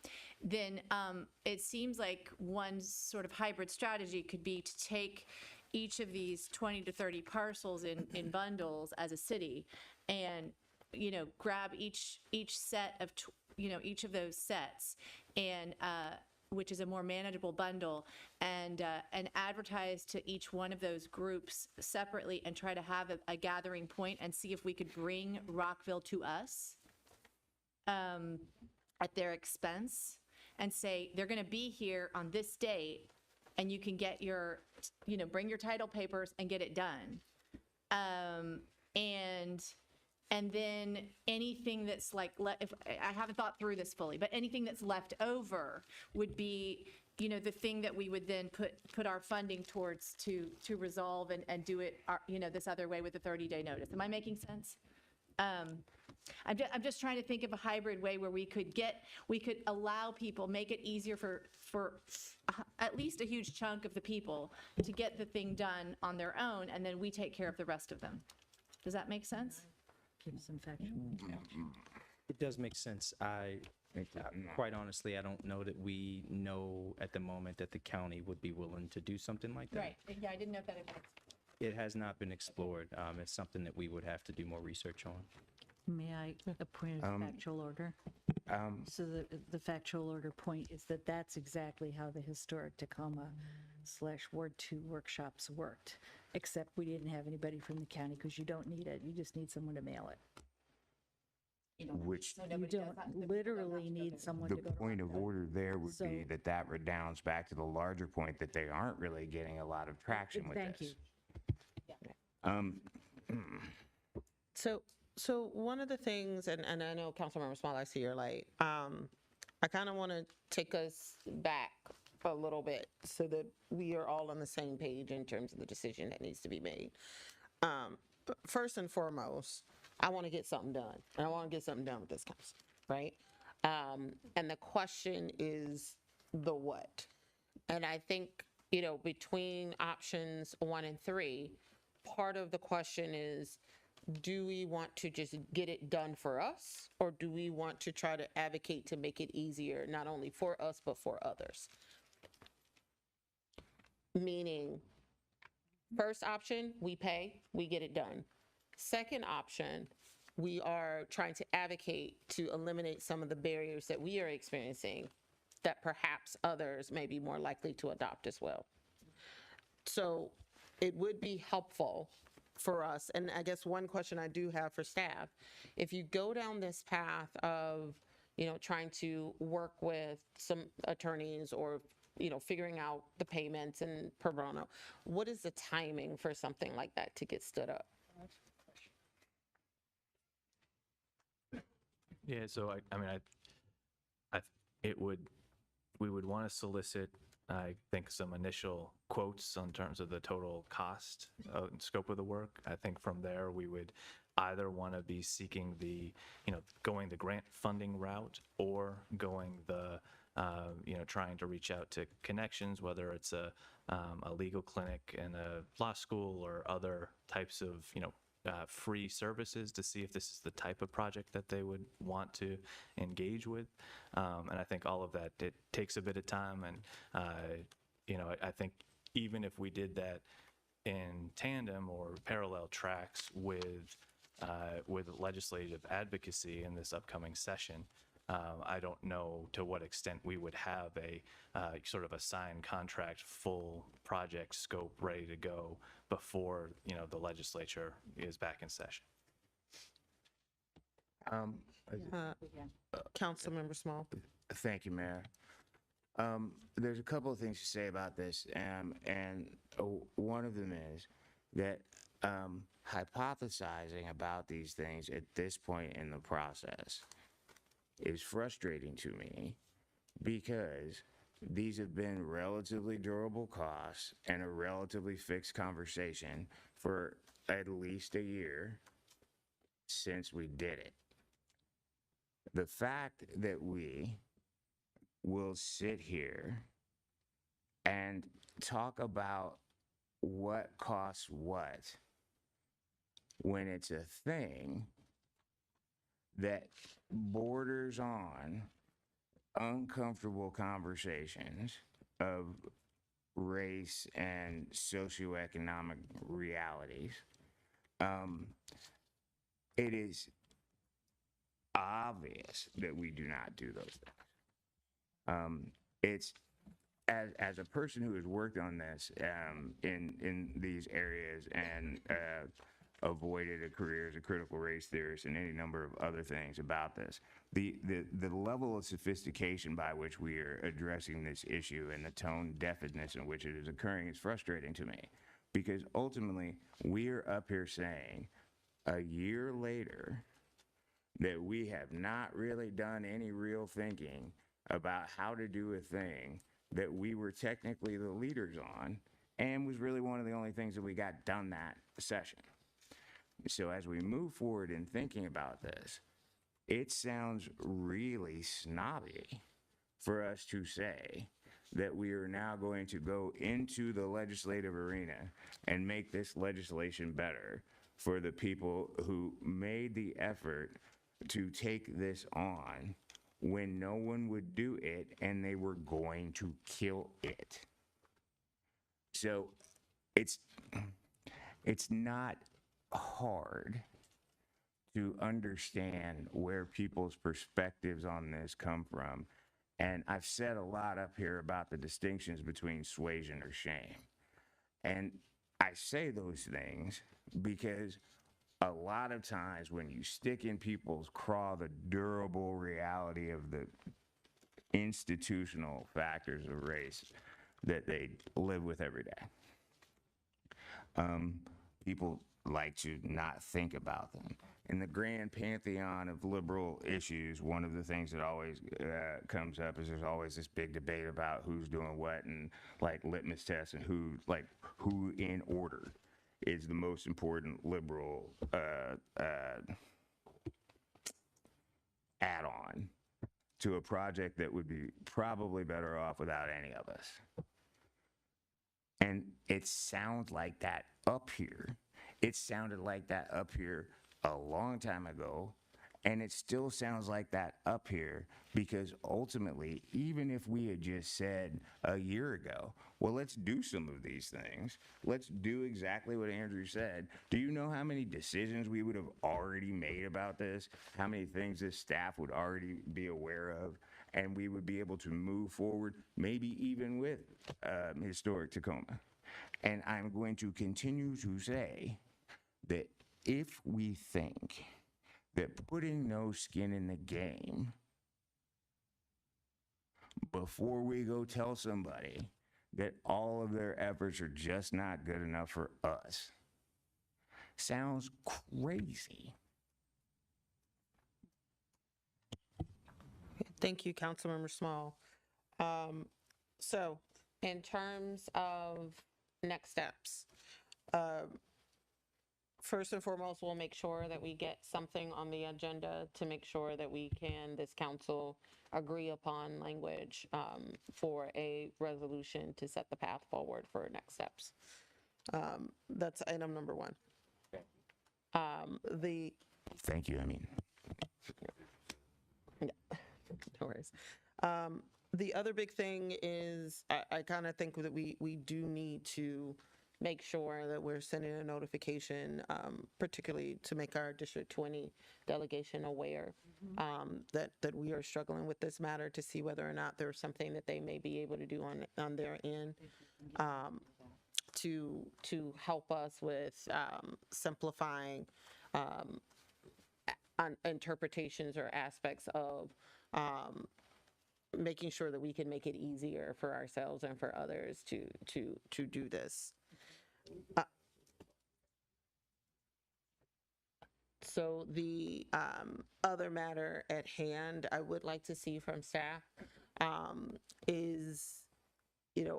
Then it seems like one sort of hybrid strategy could be to take each of these 20 to 30 parcels in bundles as a city, and grab each set of each of those sets, and which is a more manageable bundle, and advertise to each one of those groups separately, and try to have a gathering point and see if we could bring Rockville to us at their expense, and say they're going to be here on this date, and you can get bring your title papers and get it done. And then anything that's if I haven't thought through this fully, but anything that's left over would be, the thing that we would then put our funding towards to resolve and do it, this other way with a 30-day notice. Am I making sense? I'm just trying to think of a hybrid way where we could allow people, make it easier for at least a huge chunk of the people to get the thing done on their own, and then we take care of the rest of them. Does that make sense? Give some factual. It does make sense. Quite honestly, I don't know that we know at the moment that the county would be willing to do something like that. Right. Yeah, I didn't know if that it has not been explored. It's something that we would have to do more research on. May I appoint a factual order? So the factual order point is that that's exactly how the historic Tacoma/Ward 2 workshops worked, except we didn't have anybody from the county because you don't need it. You just need someone to mail it. Which You don't literally need someone the to go to. point of order there would be So- that redounds back to the larger point that they aren't really getting a lot of traction with Thank this. you. So one of the things, and I know Councilmember Small, I see your light. I kind of want to take us back a little bit so that we are all on the same page in terms of the decision that needs to be made. First and foremost, I want to get something done, and I want to get something done with this council, right? And the question is the what. And I think, between options 1 and 3, part of the question is, do we want to just get it done for us, or do we want to try to advocate to make it easier, not only for us, but for others? Meaning, first option, we pay, we get it done. Second option, we are trying to advocate to eliminate some of the barriers that we are experiencing that perhaps others may be more likely to adopt as well. So it would be helpful for us, and I guess one question I do have for staff, if you go down this path of, trying to work with some attorneys or, figuring out the payments and pro bono, what is the timing for something like that to get stood up? Yeah, so we would want to solicit, I think, some initial quotes in terms of the total cost and scope of the work. I think from there, we would either want to be seeking going the grant funding route or going the, trying to reach out to connections, whether it's a legal clinic and a law school or other types of, free services to see if this is the type of project that they would want to engage with. And I think all of that, it takes a bit of time. And, I think even if we did that in tandem or parallel tracks with legislative advocacy in this upcoming session, I don't know to what extent we would have a sort of a signed contract, full project scope ready to go before, the legislature is back in session. Councilmember Small. Thank you, Mayor. There's a couple of things to say about this, and one of them is that hypothesizing about these things at this point in the process is frustrating to me because these have been relatively durable costs and a relatively fixed conversation for at least a year since we did it. The fact that we will sit here and talk about what costs what when it's a thing that borders on uncomfortable conversations of race and socioeconomic realities, it is obvious that we do not do those things. It's as a person who has worked on this in these areas and avoided a career as a critical race theorist and any number of other things about this. The level of sophistication by which we are addressing this issue and the tone deafness in which it is occurring is frustrating to me, because ultimately we're up here saying a year later that we have not really done any real thinking about how to do a thing that we were technically the leaders on and was really one of the only things that we got done that session. So as we move forward in thinking about this, it sounds really snobby for us to say that we are now going to go into the legislative arena and make this legislation better for the people who made the effort to take this on when no one would do it and they were going to kill it. So it's it's not hard to understand where people's perspectives on this come from. And I've said a lot up here about the distinctions between suasion or shame. And I say those things because a lot of times when you stick in people's craw the durable reality of the institutional factors of race that they live with every day, people like to not think about them. In the grand pantheon of liberal issues, one of the things that always comes up is there's always this big debate about who's doing what and like litmus tests and who in order is the most important liberal add-on to a project that would be probably better off without any of us. And it sounds like that up here. It sounded like that up here a long time ago, and it still sounds like that up here because ultimately, even if we had just said a year ago, well, let's do some of these things. Let's do exactly what Andrew said. Do you know how many decisions we would have already made about this? How many things this staff would already be aware of? And we would be able to move forward, maybe even with historic Tacoma. And I'm going to continue to say that if we think that putting no skin in the game before we go tell somebody that all of their efforts are just not good enough for us sounds crazy. Thank you, Councilmember Small. So in terms of next steps, first and foremost, we'll make sure that we get something on the agenda to make sure that we can, this council, agree upon language for a resolution to set the path forward for next steps. That's item number one. Thank you, I mean. No worries. The other big thing is I kind of think that we do need to make sure that we're sending a notification, particularly to make our District 20 delegation aware that we are struggling with this matter, to see whether or not there's something that they may be able to do on their end to help us with simplifying interpretations or aspects of making sure that we can make it easier for ourselves and for others to do this. So the other matter at hand I would like to see from staff is,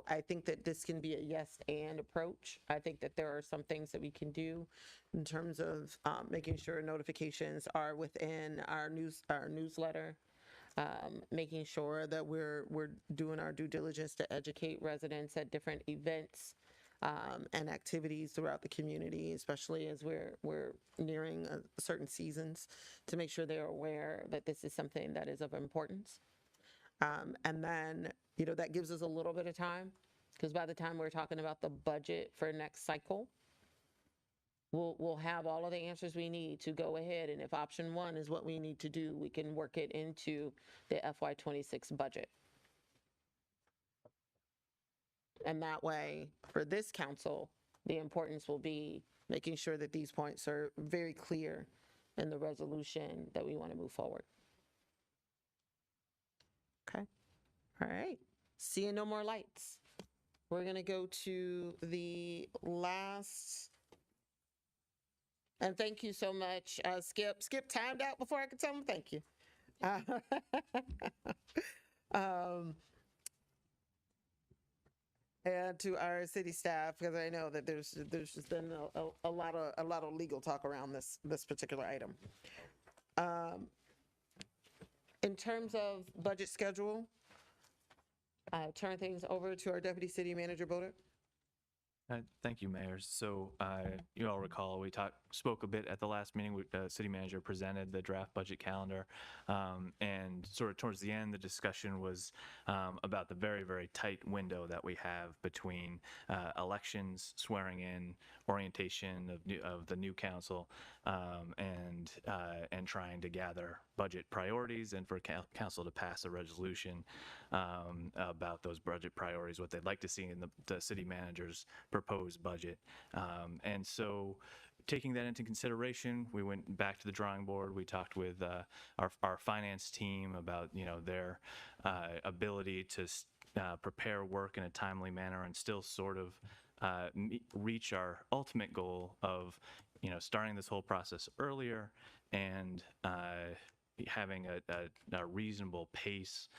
I think that this can be a yes and approach. I think that there are some things that we can do in terms of making sure notifications are within our newsletter, making sure that we're doing our due diligence to educate residents at different events and activities throughout the community, especially as we're nearing certain seasons, to make sure they're aware that this is something that is of importance. And then, that gives us a little bit of time, because by the time we're talking about the budget for next cycle, we'll have all of the answers we need to go ahead. And if option one is what we need to do, we can work it into the FY26 budget. And that way, for this council, the importance will be making sure that these points are very clear in the resolution that we want to move forward. Okay. All right. Seeing no more lights, we're going to go to the last. And thank you so much, Skip. Skip timed out before I could tell him thank you. And to our city staff, because I know that there's just been a lot of legal talk around this particular item. In terms of budget schedule, I turn things over to our Deputy City Manager, Boder. Thank you, Mayor. So you all recall we spoke a bit at the last meeting. City Manager presented the draft budget calendar, and sort of towards the end, the discussion was about the very, very tight window that we have between elections, swearing in, orientation of the new council, and trying to gather budget priorities, and for council to pass a resolution about those budget priorities, what they'd like to see in the city manager's proposed budget. And so taking that into consideration, we went back to the drawing board. We talked with our finance team about, their ability to prepare work in a timely manner and still sort of reach our ultimate goal of, starting this whole process earlier and having a reasonable pace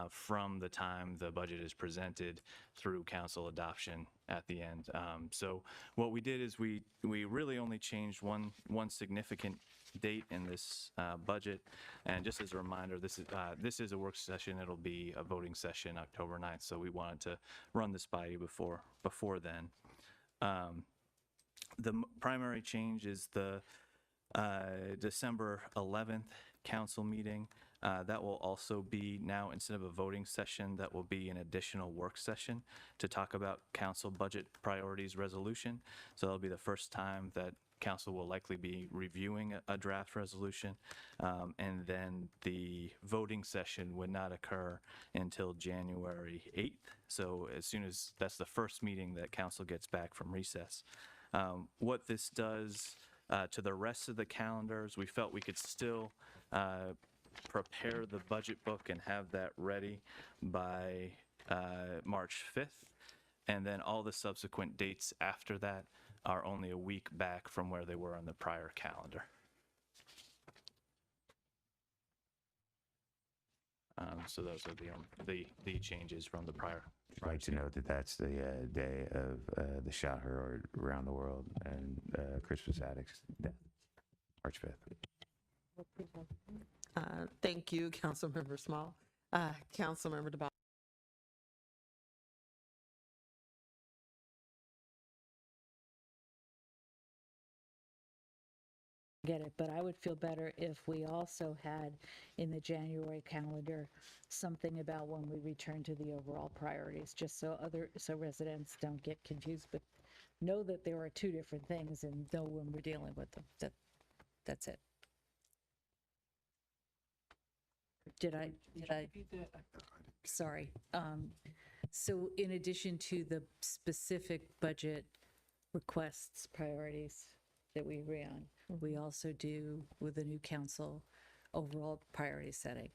from the time the budget is presented through council adoption at the end. So what we did is we really only changed one significant date in this budget. And just as a reminder, this is a work session. It'll be a voting session October 9th. So we wanted to run this by you before then. The primary change is the December 11th council meeting. That will also be now, instead of a voting session, that will be an additional work session to talk about council budget priorities resolution. So that'll be the first time that council will likely be reviewing a draft resolution. And then the voting session would not occur until January 8th. So as soon as that's the first meeting that council gets back from recess. What this does to the rest of the calendars, we felt we could still prepare the budget book and have that ready by March 5th. And then all the subsequent dates after that are only a week back from where they were on the prior calendar. So those are the changes from the prior. I'd like to note that that's the day of the shot heard around the world and Crispus Attucks' death, March 5th. Thank you, Councilmember Small. Councilmember DeBoer. Get it, but I would feel better if we also had in the January calendar something about when we return to the overall priorities, just so residents don't get confused, but know that there are two different things and know when we're dealing with them. That's it. Did I? Sorry. So in addition to the specific budget requests, priorities that we agree on, we also do with the new council overall priority setting.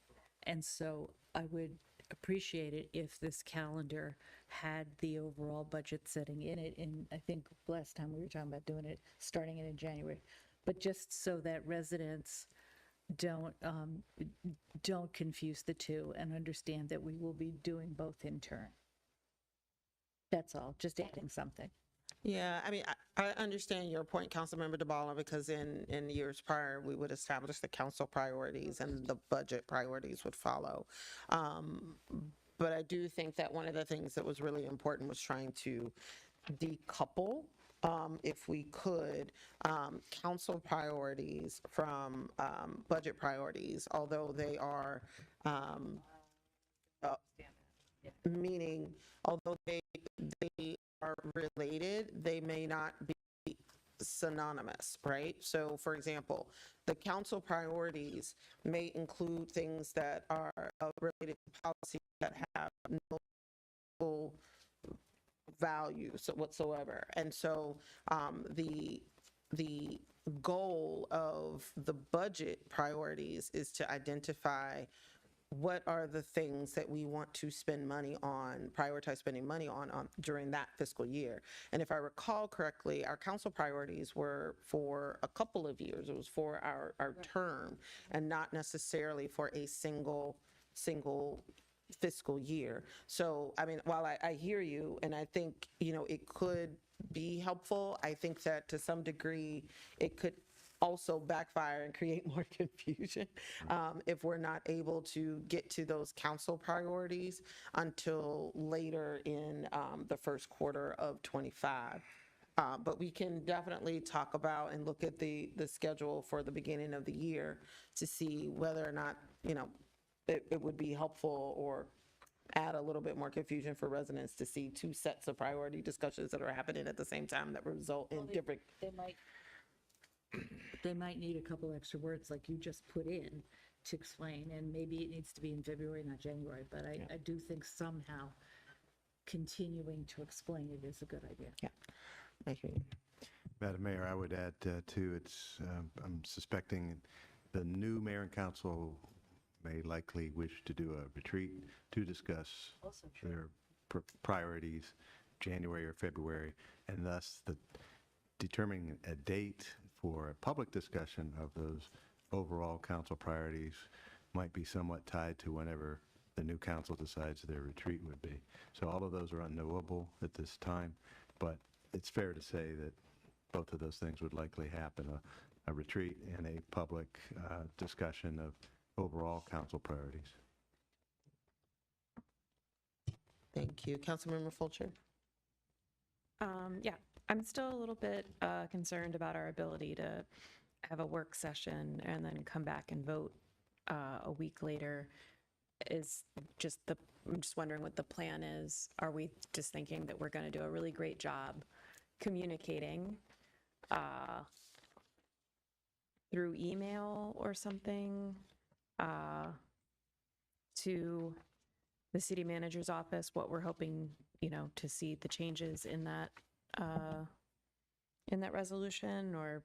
And so I would appreciate it if this calendar had the overall budget setting in it. And I think last time we were talking about doing it, starting it in January, but just so that residents don't confuse the two and understand that we will be doing both in turn. That's all, just adding something. Yeah, I mean, I understand your point, Councilmember DeBala, because in years prior, we would establish the council priorities and the budget priorities would follow. But I do think that one of the things that was really important was trying to decouple, if we could, council priorities from budget priorities, although they are, meaning, although they are related, they may not be synonymous, right? So for example, the council priorities may include things that are related to policies that have no value whatsoever. And so the goal of the budget priorities is to identify what are the things that we want to spend money on, prioritize spending money on during that fiscal year. And if I recall correctly, our council priorities were for a couple of years. It was for our term and not necessarily for a single fiscal year. So, I mean, while I hear you, and I think, it could be helpful, I think that to some degree it could also backfire and create more confusion if we're not able to get to those council priorities until later in the first quarter of 25. But we can definitely talk about and look at the schedule for the beginning of the year to see whether or not, it would be helpful or add a little bit more confusion for residents to see two sets of priority discussions that are happening at the same time that result in different. They might need a couple extra words like you just put in to explain, and maybe it needs to be in February, not January, but I do think somehow continuing to explain it is a good idea. Yeah. I hear you. Madam Mayor, I would add too, I'm suspecting the new mayor and council may likely wish to do a retreat to discuss their priorities, January or February, and thus determining a date for a public discussion of those overall council priorities might be somewhat tied to whenever the new council decides their retreat would be. So all of those are unknowable at this time, but it's fair to say that both of those things would likely happen, a retreat and a public discussion of overall council priorities. Thank you. Councilmember Fulcher. Yeah, I'm still a little bit concerned about our ability to have a work session and then come back and vote a week later. I'm just wondering what the plan is. Are we just thinking that we're going to do a really great job communicating through email or something to the city manager's office, what we're hoping, to see the changes in that resolution, or,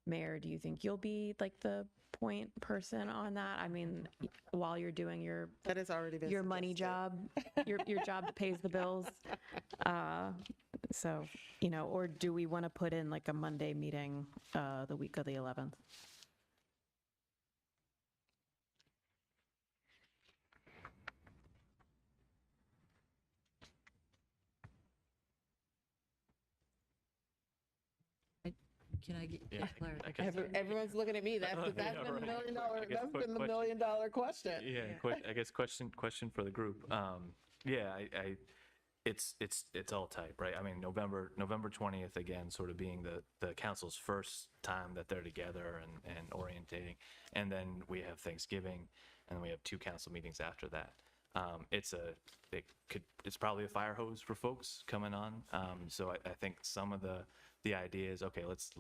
Mayor, do you think you'll be like the point person on that? I mean, while you're doing your That has already been your money suggested. job, your job that pays the bills. So, or do we want to put in like a Monday meeting the week of the 11th? Can I get Yeah, clarity? I guess, Everyone's looking at me. That's Yeah, been the right. million dollar. I guess That's quick been the question. $1 million question. yeah, I guess question for the group. Yeah, it's all tight, right? I mean, November 20th, again, sort of being the council's first time that they're together and orientating. And then we have Thanksgiving, and we have 2 council meetings after that. It's probably a fire hose for folks coming on. So I think some of the idea is, okay, let's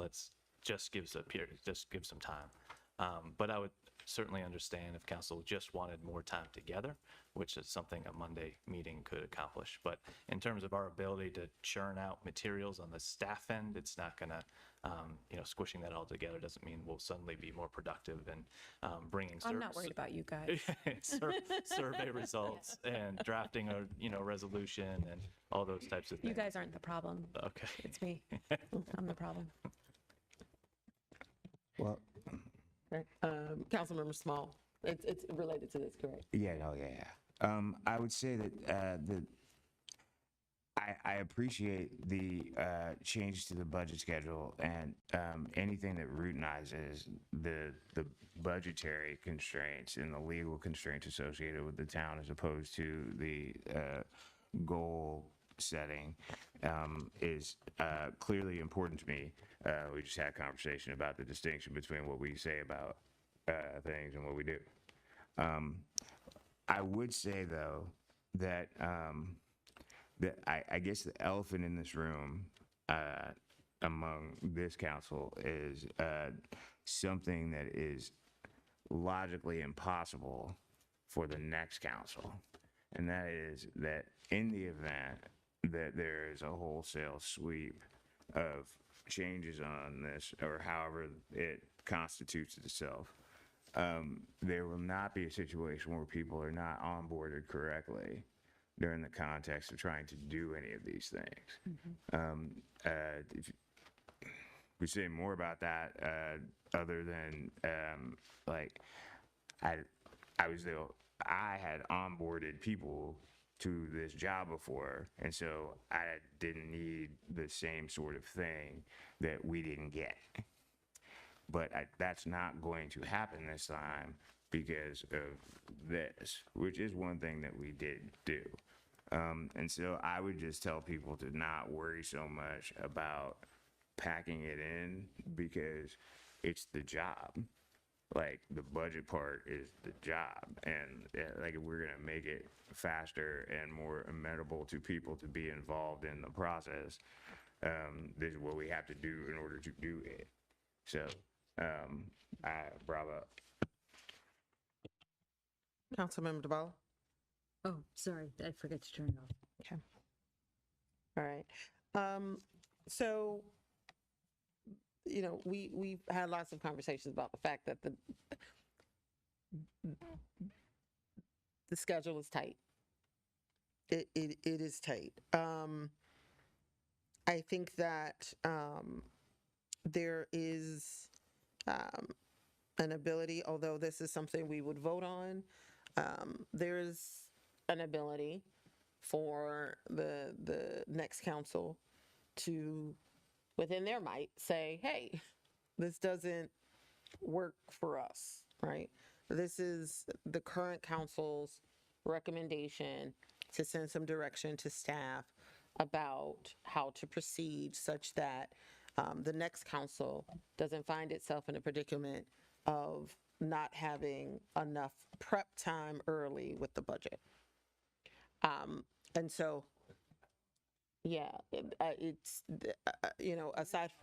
just give some time. But I would certainly understand if council just wanted more time together, which is something a Monday meeting could accomplish. But in terms of our ability to churn out materials on the staff end, it's not gonna, squishing that all together doesn't mean we'll suddenly be more productive and bringing. I'm not worried about you guys. survey results and drafting a resolution and all those types of things. You guys aren't the problem. Okay. It's me. I'm the problem. Well, Councilmember Small. It's related to this, correct? yeah. I would say that I appreciate the change to the budget schedule and anything that routinizes the budgetary constraints and the legal constraints associated with the town as opposed to the goal setting is clearly important to me. We just had a conversation about the distinction between what we say about things and what we do. I would say, though, that I guess the elephant in this room among this council is something that is logically impossible for the next council. And that is that in the event that there is a wholesale sweep of changes on this, or however it constitutes itself, there will not be a situation where people are not onboarded correctly during the context of trying to do any of these things. If we say more about that, other than I had onboarded people to this job before, and so I didn't need the same sort of thing that we didn't get. But that's not going to happen this time because of this, which is one thing that we did do. And so I would just tell people to not worry so much about packing it in because it's the job. Like the budget part is the job, and like if we're gonna make it faster and more amenable to people to be involved in the process, this is what we have to do in order to do it. So, bravo. Councilmember DeBala? Oh, sorry, I forgot to turn it off. Okay. All right. So, you know, we've had lots of conversations about the fact that the schedule is tight. It is tight. I think that there is an ability, although this is something we would vote on, there's an ability for the next council to, within their might, say, hey, this doesn't work for us, right? This is the current council's recommendation to send some direction to staff about how to proceed such that the next council doesn't find itself in a predicament of not having enough prep time early with the budget. And so, yeah, it's, you know, aside,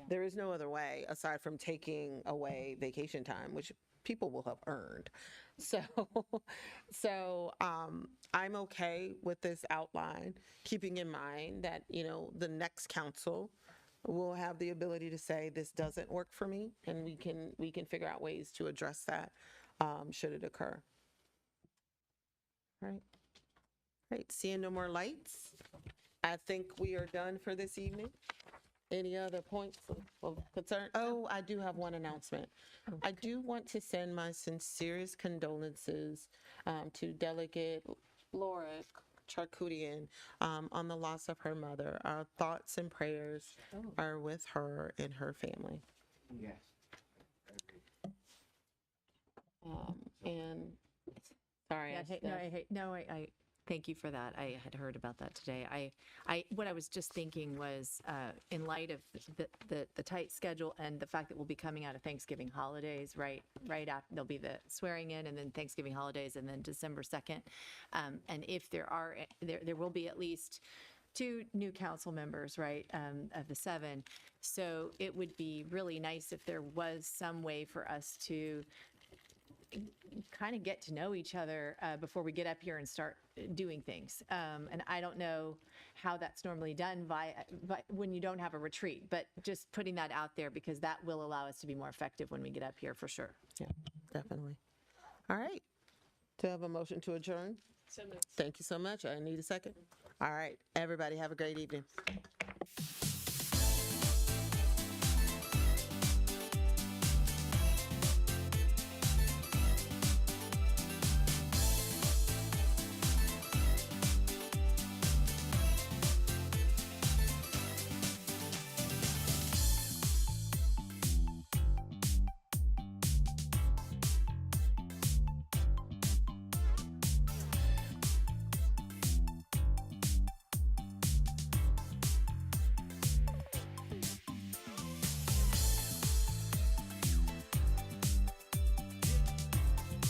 there is no other way aside from taking away vacation time, which people will have earned. So, I'm okay with this outline, keeping in mind that, you know, the next council will have the ability to say, this doesn't work for me, and we can figure out ways to address that, should it occur. Right. Right, seeing no more lights, I think we are done for this evening. Any other points of concern? Oh, I do have one announcement. I do want to send my sincerest condolences to Delegate Laura Charkoudian on the loss of her mother. Our thoughts and prayers are with her and her family. Yes. And sorry, I thank you for that. I had heard about that today. What I was just thinking was, in light of the tight schedule and the fact that we'll be coming out of Thanksgiving holidays, right after there'll be the swearing in, and then Thanksgiving holidays, and then December 2nd. And if there will be at least 2 new council members, right, of the 7. So it would be really nice if there was some way for us to kind of get to know each other before we get up here and start doing things. And I don't know how that's normally done when you don't have a retreat, but just putting that out there because that will allow us to be more effective when we get up here for sure. yeah, definitely. All right. Do I have a motion to adjourn? So moved. Thank you so much. I need a second. All right, everybody have a great evening.